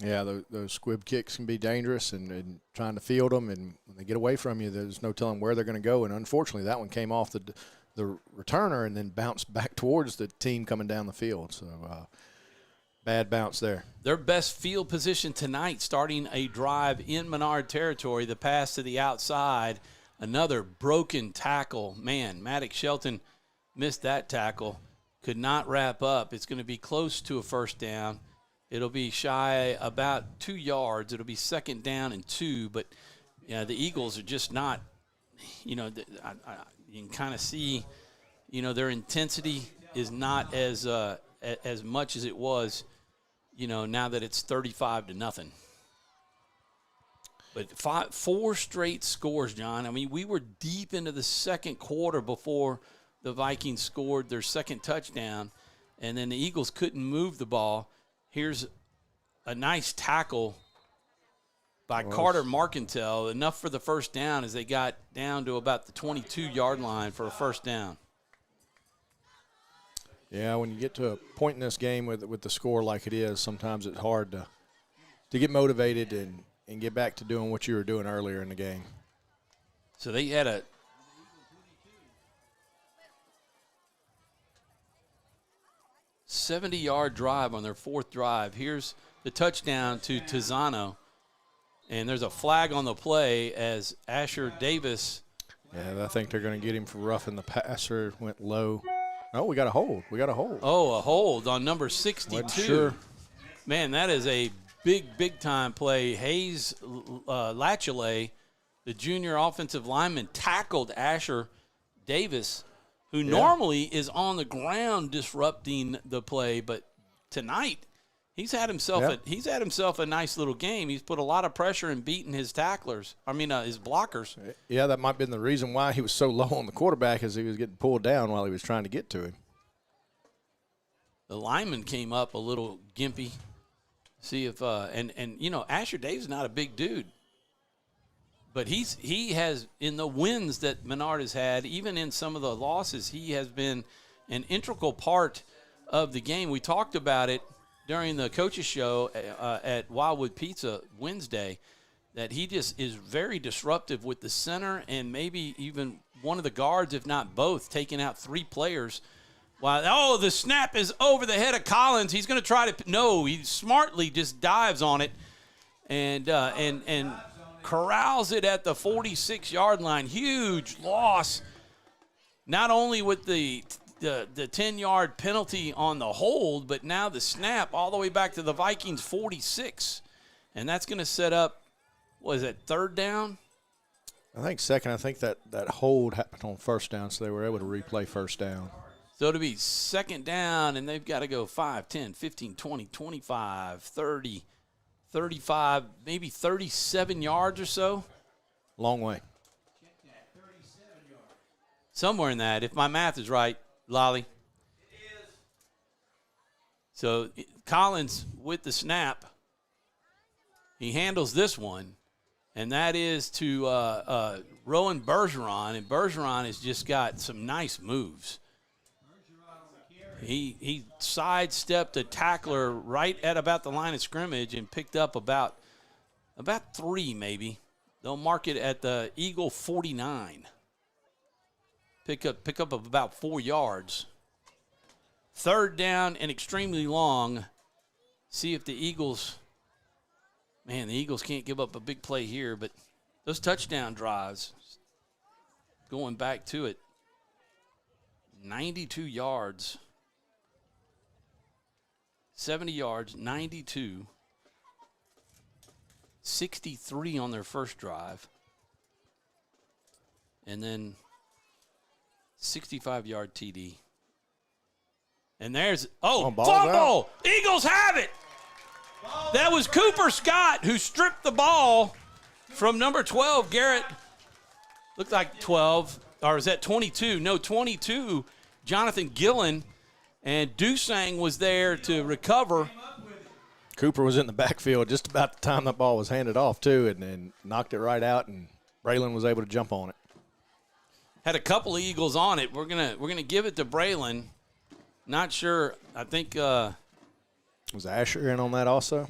Yeah, those squib kicks can be dangerous, and trying to field them, and when they get away from you, there's no telling where they're going to go. And unfortunately, that one came off the returner and then bounced back towards the team coming down the field. So bad bounce there. Their best field position tonight, starting a drive in Menard territory, the pass to the outside, another broken tackle. Man, Maddox Shelton missed that tackle, could not wrap up. It's going to be close to a first down. It'll be shy about 2 yards. It'll be 2nd down and 2, but the Eagles are just not, you can kind of see, their intensity is not as much as it was, now that it's 35-0. But 4 straight scores, John. I mean, we were deep into the second quarter before the Vikings scored their second touchdown, and then the Eagles couldn't move the ball. Here's a nice tackle by Carter Marcantel, enough for the first down as they got down to about the 22-yard line for a first down. Yeah, when you get to a point in this game with the score like it is, sometimes it's hard to get motivated and get back to doing what you were doing earlier in the game. So they had a '70-yard drive on their 4th drive. Here's the touchdown to Tizzano. And there's a flag on the play as Asher Davis. Yeah, I think they're going to get him for roughing the passer. Went low. Oh, we got a hold. Oh, a hold on number 62. Sure. Man, that is a big-time play. Hayes Lachele, the junior offensive lineman, tackled Asher Davis, who normally is on the ground disrupting the play, but tonight he's had himself a nice little game. He's put a lot of pressure and beaten his tacklers. His blockers. Yeah, that might have been the reason why he was so low on the quarterback, as he was getting pulled down while he was trying to get to him. The lineman came up a little gimpy. See if Asher Davis is not a big dude. But he has, in the wins that Menard has had, even in some of the losses, he has been an integral part of the game. We talked about it during the coaches show at Wildwood Pizza Wednesday, that he just is very disruptive with the center and maybe even one of the guards, if not both, taking out 3 players. The snap is over the head of Collins. He's going to try to – no, he smartly just dives on it and corrals it at the 46-yard line. Huge loss, not only with the 10-yard penalty on the hold, but now the snap all the way back to the Vikings 46. And that's going to set up, was it 3rd down? I think 2nd. I think that hold happened on 1st down, so they were able to replay 1st down. So it'll be 2nd down, and they've got to go 5, 10, 15, 20, 25, 30, 35, maybe 37 yards or so. Long way. Somewhere in that, if my math is right, Lolly. It is. So Collins with the snap. He handles this one, and that is to Rowan Bergeron, and Bergeron has just got some nice moves. He sidestepped a tackler right at about the line of scrimmage and picked up about 3 maybe. They'll mark it at the Eagle 49. Pick up of about 4 yards. 3rd down and extremely long. See if the Eagles can't give up a big play here, but those touchdown drives, going back to it, 92 yards. 70 yards, 92. 63 on their first drive. And then 65-yard TD. And there's, fumble! Eagles have it! That was Cooper Scott who stripped the ball from number 12, Garrett. Looked like 12, or is that 22? No, 22, Jonathan Gillen. And Dusang was there to recover. Cooper was in the backfield just about the time that ball was handed off, too, and then knocked it right out, and Braylon was able to jump on it. Had a couple of Eagles on it. We're gonna give it to Braylon. Not sure. I think was Asher in on that also?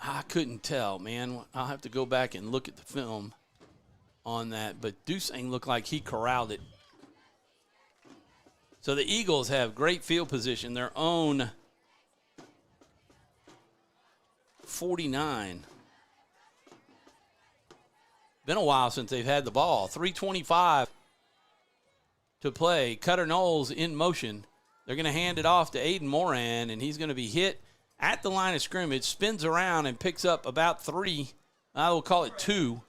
I couldn't tell, man. I'll have to go back and look at the film on that. But Dusang looked like he corralled it. So the Eagles have great field position, their own 49. Been a while since they've had the ball. 3:25 to play. Cutter Knowles in motion. They're going to hand it off to Aiden Moran, and he's going to be hit at the line of scrimmage, spins around and picks up about 3. I will call it 2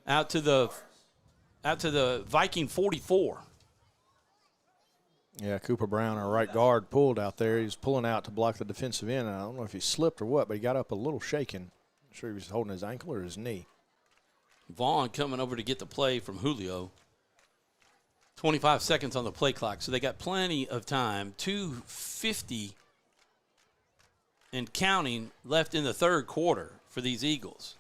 out to the Viking 44. Yeah, Cooper Brown, our right guard, pulled out there. He was pulling out to block the defensive end. I don't know if he slipped or what, but he got up a little shaken. I'm sure he was holding his ankle or his knee. Vaughn coming over to get the play from Julio. 25 seconds on the play clock, so they got plenty of time. 2:50 and counting left in the third quarter for these Eagles.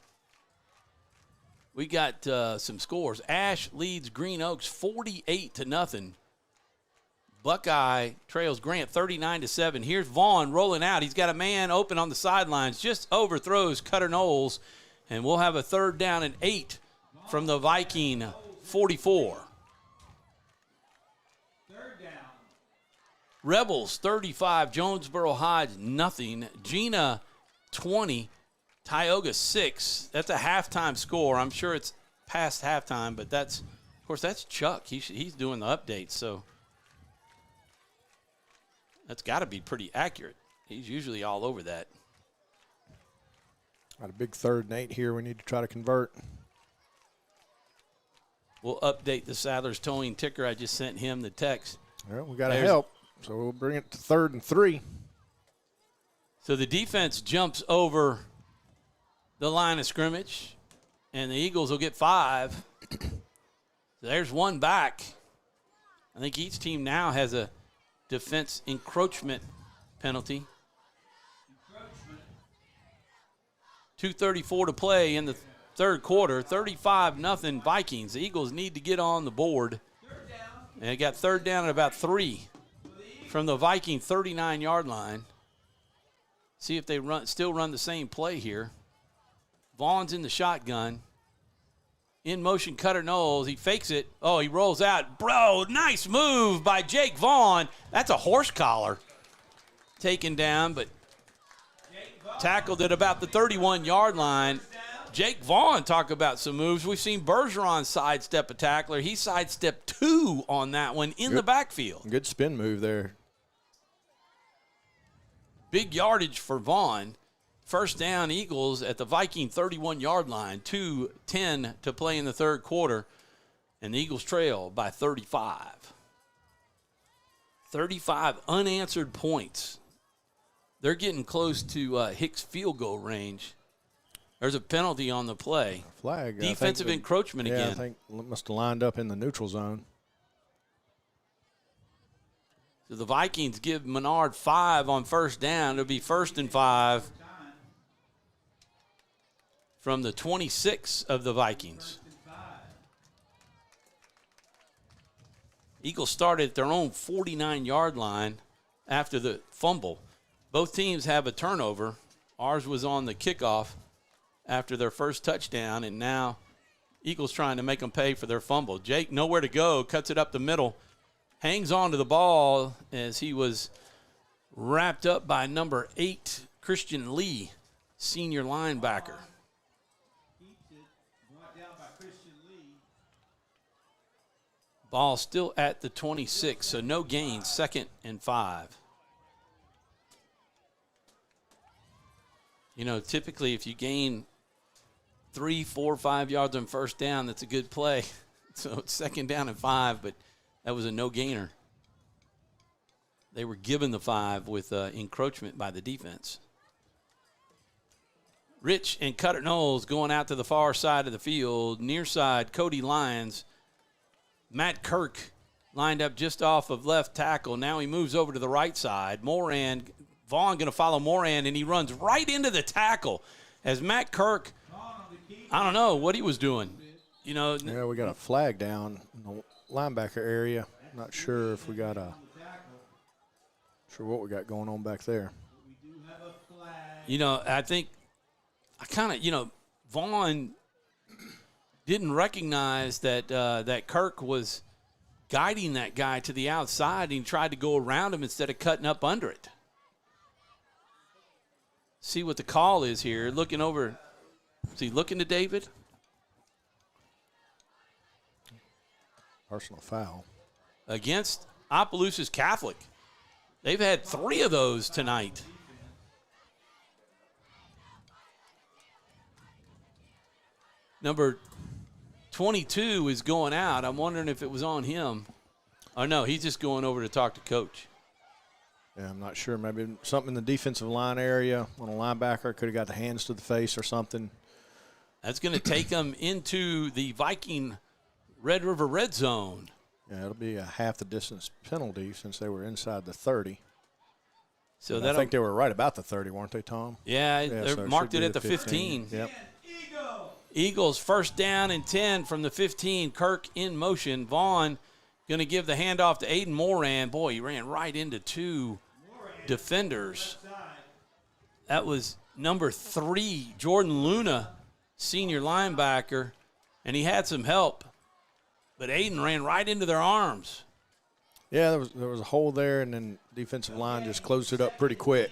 We got some scores. Ash leads Green Oaks 48-0. Buckeye trails Grant 39-7. Here's Vaughn rolling out. He's got a man open on the sidelines, just overthrows Cutter Knowles, and we'll have a 3rd down and 8 from the Viking 44. Rebels 35, Jonesboro Hodge nothing. Gina 20, Tioga 6. That's a halftime score. I'm sure it's past halftime, but that's Chuck. He's doing the updates, so that's got to be pretty accurate. He's usually all over that. Got a big 3rd and 8 here. We need to try to convert. We'll update the Sadler's towing ticker. I just sent him the text. Well, we got to help. So we'll bring it to 3rd and 3. So the defense jumps over the line of scrimmage, and the Eagles will get 5. So there's one back. I think each team now has a defense encroachment penalty. 2:34 to play in the third quarter. 35-0 Vikings. The Eagles need to get on the board. And they got 3rd down at about 3 from the Viking 39-yard line. See if they still run the same play here. Vaughn's in the shotgun. In motion, Cutter Knowles. He fakes it. Oh, he rolls out. Bro, nice move by Jake Vaughn. That's a horse collar taken down, but tackled at about the 31-yard line. Jake Vaughn, talk about some moves. We've seen Bergeron sidestep a tackler. He sidestepped 2 on that one in the backfield. Good spin move there. Big yardage for Vaughn. 1st down, Eagles at the Viking 31-yard line. 2:10 to play in the third quarter. And the Eagles trail by 35. 35 unanswered points. They're getting close to Hicks' field goal range. There's a penalty on the play. Flag. Defensive encroachment again. I think must have lined up in the neutral zone. So the Vikings give Menard 5 on 1st down. It'll be 1st and 5 from the 26 of the Vikings. Eagles started at their own 49-yard line after the fumble. Both teams have a turnover. Ours was on the kickoff after their first touchdown, and now Eagles trying to make them pay for their fumble. Jake, nowhere to go, cuts it up the middle, hangs on to the ball as he was wrapped up by number 8, Christian Lee, senior linebacker. Ball still at the 26, so no gain, 2nd and 5. You know, typically if you gain 3, 4, 5 yards on first down, that's a good play. So it's 2nd down and 5, but that was a no-gainer. They were given the 5 with encroachment by the defense. Rich and Cutter Knowles going out to the far side of the field. Near side, Cody Lyons. Matt Kirk lined up just off of left tackle. Now he moves over to the right side. Vaughn going to follow Moran, and he runs right into the tackle. As Matt Kirk, I don't know what he was doing. You know, yeah, we got a flag down in the linebacker area. Not sure if we got sure what we got going on back there. You know, I think Vaughn didn't recognize that that Kirk was guiding that guy to the outside, and he tried to go around him instead of cutting up under it. See what the call is here. Looking over. Is he looking to David? Personal foul. Against Opelousas Catholic. They've had 3 of those tonight. Number 22 is going out. I'm wondering if it was on him. Oh, no, he's just going over to talk to Coach. Yeah, I'm not sure. Maybe something in the defensive line area on a linebacker. Could have got the hands to the face or something. That's going to take them into the Viking Red River red zone. Yeah, it'll be a half the distance penalty since they were inside the 30. So I think they were right about the 30, weren't they, Tom? Yeah, they marked it at the 15. Yep. Eagles 1st down and 10 from the 15. Kirk in motion. Vaughn going to give the handoff to Aiden Moran. Boy, he ran right into 2 defenders. That was number 3, Jordan Luna, senior linebacker, and he had some help. But Aiden ran right into their arms. Yeah, there was a hole there, and then defensive line just closed it up pretty quick.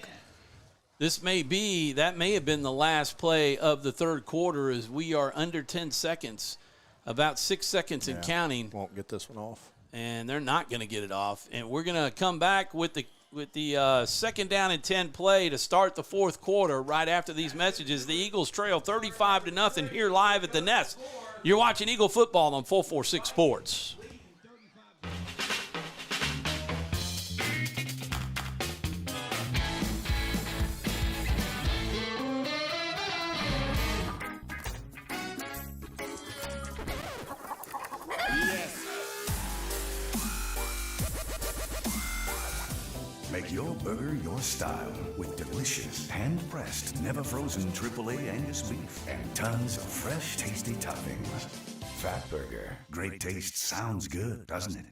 That may have been the last play of the third quarter as we are under 10 seconds, about 6 seconds and counting. Won't get this one off. And they're not going to get it off. And we're going to come back with the 2nd down and 10 play to start the fourth quarter right after these messages. The Eagles trail 35-0 here live at the Nest. You're watching Eagle football on 446 Sports. Make your burger your style with delicious, hand-pressed, never-frozen AAA Angus beef and tons of fresh, tasty toppings. Fat Burger. Great taste sounds good, doesn't it?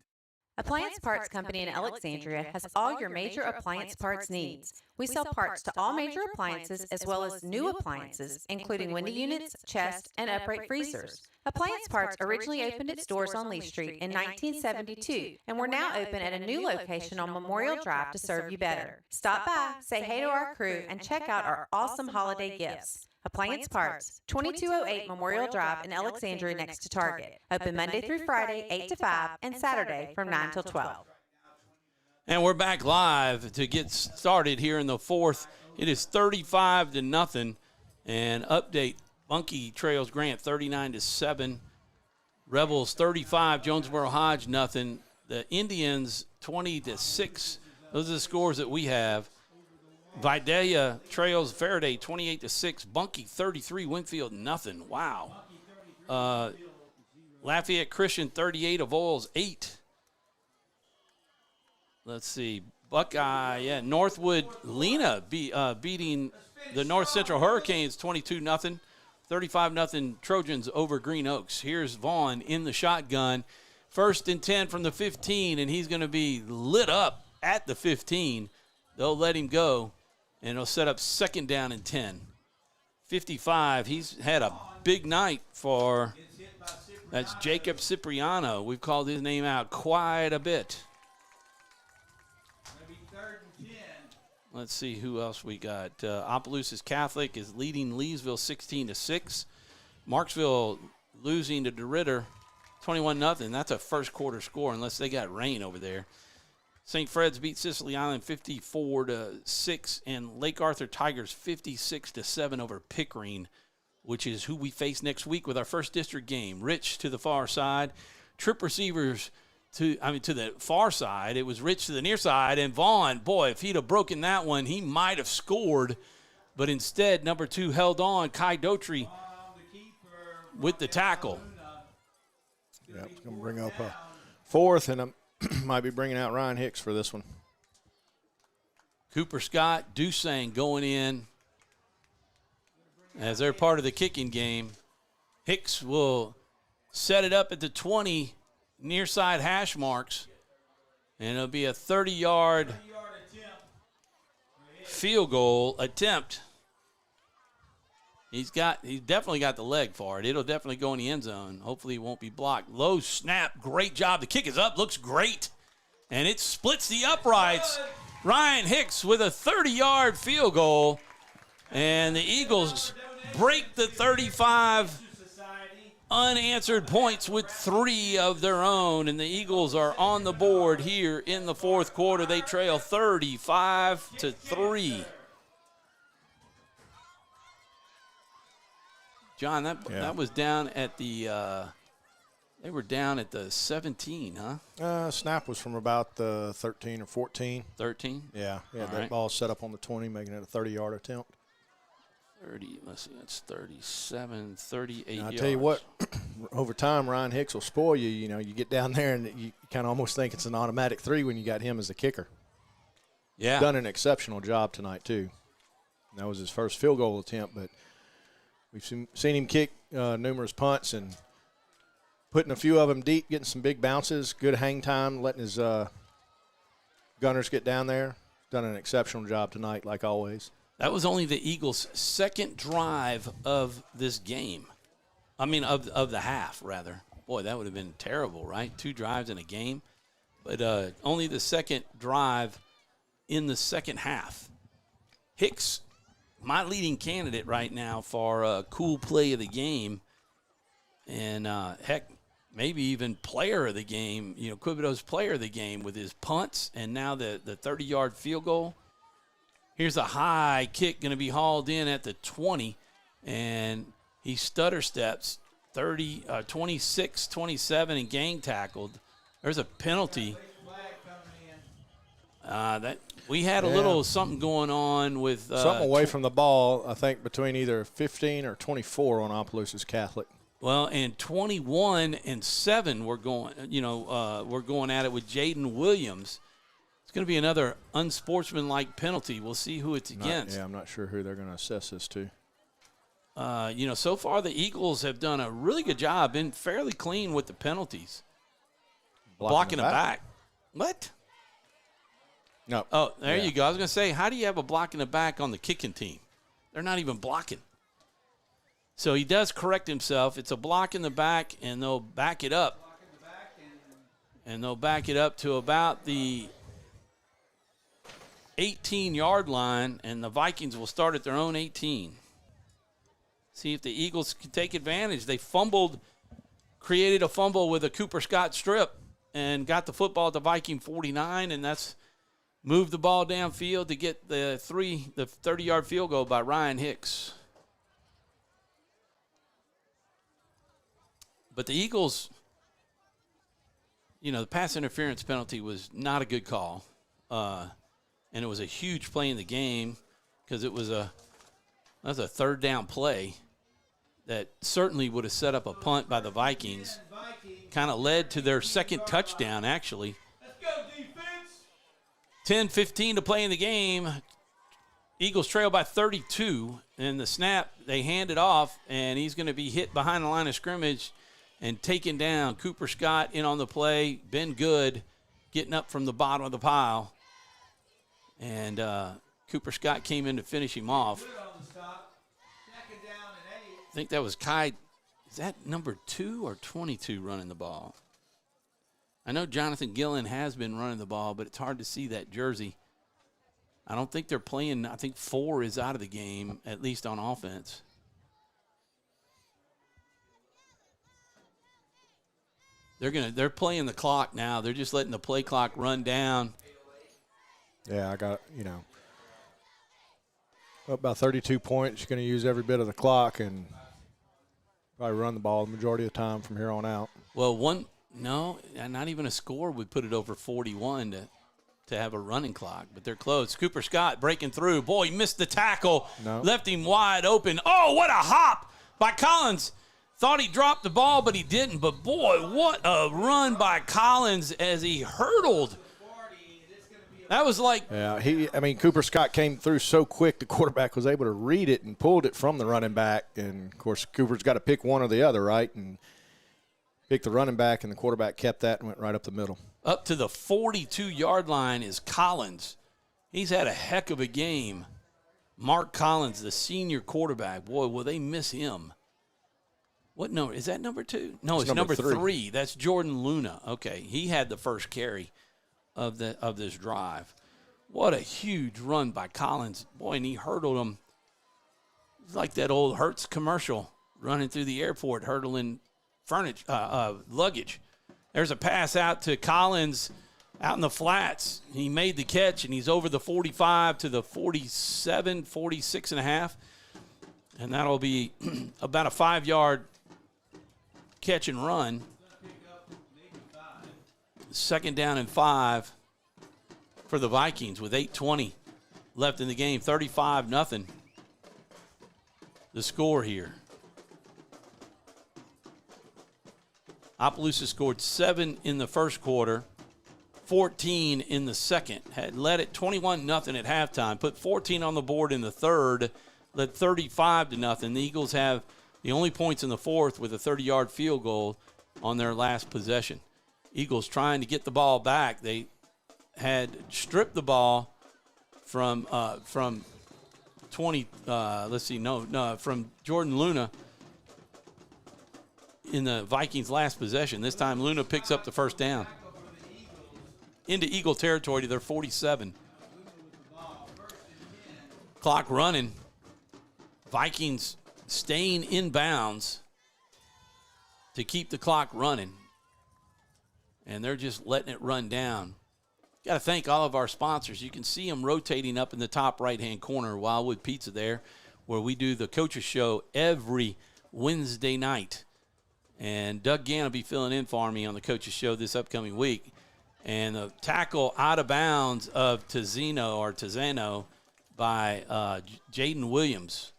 Appliance Parts Company in Alexandria has all your major appliance parts needs. We sell parts to all major appliances as well as new appliances, including window units, chest, and upright freezers. Appliance Parts originally opened its doors on Lee Street in 1972, and we're now open at a new location on Memorial Drive to serve you better. Stop by, say hey to our crew, and check out our awesome holiday gifts. Appliance Parts, 2208 Memorial Drive in Alexandria next to Target. Open Monday through Friday, 8 to 5, and Saturday from 9 till 12. And we're back live to get started here in the fourth. It is 35-0. And update, Bunkie trails Grant 39-7. Rebels 35, Jonesboro Hodge nothing. The Indians 20-6. Those are the scores that we have. Vidalia trails Faraday 28-6. Bunkie 33, Winfield nothing. Wow. Lafayette Christian 38, Avoyelles 8. Let's see. Buckeye, Northwood Lena beating the North Central Hurricanes 22-0. 35-0 Trojans over Green Oaks. Here's Vaughn in the shotgun. 1st and 10 from the 15, and he's going to be lit up at the 15. They'll let him go, and it'll set up 2nd down and 10. 55, he's had a big night for, that's Jacob Cipriano. We've called his name out quite a bit. Let's see who else we got. Opelousas Catholic is leading Leesville 16-6. Marksville losing to DeRitter 21-0. That's a first quarter score unless they got rain over there. St. Fred's beat Sicily Island 54-6, and Lake Arthur Tigers 56-7 over Pickering, which is who we face next week with our first district game. Rich to the far side, trip receivers to the far side. It was Rich to the near side, and Vaughn, boy, if he'd have broken that one, he might have scored. But instead, number 2 held on, Kai Dotry with the tackle. Yeah, it's going to bring up a fourth, and might be bringing out Ryan Hicks for this one. Cooper Scott, Dusang going in as they're part of the kicking game. Hicks will set it up at the 20 near side hash marks, and it'll be a 30-yard field goal attempt. He's definitely got the leg for it. It'll definitely go in the end zone. Hopefully it won't be blocked. Low snap, great job. The kick is up, looks great. And it splits the uprights. Ryan Hicks with a 30-yard field goal. And the Eagles break the 35 unanswered points with 3 of their own. And the Eagles are on the board here in the fourth quarter. They trail 35-3. John, that was down at the they were down at the 17, huh? Snap was from about the 13 or 14. 13? Yeah, that right. ball set up on the 20, making it a 30-yard attempt. 30, let's see, that's 37, 38 yards. I'll tell you what, over time, Ryan Hicks will spoil you. You know, you get down there and you kind of almost think it's an automatic 3 when you got him as the kicker. Yeah. Done an exceptional job tonight, too. And that was his first field goal attempt, but we've seen him kick numerous punts and putting a few of them deep, getting some big bounces, good hang time, letting his gunners get down there. Done an exceptional job tonight, like always. That was only the Eagles' second drive of this game. I mean, of the half, rather. Boy, that would have been terrible, right? 2 drives in a game. But only the second drive in the second half. Hicks, my leading candidate right now for cool play of the game, and heck, maybe even player of the game, Quibido's player of the game with his punts and now the 30-yard field goal. Here's a high kick going to be hauled in at the 20, and he stutter steps 26, 27, and gang tackled. There's a penalty. That we had a little something going on with something away from the ball, I think, between either 15 or 24 on Opelousas Catholic. Well, and 21 and 7 we're going at it with Jaden Williams. It's going to be another unsportsmanlike penalty. We'll see who it's against. I'm not sure who they're going to assess this to. So far the Eagles have done a really good job, been fairly clean with the penalties. Blocking a back. What? No. Oh, there you go. I was going to say, how do you have a block in the back on the kicking team? They're not even blocking. So he does correct himself. It's a block in the back, and they'll back it up. And they'll back it up to about the 18-yard line, and the Vikings will start at their own 18. See if the Eagles can take advantage. They created a fumble with a Cooper Scott strip and got the football at the Viking 49, and that's moved the ball downfield to get the 30-yard field goal by Ryan Hicks. But the Eagles, the pass interference penalty was not a good call. And it was a huge play in the game because that was a third down play that certainly would have set up a punt by the Vikings. Kind of led to their second touchdown, actually. Let's go, defense. 10-15 to play in the game. Eagles trail by 32. And the snap, they hand it off, and he's going to be hit behind the line of scrimmage and taken down. Cooper Scott in on the play. Ben Good getting up from the bottom of the pile. And Cooper Scott came in to finish him off. I think that was Kai. Is that number 2 or 22 running the ball? I know Jonathan Gillen has been running the ball, but it's hard to see that jersey. I don't think they're playing. I think 4 is out of the game, at least on offense. They're playing the clock now. They're just letting the play clock run down. Yeah, I got, about 32 points. You're going to use every bit of the clock and probably run the ball the majority of the time from here on out. Well, not even a score would put it over 41 to have a running clock, but they're close. Cooper Scott breaking through. Boy, he missed the tackle. No. Left him wide open. Oh, what a hop by Collins. Thought he dropped the ball, but he didn't. But, boy, what a run by Collins as he hurdled. That was like – yeah, Cooper Scott came through so quick, the quarterback was able to read it and pulled it from the running back. And, of course, Cooper's got to pick one or the other, right? And picked the running back, and the quarterback kept that and went right up the middle. Up to the 42-yard line is Collins. He's had a heck of a game. Mark Collins, the senior quarterback. Boy, will they miss him. What number? Is that number 2? No, it's number 3. That's Jordan Luna. Okay, he had the first carry of this drive. What a huge run by Collins. Boy, and he hurdled him. It's like that old Hertz commercial, running through the airport, hurdling luggage. There's a pass out to Collins out in the flats. He made the catch, and he's over the 45 to the 47, 46 and a half. And that'll be about a 5-yard catch and run. 2nd down and 5 for the Vikings with 8:20 left in the game. 35-0. The score here. Opelousas scored 7 in the first quarter, 14 in the second. Had led it 21-0 at halftime. Put 14 on the board in the third, led 35-0. The Eagles have the only points in the fourth with a 30-yard field goal on their last possession. Eagles trying to get the ball back. They had stripped the ball from from Jordan Luna in the Vikings' last possession. This time Luna picks up the first down. Into Eagle territory to their 47. Clock running. Vikings staying in bounds to keep the clock running. And they're just letting it run down. Got to thank all of our sponsors. You can see them rotating up in the top right-hand corner. Wildwood Pizza there, where we do the Coaches Show every Wednesday night. And Doug Gann will be filling in for me on the Coaches Show this upcoming week. And the tackle out of bounds of Tizano by Jaden Williams.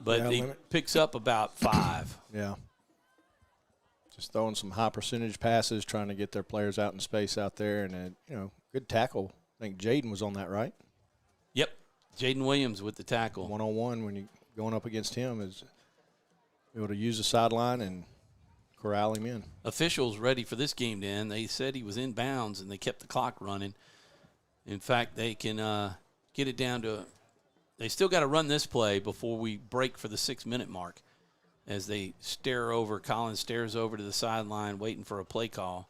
But he picks up about 5. Yeah. Just throwing some high percentage passes, trying to get their players out in space out there. And, good tackle. I think Jaden was on that, right? Yep. Jaden Williams with the tackle. One-on-one when you're going up against him is able to use the sideline and corral him in. Officials ready for this game to end. They said he was in bounds, and they kept the clock running. In fact, they can get it down to – they still got to run this play before we break for the 6-minute mark as they Collins stares over to the sideline waiting for a play call.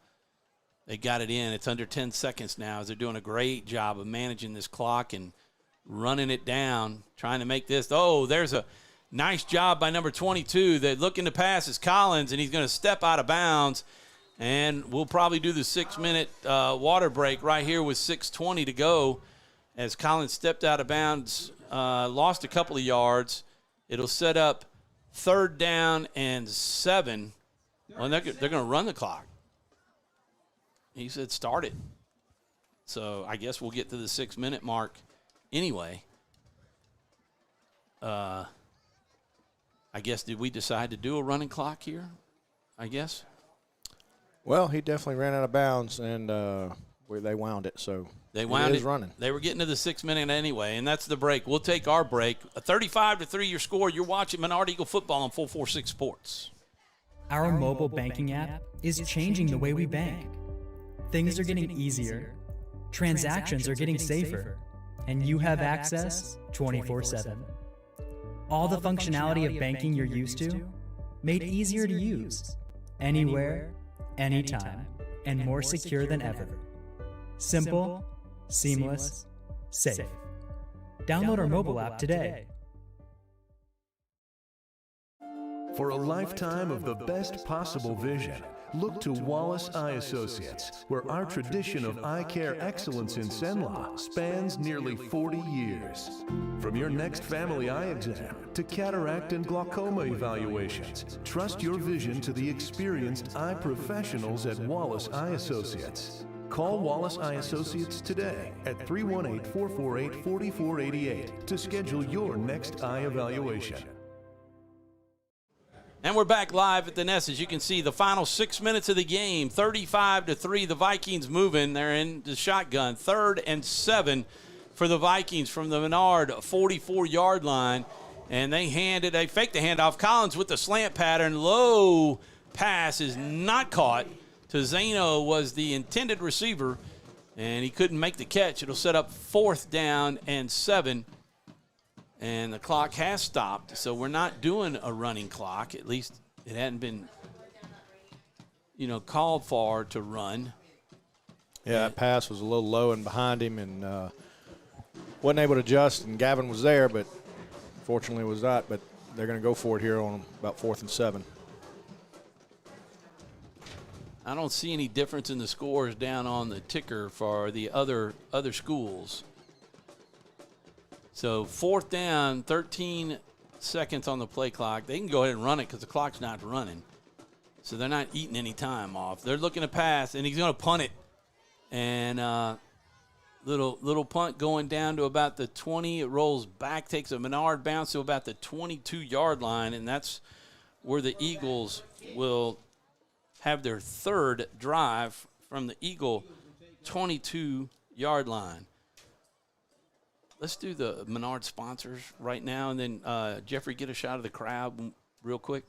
They got it in. It's under 10 seconds now as they're doing a great job of managing this clock and running it down, trying to make this – oh, there's a – nice job by number 22. They're looking to pass is Collins, and he's going to step out of bounds. And we'll probably do the 6-minute water break right here with 6:20 to go as Collins stepped out of bounds, lost a couple of yards. It'll set up 3rd down and 7. Well, they're going to run the clock. He said start it. So I guess we'll get to the 6-minute mark anyway. I guess, did we decide to do a running clock here? I guess. Well, he definitely ran out of bounds, and they wound it. So they wound it running. They were getting to the 6-minute anyway, and that's the break. We'll take our break. A 35-3 your score. You're watching Menard Eagle football on 446 Sports. Our mobile banking app is changing the way we bank. Things are getting easier. Transactions are getting safer. And you have access 24/7. All the functionality of banking you're used to, made easier to use, anywhere, anytime, and more secure than ever. Simple, seamless, safe. Download our mobile app today. For a lifetime of the best possible vision, Look to Wallace Eye Associates, where our tradition of eye care excellence in Cenla spans nearly 40 years. From your next family eye exam to cataract and glaucoma evaluations, trust your vision to the experienced eye professionals at Wallace Eye Associates. Call Wallace Eye Associates today at 318-448-4488 to schedule your next eye evaluation. And we're back live at the Nest. As you can see, the final 6 minutes of the game, 35-3, the Vikings moving. They're in the shotgun. 3rd and 7 for the Vikings from the Menard 44-yard line. And they faked the handoff. Collins with the slant pattern. Low pass is not caught. To Zeno was the intended receiver, and he couldn't make the catch. It'll set up 4th down and 7. And the clock has stopped, so we're not doing a running clock. At least it hadn't been, called for to run. Yeah, that pass was a little low and behind him, and wasn't able to adjust. And Gavin was there, but fortunately was not. But they're going to go for it here on about 4th and 7. I don't see any difference in the scores down on the ticker for the other schools. So 4th down, 13 seconds on the play clock. They can go ahead and run it because the clock's not running. So they're not eating any time off. They're looking to pass, and he's going to punt it. And little punt going down to about the 20. It rolls back, takes a Menard bounce to about the 22-yard line, and that's where the Eagles will have their 3rd drive from the Eagle 22-yard line. Let's do the Menard sponsors right now, and then Jeffrey, get a shot of the crowd real quick.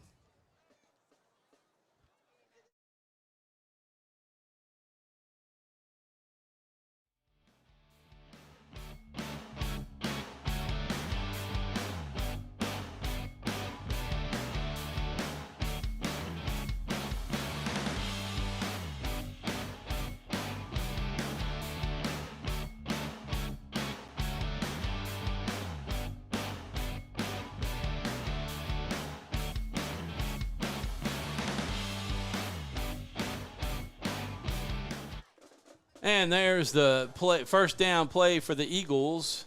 And there's the first down play for the Eagles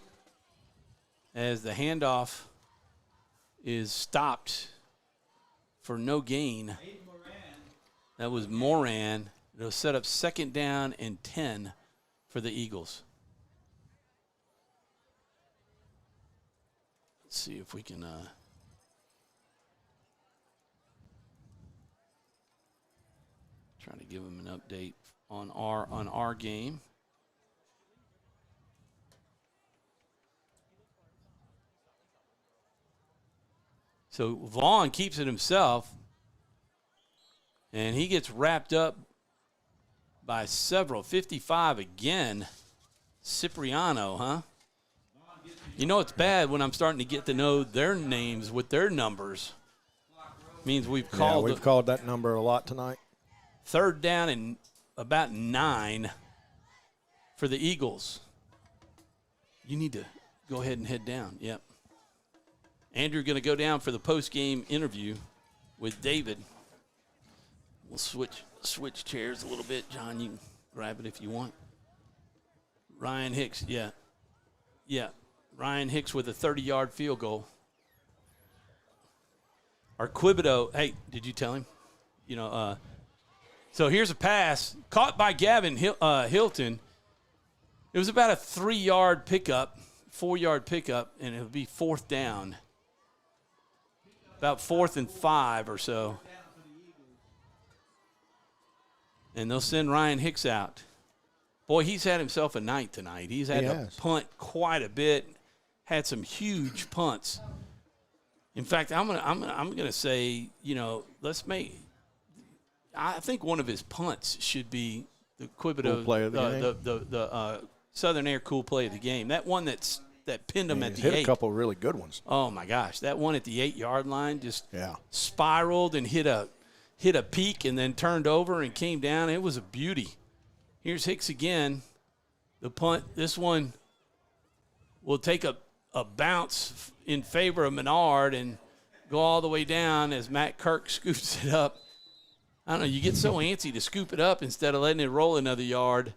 as the handoff is stopped for no gain. That was Moran. It'll set up 2nd down and 10 for the Eagles. Let's see if we can try to give them an update on our game. So Vaughn keeps it himself, and he gets wrapped up by several. 55 again. Cipriano, huh? It's bad when I'm starting to get to know their names with their numbers. Means we've called that number a lot tonight. 3rd down and about 9 for the Eagles. You need to go ahead and head down. Yep. Andrew going to go down for the post-game interview with David. We'll switch chairs a little bit. John, you can grab it if you want. Ryan Hicks, yeah. Ryan Hicks with a 30-yard field goal. Our Quibido, hey, did you tell him? So here's a pass caught by Gavin Hilton. It was about a 3-yard pickup, 4-yard pickup, and it'll be 4th down. About 4th and 5 or so. And they'll send Ryan Hicks out. Boy, he's had himself a night tonight. He's had to punt quite a bit. Had some huge punts. In fact, I'm gonna say, I think one of his punts should be the Quibido, cool play of the game. the Southern Air cool play of the game. That one that pinned him at the 8. Hit a couple really good ones. Oh my gosh, that one at the 8-yard line just spiraled and hit a peak and then turned over and came down. It was a beauty. Here's Hicks again. The punt. This one will take a bounce in favor of Menard and go all the way down as Matt Kirk scoops it up. I don't know, you get so antsy to scoop it up instead of letting it roll another yard.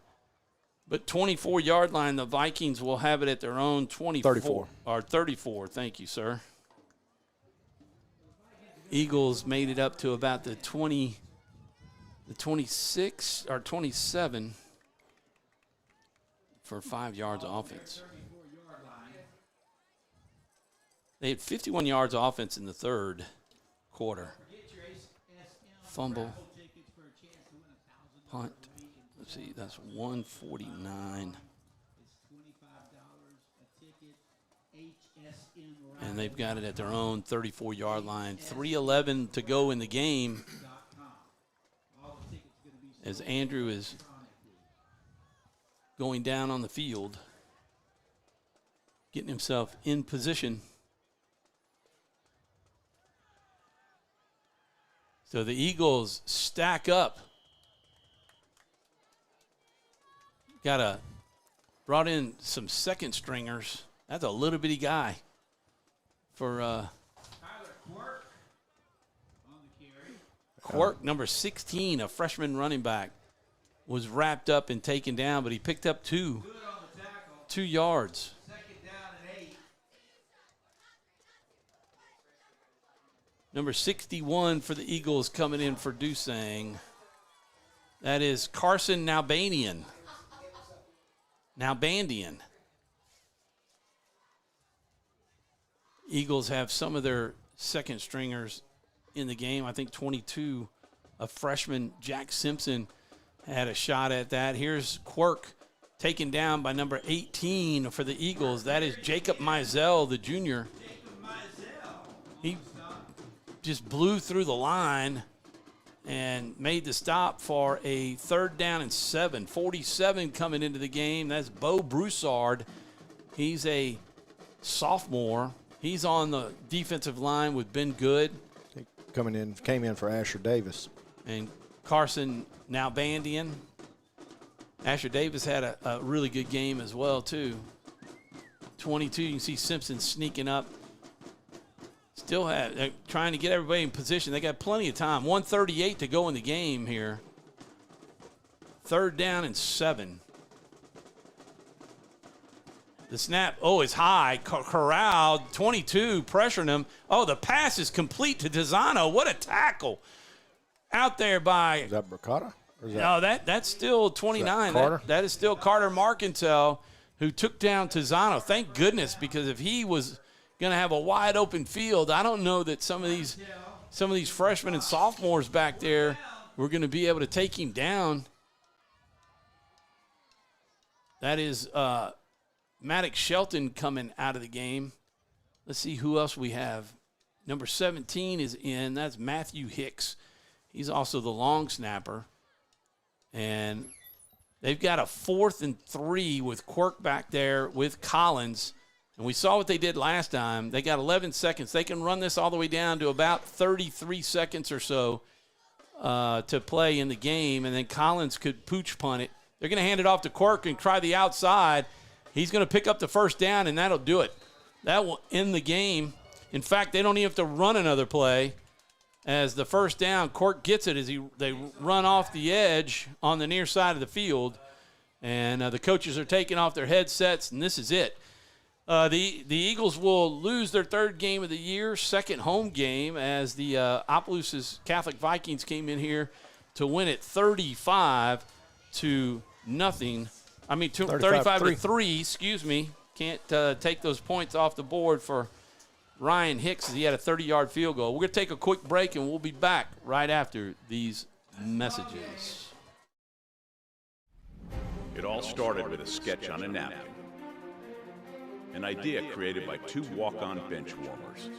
But 24-yard line, the Vikings will have it at their own 24. 34. Or 34, thank you, sir. Eagles made it up to about the 26 or 27 for 5 yards of offense. They had 51 yards of offense in the third quarter. Fumble. Punt. Let's see, that's 149. And they've got it at their own 34-yard line. 3:11 to go in the game as Andrew is going down on the field, getting himself in position. So the Eagles stack up. Brought in some second stringers. That's a little bitty guy for Quirk, number 16, a freshman running back, was wrapped up and taken down, but he picked up 2 yards. Number 61 for the Eagles coming in for Dusang. That is Carson Nalbandian. Eagles have some of their second stringers in the game. I think 22, a freshman, Jack Simpson, had a shot at that. Here's Quirk taken down by number 18 for the Eagles. That is Jacob Mizell, the junior. He just blew through the line and made the stop for a 3rd down and 7. 47 coming into the game. That's Bo Broussard. He's a sophomore. He's on the defensive line with Ben Good. Came in for Asher Davis. And Carson Nalbandian. Asher Davis had a really good game as well, too. 22, you can see Simpson sneaking up. Still trying to get everybody in position. They got plenty of time. 1:38 to go in the game here. 3rd down and 7. The snap, it's high. Corralled, 22, pressuring him. Oh, the pass is complete to Tizano. What a tackle. Out there by... Is that Bracata? No, that's still 29. That is still Carter Markentel, who took down Tizano. Thank goodness, because if he was going to have a wide open field, I don't know that some of these freshmen and sophomores back there were going to be able to take him down. That is Maddox Shelton coming out of the game. Let's see who else we have. Number 17 is in. That's Matthew Hicks. He's also the long snapper. And they've got a 4th and 3 with Quirk back there with Collins. And we saw what they did last time. They got 11 seconds. They can run this all the way down to about 33 seconds or so to play in the game. And then Collins could pooch punt it. They're going to hand it off to Quirk and try the outside. He's going to pick up the 1st down, and that'll do it. That will end the game. In fact, they don't even have to run another play. As the 1st down, Quirk gets it as they run off the edge on the near side of the field. And the coaches are taking off their headsets, and this is it. The Eagles will lose their 3rd game of the year, 2nd home game, as the Opelousas Catholic Vikings came in here to win it 35-0. 35-3, excuse me. Can't take those points off the board for Ryan Hicks as he had a 30-yard field goal. We're going to take a quick break, and we'll be back right after these messages. It all started with a sketch on a napkin. An idea created by 2 walk-on bench warmers.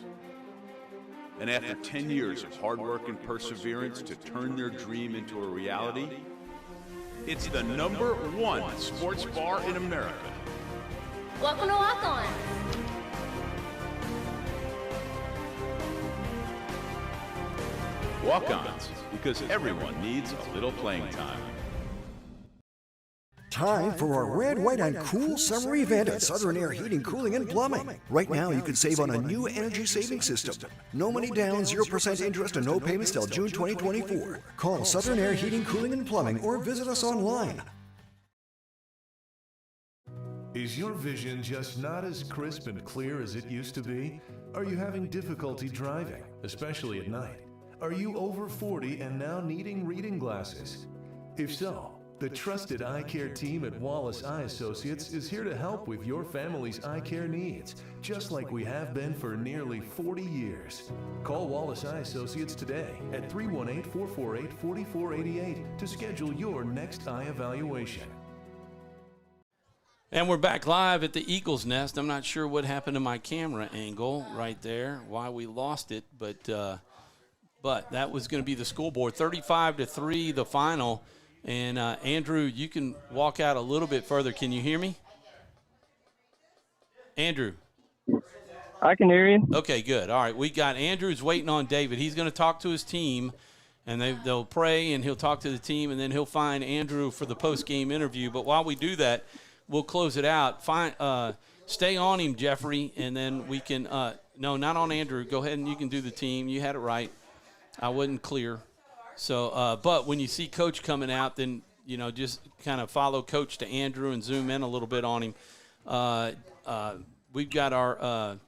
And after 10 years of hard work and perseverance to turn their dream into a reality, it's the #1 sports bar in America. Welcome to Walk On. Walk-ons, because everyone needs a little playing time. Time for our red, white, and cool summer event at Southern Air Heating, Cooling, and Plumbing. Right now, you can save on a new energy saving system. No money down, 0% interest, and no payments till June 2024. Call Southern Air Heating, Cooling, and Plumbing or visit us online. Is your vision just not as crisp and clear as it used to be? Are you having difficulty driving, especially at night? Are you over 40 and now needing reading glasses? If so, the trusted eye care team at Wallace Eye Associates is here to help with your family's eye care needs, just like we have been for nearly 40 years. Call Wallace Eye Associates today at 318-448-4488 to schedule your next eye evaluation. And we're back live at the Eagles Nest. I'm not sure what happened to my camera angle right there, why we lost it, but that was going to be the scoreboard. 35-3, the final. And, Andrew, you can walk out a little bit further. Can you hear me? Andrew. I can hear you. Okay, good. All right, we got Andrew's waiting on David. He's going to talk to his team, and they'll pray, and he'll talk to the team, and then he'll find Andrew for the post-game interview. But while we do that, we'll close it out. Stay on him, Jeffrey, and then we can no, not on Andrew. Go ahead and you can do the team. You had it right. I wasn't clear. So, but when you see Coach coming out, then, just kind of follow Coach to Andrew and zoom in a little bit on him. We've got our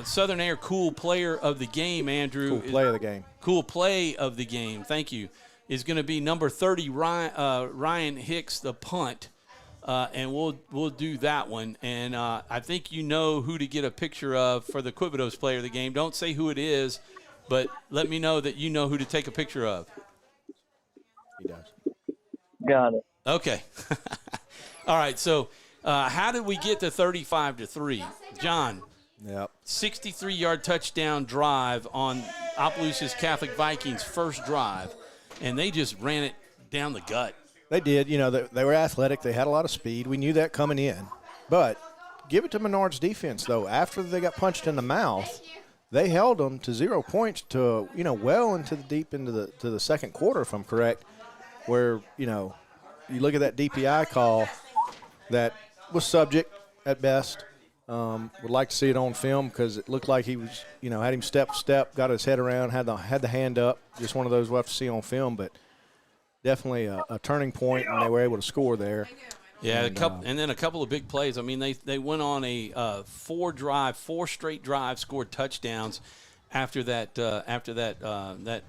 Southern Air Cool Player of the Game, Andrew. Cool Play of the Game. Cool Play of the Game, thank you, is going to be number 30, Ryan Hicks, the punt. And we'll do that one. And I think you know who to get a picture of for the Quibidos Player of the Game. Don't say who it is, but let me know that you know who to take a picture of. He does. Got it. Okay. All right, so how did we get to 35-3? John. Yep. 63-yard touchdown drive on Opelousas Catholic Vikings' first drive, and they just ran it down the gut. They did. They were athletic. They had a lot of speed. We knew that coming in. But give it to Menard's defense, though. After they got punched in the mouth, they held them to 0 points to, well into the deep into the second quarter, if I'm correct, where, you look at that DPI call that was subject at best. Would like to see it on film because it looked like he was, had him step, got his head around, had the hand up. Just one of those we'll have to see on film, but definitely a turning point, and they were able to score there. Yeah, and then a couple of big plays. I mean, they went on a four straight drives, scored touchdowns after that that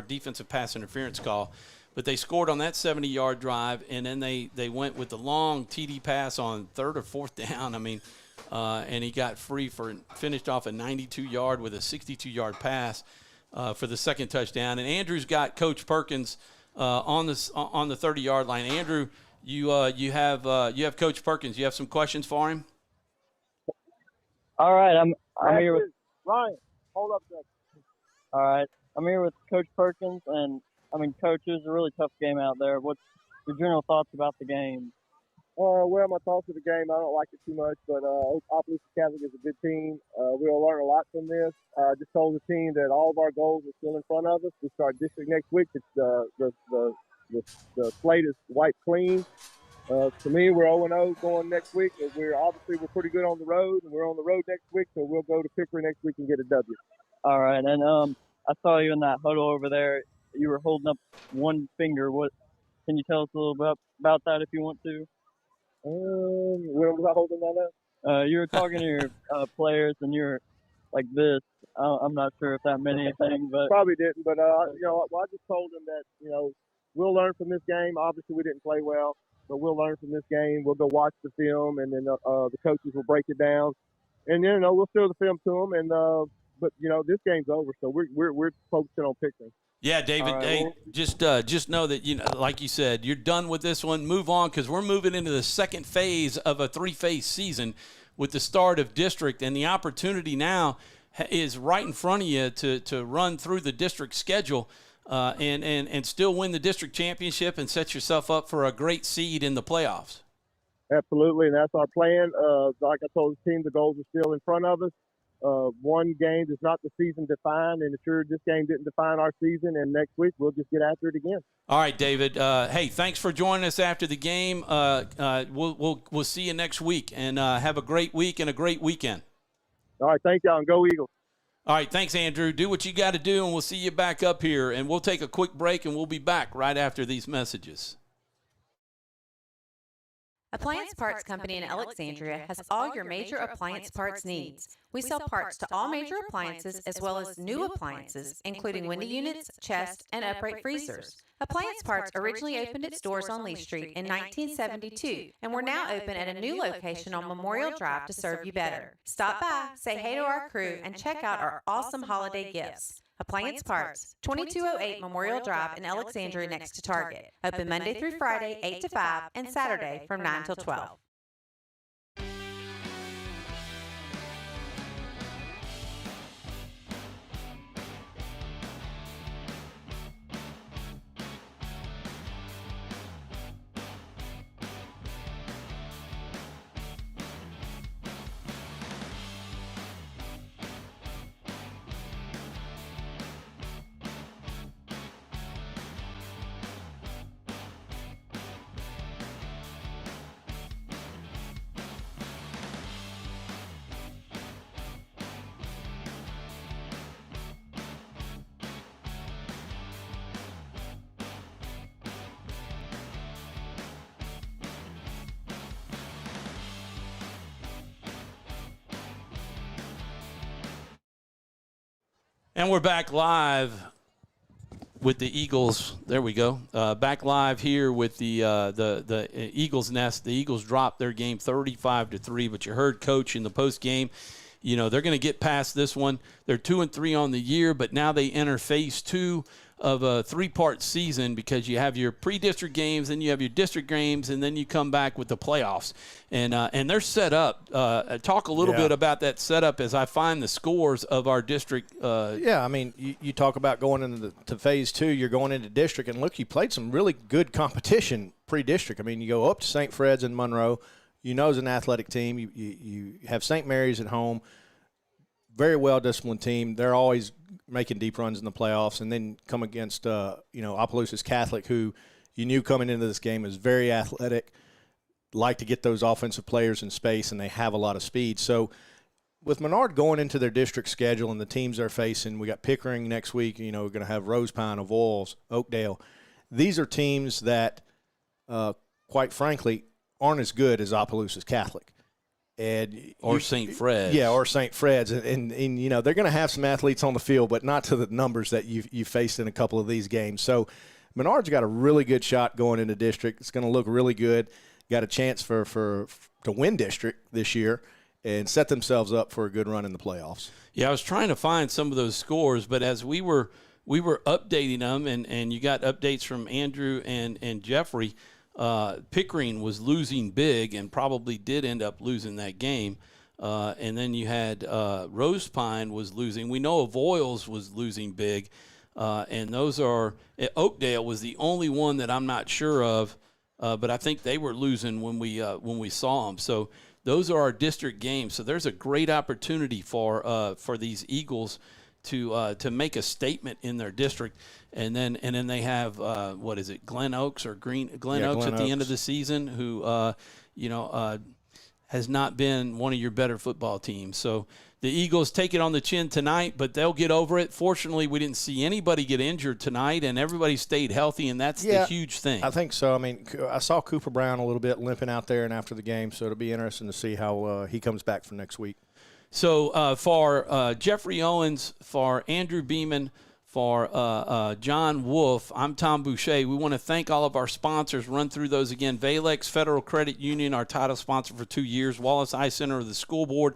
defensive pass interference call. But they scored on that 70-yard drive, and then they went with the long TD pass on third or fourth down. I mean, and he got free finished off a 92-yard with a 62-yard pass for the second touchdown. And Andrew's got Coach Perkins on the 30-yard line. Andrew, you have Coach Perkins. You have some questions for him? All right, I'm here with Ryan. Hold up a second. All right, I'm here with Coach Perkins, and Coach, it was a really tough game out there. What's your general thoughts about the game? Well, my thoughts of the game, I don't like it too much, but Opelousas Catholic is a good team. We'll learn a lot from this. I just told the team that all of our goals are still in front of us. We start district next week. It's the slate is wiped clean. To me, we're 0-0 going next week. We're pretty good on the road, and we're on the road next week, so we'll go to Pickering next week and get a W. All right, and I saw you in that huddle over there. You were holding up one finger. What can you tell us a little bit about that if you want to? Where was I holding that up? You were talking to your players, and you're like this. I'm not sure if that meant anything, but probably didn't. But I just told them that we'll learn from this game. Obviously, we didn't play well, but we'll learn from this game. We'll go watch the film, and then the coaches will break it down, and then we'll show the film to them. And but this game's over, so we're focusing on Pickering. Yeah, David, right, hey, just know that, like you said, you're done with this one. Move on, because we're moving into the second phase of a three-phase season with the start of district, and the opportunity now is right in front of you to run through the district schedule and still win the district championship and set yourself up for a great seed in the playoffs. Absolutely, and that's our plan. Like I told the team, the goals are still in front of us. one game does not the season define, and sure, this game didn't define our season, and next week we'll just get after it again. All right, David. Hey, thanks for joining us after the game. We'll see you next week, and have a great week and a great weekend. All right, thank y'all, and go Eagles. All right, thanks, Andrew. Do what you got to do, and we'll see you back up here. And we'll take a quick break, and we'll be back right after these messages. Appliance Parts Company in Alexandria has all your major appliance parts needs. We sell parts to all major appliances as well as new appliances, including window units, chest, and upright freezers. Appliance Parts originally opened its doors on Lee Street in 1972, and we're now open at a new location on Memorial Drive to serve you better. Stop by, say hey to our crew, and check out our awesome holiday gifts. Appliance Parts, 2208 Memorial Drive in Alexandria next to Target. Open Monday through Friday, 8 to 5, and Saturday from 9 till 12. And we're back live with the Eagles. There we go. Back live here with the Eagles Nest. The Eagles dropped their game 35-3, but you heard Coach in the post game. You know, they're going to get past this one. They're 2-3 on the year, but now they enter phase 2 of a 3-part season because you have your pre-district games, then you have your district games, and then you come back with the playoffs. And they're set up. Talk a little bit about that setup as I find the scores of our district. I mean, you talk about going into to phase 2, you're going into district, and look, you played some really good competition pre-district. I mean, you go up to St. Fred's and Monroe. You know, as an athletic team, you have St. Mary's at home. Very well-disciplined team. They're always making deep runs in the playoffs, and then come against, Opelousas Catholic, who you knew coming into this game is very athletic, like to get those offensive players in space, and they have a lot of speed. So with Menard going into their district schedule and the teams they're facing, we got Pickering next week. You know, we're going to have Rose Pine, Avoyelles, Oakdale. These are teams that, quite frankly, aren't as good as Opelousas Catholic. Or St. Fred's. Yeah, or St. Fred's. And you know, they're going to have some athletes on the field, but not to the numbers that you faced in a couple of these games. So Menard's got a really good shot going into district. It's going to look really good. Got a chance to win district this year and set themselves up for a good run in the playoffs. Yeah, I was trying to find some of those scores, but as we were updating them, and you got updates from Andrew and Jeffrey, Pickering was losing big and probably did end up losing that game. And then you had Rose Pine was losing. We know Avoyelles was losing big. And those are – Oakdale was the only one that I'm not sure of, but I think they were losing when we saw them. So those are our district games. So there's a great opportunity for these Eagles to make a statement in their district. And then they have Glen Oaks or Glen Oaks at the end of the season, who has not been one of your better football teams. So the Eagles take it on the chin tonight, but they'll get over it. Fortunately, we didn't see anybody get injured tonight, and everybody stayed healthy, and that's the huge thing. I think so. I mean, I saw Cooper Brown a little bit limping out there and after the game, so it'll be interesting to see how he comes back for next week. So for Jeffrey Owens, for Andrew Beeman, for John Wolf, I'm Tom Boucher. We want to thank all of our sponsors. Run through those again. Valex Federal Credit Union, our title sponsor for 2 years. Wallace Eye Center of the School Board.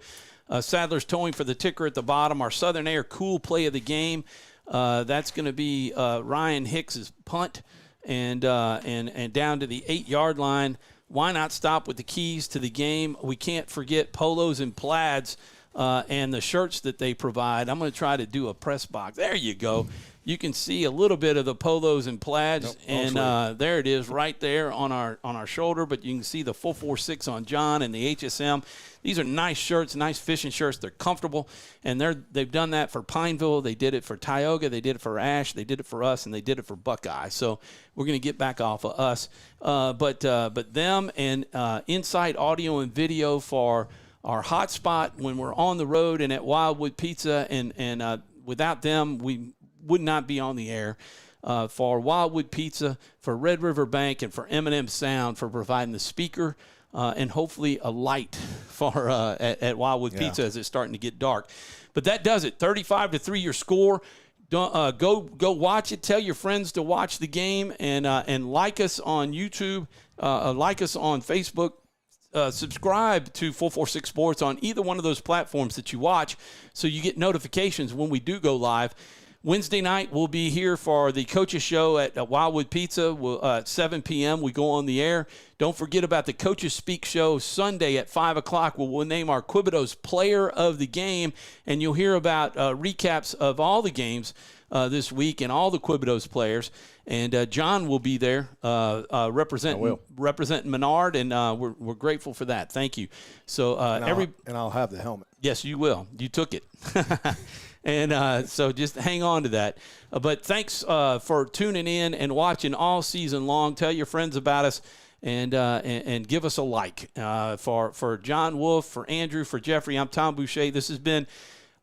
Sadler's Towing for the ticker at the bottom. Our Southern Air Cool Play of the Game. That's going to be Ryan Hicks's punt and down to the 8-yard line. Why not stop with the keys to the game? We can't forget Polos and Plaids. and the shirts that they provide. I'm going to try to do a press box. There you go. You can see a little bit of the polos and plaids, and there it is right there on our shoulder. But you can see the 446 on John and the HSM. These are nice shirts, nice fishing shirts. They're comfortable, and they've done that for Pineville. They did it for Tioga. They did it for Ash. They did it for us, and they did it for Buckeye. So we're going to get back off of us. But them and Insight Audio and Video for our hotspot when we're on the road and at Wildwood Pizza, and without them, we would not be on the air. For Wildwood Pizza, for Red River Bank, and for M&M Sound for providing the speaker and hopefully a light for at Wildwood Pizza as it's starting to get dark. But that does it. 35-3 your score. Go watch it. Tell your friends to watch the game, and like us on YouTube, like us on Facebook. Subscribe to 446 Sports on either one of those platforms that you watch so you get notifications when we do go live. Wednesday night, we'll be here for the Coaches Show at Wildwood Pizza. At 7 p.m., we go on the air. Don't forget about the Coaches Speak Show Sunday at 5 o'clock, where we'll name our Quibitos Player of the Game, and you'll hear about recaps of all the games this week and all the Quibitos players. And John will be there representing Menard, and we're grateful for that. Thank you. So and I'll have the helmet. Yes, you will. You took it. And so just hang on to that. But thanks for tuning in and watching all season long. Tell your friends about us, and give us a like. For John Wolf, for Andrew, for Jeffrey, I'm Tom Boucher. This has been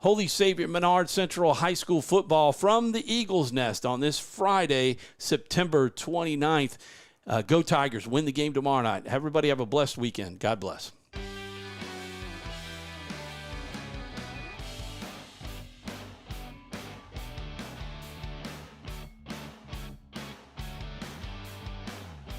Holy Savior Menard Central High School football from the Eagles Nest on this Friday, September 29th. Go Tigers. Win the game tomorrow night. Everybody have a blessed weekend. God bless.